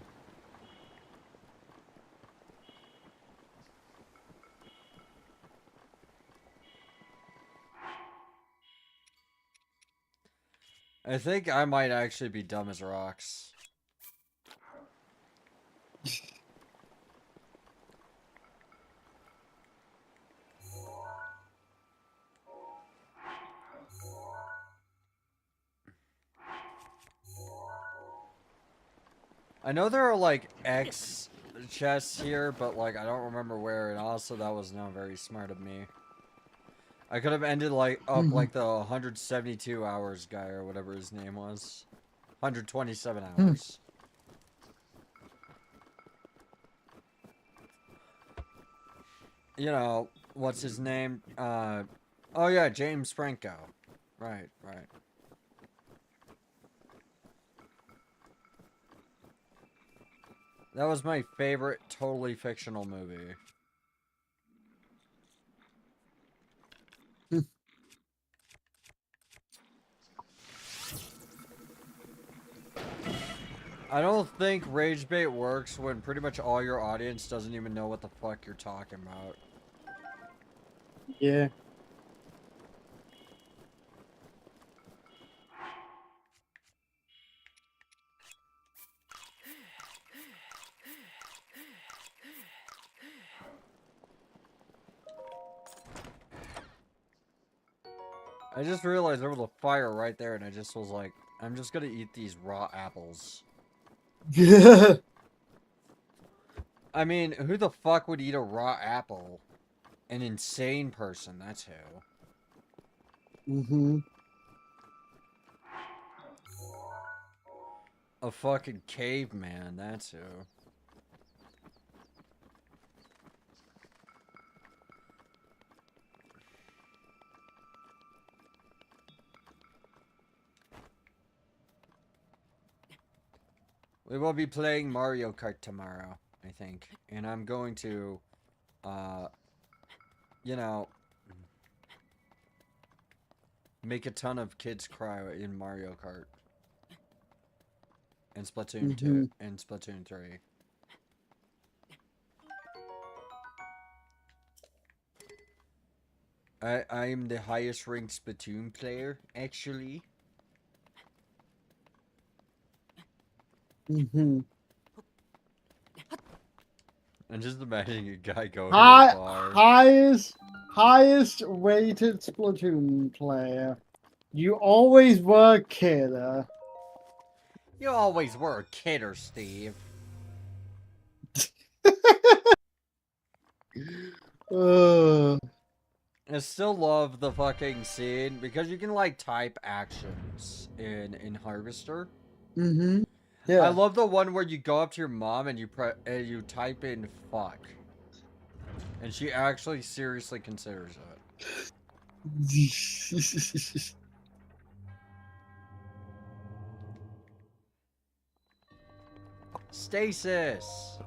I think I might actually be dumb as rocks. I know there are like X chests here, but like I don't remember where, and also that was not very smart of me. I could have ended like up like the 172 hours guy or whatever his name was. 127 hours. You know, what's his name? Oh yeah, James Franco. Right, right. That was my favorite totally fictional movie. I don't think rage bait works when pretty much all your audience doesn't even know what the fuck you're talking about. Yeah. I just realized there was a fire right there, and I just was like, I'm just gonna eat these raw apples. Yeah. I mean, who the fuck would eat a raw apple? An insane person, that's who. Mm-hmm. A fucking caveman, that's who. We will be playing Mario Kart tomorrow, I think. And I'm going to, you know, make a ton of kids cry in Mario Kart. And Splatoon 2 and Splatoon 3. I am the highest ranked Splatoon player, actually. Mm-hmm. I'm just imagining a guy going to a bar. Highest rated Splatoon player. You always were killer. You always were a kidder, Steve. I still love the fucking scene because you can like type actions in Harvester. Mm-hmm. Yeah. I love the one where you go up to your mom and you type in fuck, and she actually seriously considers it. Stasis.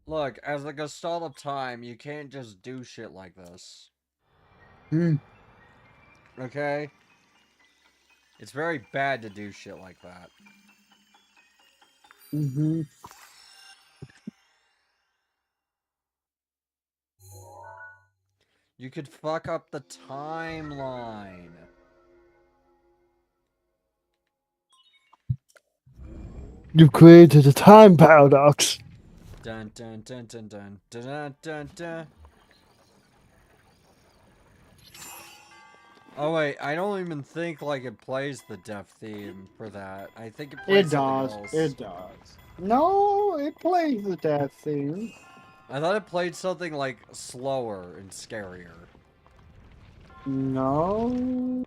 Look, as a gestalt of time, you can't just do shit like this. Okay? It's very bad to do shit like that. Mm-hmm. You could fuck up the timeline. You've created a time paradox. Dun dun dun dun dun dun dun dun dun. Oh wait, I don't even think like it plays the death theme for that. I think it plays something else. It does. No, it plays the death theme. I thought it played something like slower and scarier. No.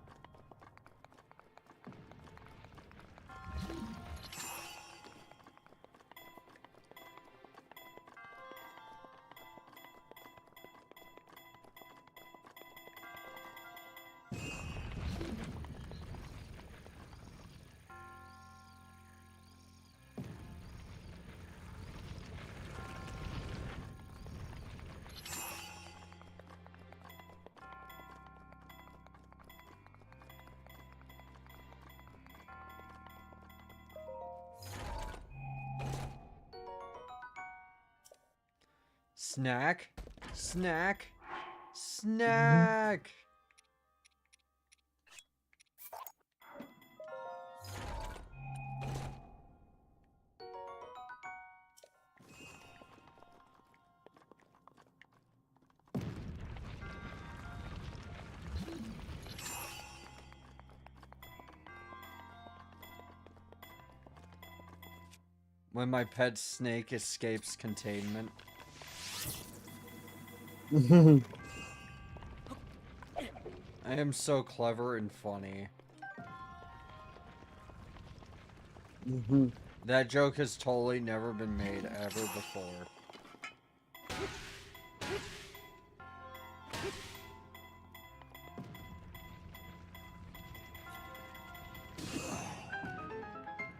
Snack? Snack? Snack! When my pet snake escapes containment. I am so clever and funny. That joke has totally never been made ever before.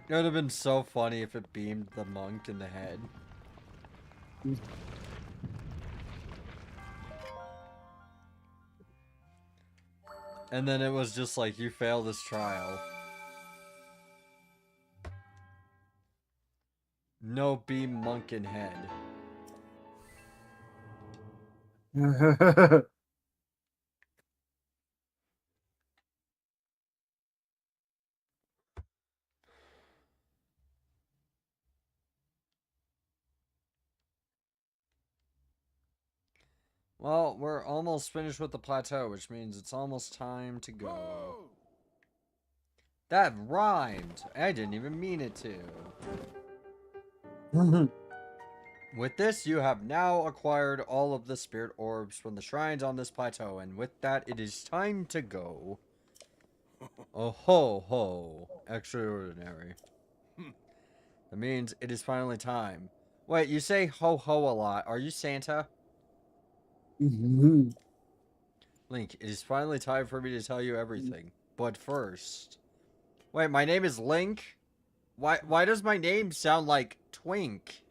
It would have been so funny if it beamed the monk in the head. And then it was just like, you failed this trial. No beam monk in head. Well, we're almost finished with the plateau, which means it's almost time to go. Whoa! That rhymed! I didn't even mean it to. With this, you have now acquired all of the spirit orbs from the shrines on this plateau, and with that, it is time to go. Oh ho ho. Extraordinary. That means it is finally time. Wait, you say ho ho a lot. Are you Santa? Link, it is finally time for me to tell you everything. But first, Wait, my name is Link? Why does my name sound like Twink?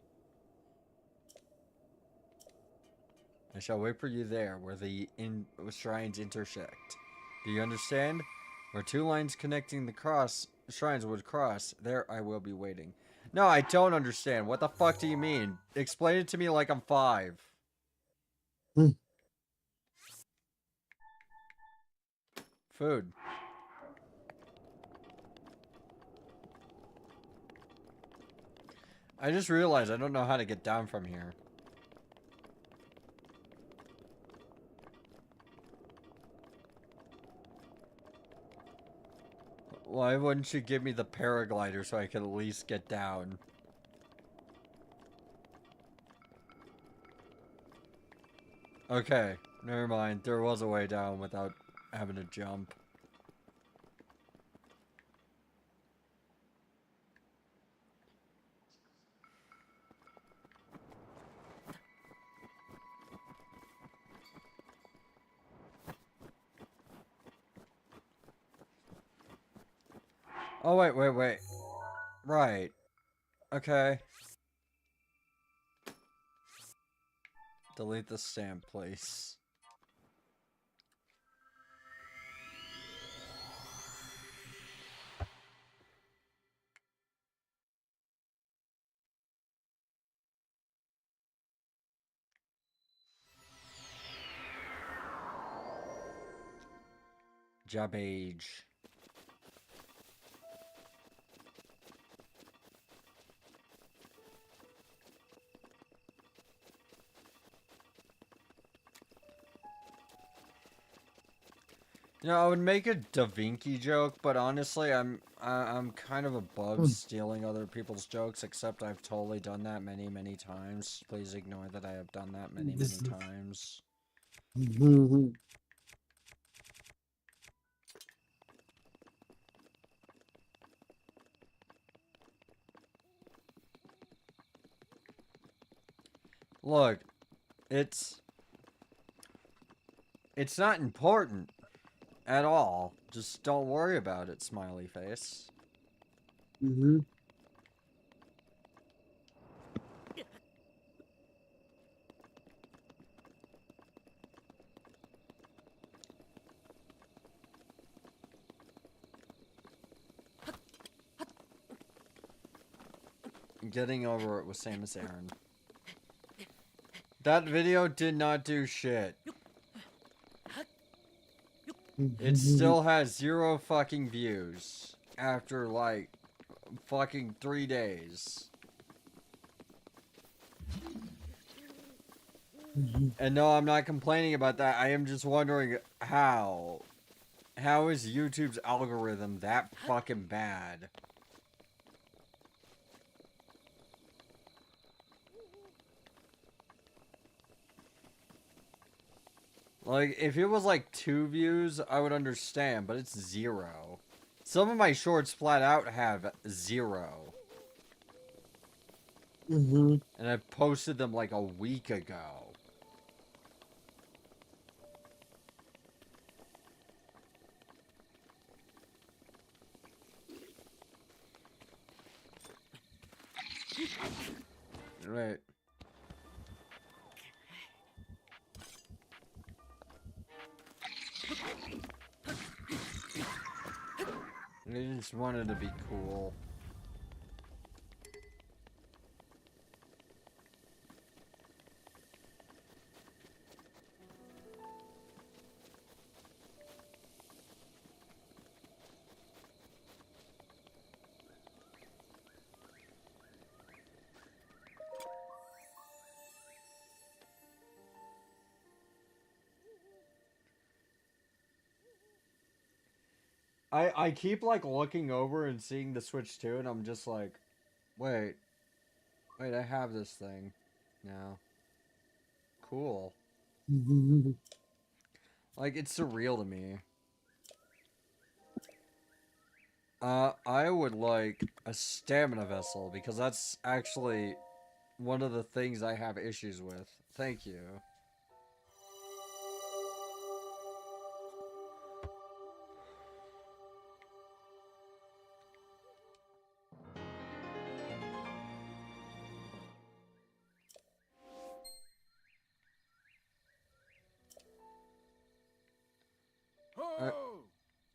I shall wait for you there, where the shrines intersect. Do you understand? Where two lines connecting the shrines would cross, there I will be waiting. No, I don't understand. What the fuck do you mean? Explain it to me like I'm 5. Food. I just realized I don't know how to get down from here. Why wouldn't you give me the paraglider so I could at least get down? Okay, never mind. There was a way down without having to jump. Oh, wait. Right. Okay. Delete the stamp, please. Job age. You know, I would make a Da Vinci joke, but honestly, I'm kind of above stealing other people's jokes. Except I've totally done that many, many times. Please ignore that I have done that many, many times. Look, it's not important at all. Just don't worry about it, smiley face. Getting over it was same as Aaron. That video did not do shit. It still has 0 fucking views after like fucking 3 days. And no, I'm not complaining about that. I am just wondering how. How is YouTube's algorithm that fucking bad? Like, if it was like 2 views, I would understand, but it's 0. Some of my shorts flat out have 0. And I posted them like a week ago. Right. They just wanted to be cool. I keep like looking over and seeing the Switch 2 and I'm just like, wait, I have this thing now. Cool. Like, it's surreal to me. I would like a stamina vessel because that's actually one of the things I have issues with. Thank you.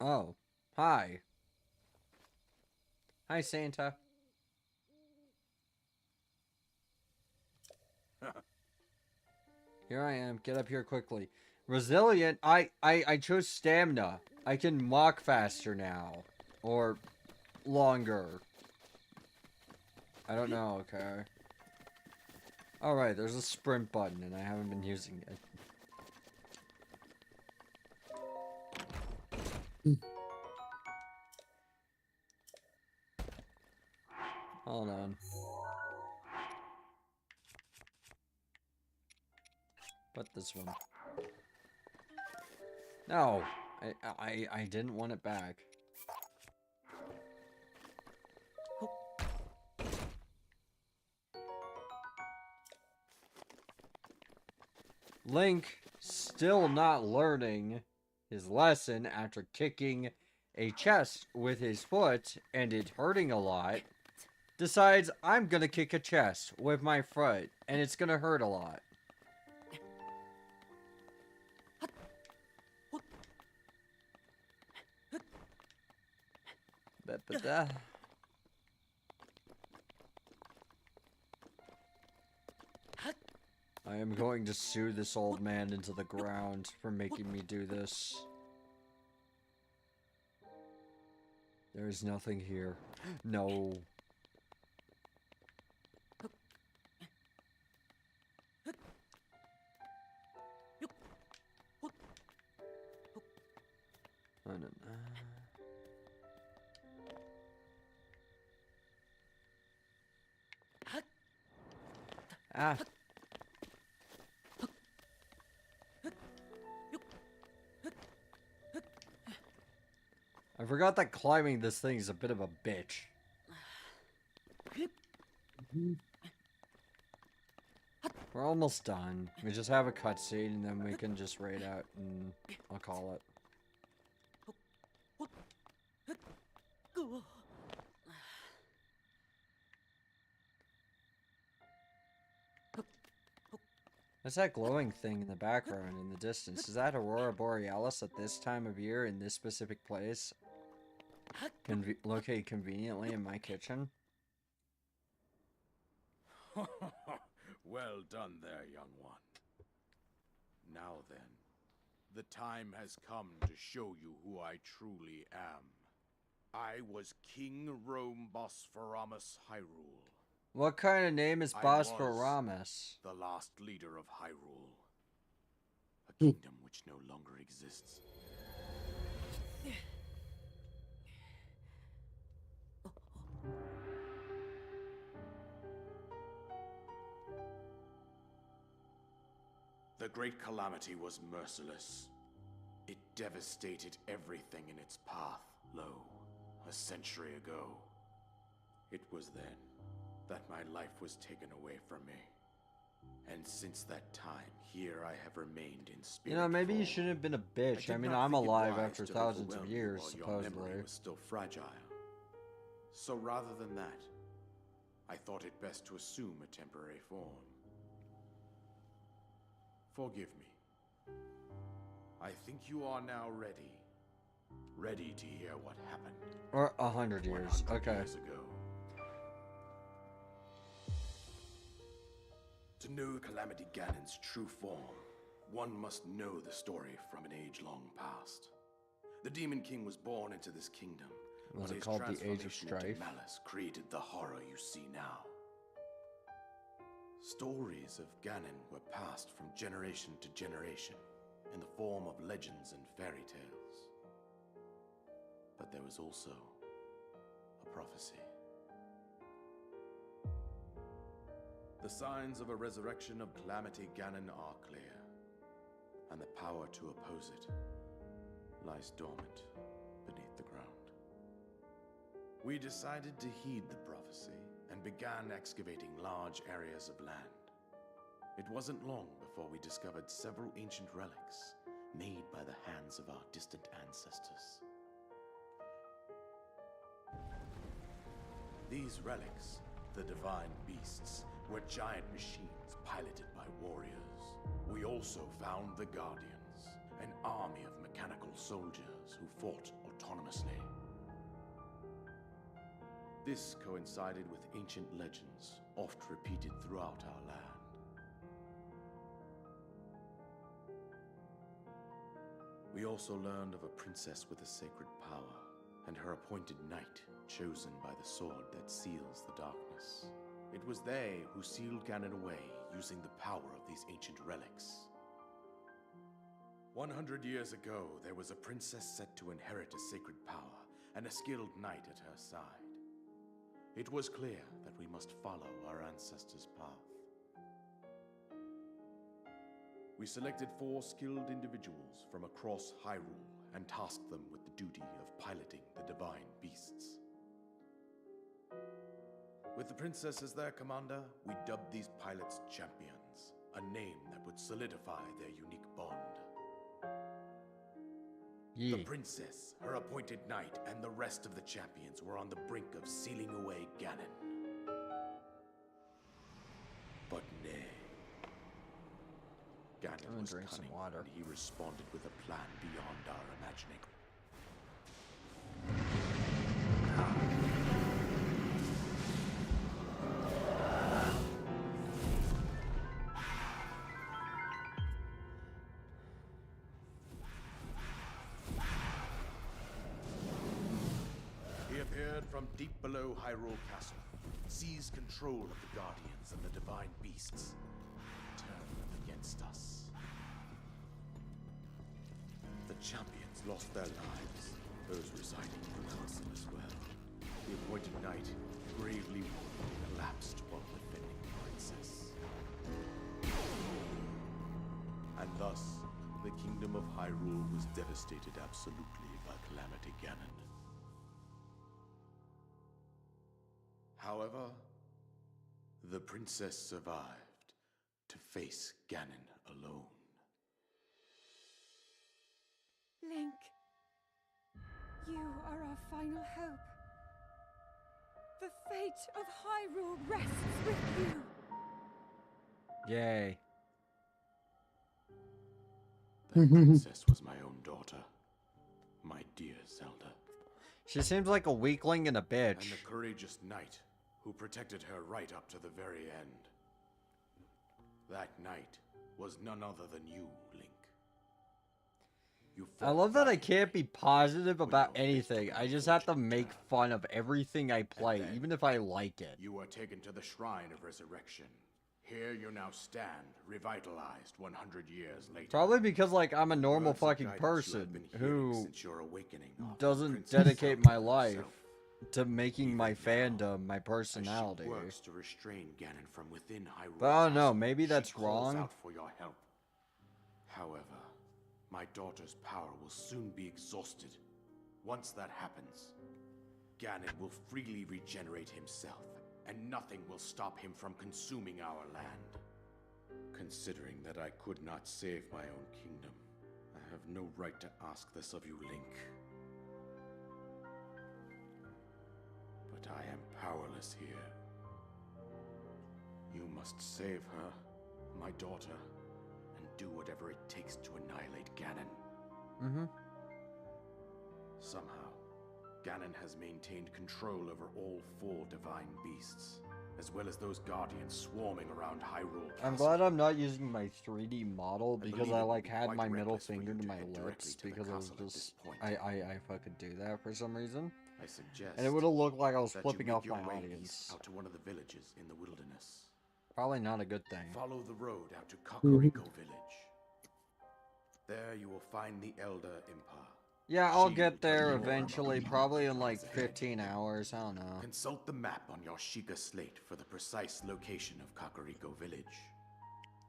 Oh. Hi. Hi, Santa. Here I am. Get up here quickly. Resilient. I chose stamina. I can walk faster now. Or longer. I don't know, okay. Alright, there's a sprint button and I haven't been using it. Hold on. But this one. No, I didn't want it back. Link, still not learning his lesson after kicking a chest with his foot and it hurting a lot, decides I'm gonna kick a chest with my foot and it's gonna hurt a lot. Ba-ba-da. I am going to sue this old man into the ground for making me do this. There is nothing here. No. Oh, no. Ah. I forgot that climbing this thing is a bit of a bitch. We're almost done. We just have a cutscene and then we can just raid out and I'll call it. What's that glowing thing in the background in the distance? Is that Aurora Borealis at this time of year in this specific place? Located conveniently in my kitchen? Well done there, young one. Now then, the time has come to show you who I truly am. I was King Rome Bosphoramus Hyrule. What kind of name is I was Bosphoramus? the last leader of Hyrule. A kingdom which no longer exists. The Great Calamity was merciless. It devastated everything in its path, lo, a century ago. It was then that my life was taken away from me. And since that time, here I have remained in spirit. You know, maybe you form. shouldn't have been a bitch. I mean, not I'm think it alive wise after to thousands of overwhelm you years, while your supposedly. memory was still fragile. So rather than that, I thought it best to assume a temporary form. Forgive me. I think you are now ready. Ready to hear what happened. Or 100 years. 100 Okay. years ago. To know Calamity Ganon's true form, one must know the story from an age long past. The Demon King was born into this kingdom. Was but it his called the Age of transformation into Strife? Malice created the horror you see now. Stories of Ganon were passed from generation to generation in the form of legends and fairy tales. But there was also a prophecy. The signs of a resurrection of Calamity Ganon are clear, and the power to oppose it lies dormant beneath the ground. We decided to heed the prophecy and began excavating large areas of land. It wasn't long before we discovered several ancient relics made by the hands of our distant ancestors. These relics, the divine beasts, were giant machines piloted by warriors. We also found the Guardians, an army of mechanical soldiers who fought autonomously. This coincided with ancient legends, oft repeated throughout our land. We also learned of a princess with a sacred power, and her appointed knight, chosen by the sword that seals the darkness. It was they who sealed Ganon away using the power of these ancient relics. 100 years ago, there was a princess set to inherit a sacred power, and a skilled knight at her side. It was clear that we must follow our ancestors' path. We selected 4 skilled individuals from across Hyrule and tasked them with the duty of piloting the divine beasts. With the princess as their commander, we dubbed these pilots champions, a name that would solidify their unique bond. Yeah. The princess, her appointed knight, and the rest of the champions were on the brink of sealing away Ganon. But nay. I'm Ganon gonna was drink some cunning, water. and he responded with a plan beyond our imagining. He appeared from deep below Hyrule Castle, seized control of the Guardians and the Divine Beasts, turned them against us. The champions lost their lives, those residing in the castle as well. The appointed knight, gravely wounded, collapsed while defending the princess. And thus, the kingdom of Hyrule was devastated absolutely by Calamity Ganon. However, the princess survived to face Ganon alone. Link, you are our final hope. The fate of Hyrule rests with you. Yay. That princess was my own daughter, my dear Zelda, She seems like a weakling and a bitch. and the courageous knight who protected her right up to the very end. That knight was none other than you, Link. You I fought love that I valiantly. can't be positive about your fist anything. took I a just have to fortunate make turn. fun of everything I play, then even if I like it. You were taken to the Shrine of Resurrection. Here you now stand, revitalized 100 years later. Probably because, like, I'm a normal Words of fucking guidance you person have been hearing who since your awakening of the doesn't Princess dedicate Zelda my life herself. to making Even my now, fandom my As personality. she works to restrain Ganon from within Hyrule But I don't know, Castle, maybe she that's calls wrong. out for your help. However, my daughter's power will soon be exhausted. Once that happens, Ganon will freely regenerate himself, and nothing will stop him from consuming our land. Considering that I could not save my own kingdom, I have no right to ask this of you, Link. But I am powerless here. You must save her, my daughter, and do whatever it takes to annihilate Ganon. Mm-hmm. Somehow, Ganon has maintained control over all 4 divine beasts, as well as those guardians swarming around Hyrule Castle. I'm glad I'm not using my 3D model because believe I it would like be had quite my middle reckless for finger you to to my head directly lips to the because I was castle at this just point. I fucking do that for some reason. I suggest And it would have looked like I was that you flipping make off your my way audience. east out to one of the villages in the wilderness. Probably not a good thing. Follow the road out to Kakariko Village. There you will find the Elder Impa. Yeah, I'll She get will tell there you more about eventually, the probably in path like ahead. 15 hours. I don't know. Consult the map on your Sheikah slate for the precise location of Kakariko Village.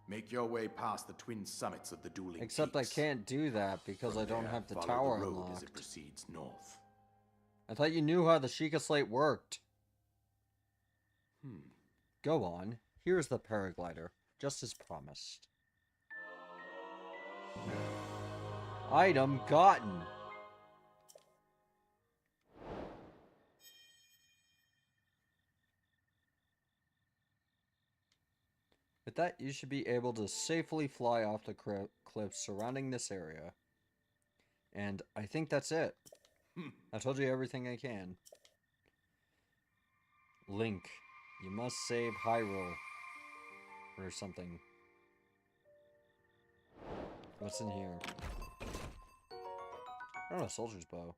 Make your way past the twin summits of the dueling Except I peaks. can't do that because From I don't there, have the follow tower the road as it unlocked. proceeds north. I thought you knew how the Sheikah slate worked. Go on. Here's the paraglider, just as promised. Item gotten. With that, you should be able to safely fly off the cliffs surrounding this area. And I think that's it. I told you everything I can. Link, you must save Hyrule. Or something. What's in here? Oh, a soldier's bow.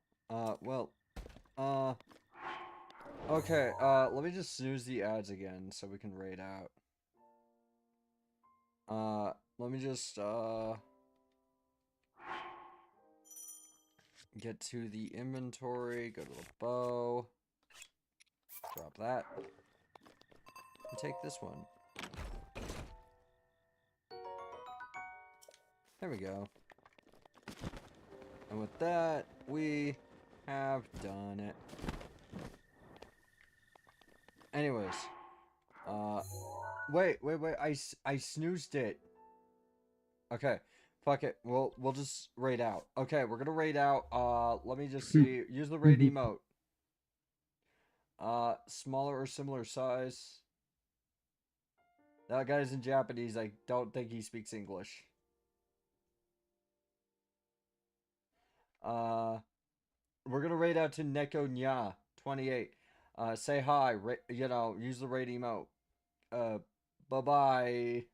Okay, let me just snooze the ads again so we can raid out. Let me just, get to the inventory, go to the bow, drop that, and take this one. There we go. And with that, we have done it. Anyways, wait, I snoozed it. Okay, fuck it, we'll just raid out. Okay, we're gonna raid out, let me just see, use the raid emote. Smaller or similar size. That guy's in Japanese, I don't think he speaks English. We're gonna raid out to Neko Nya 28. Say hi, you know, use the raid emote. Bye bye.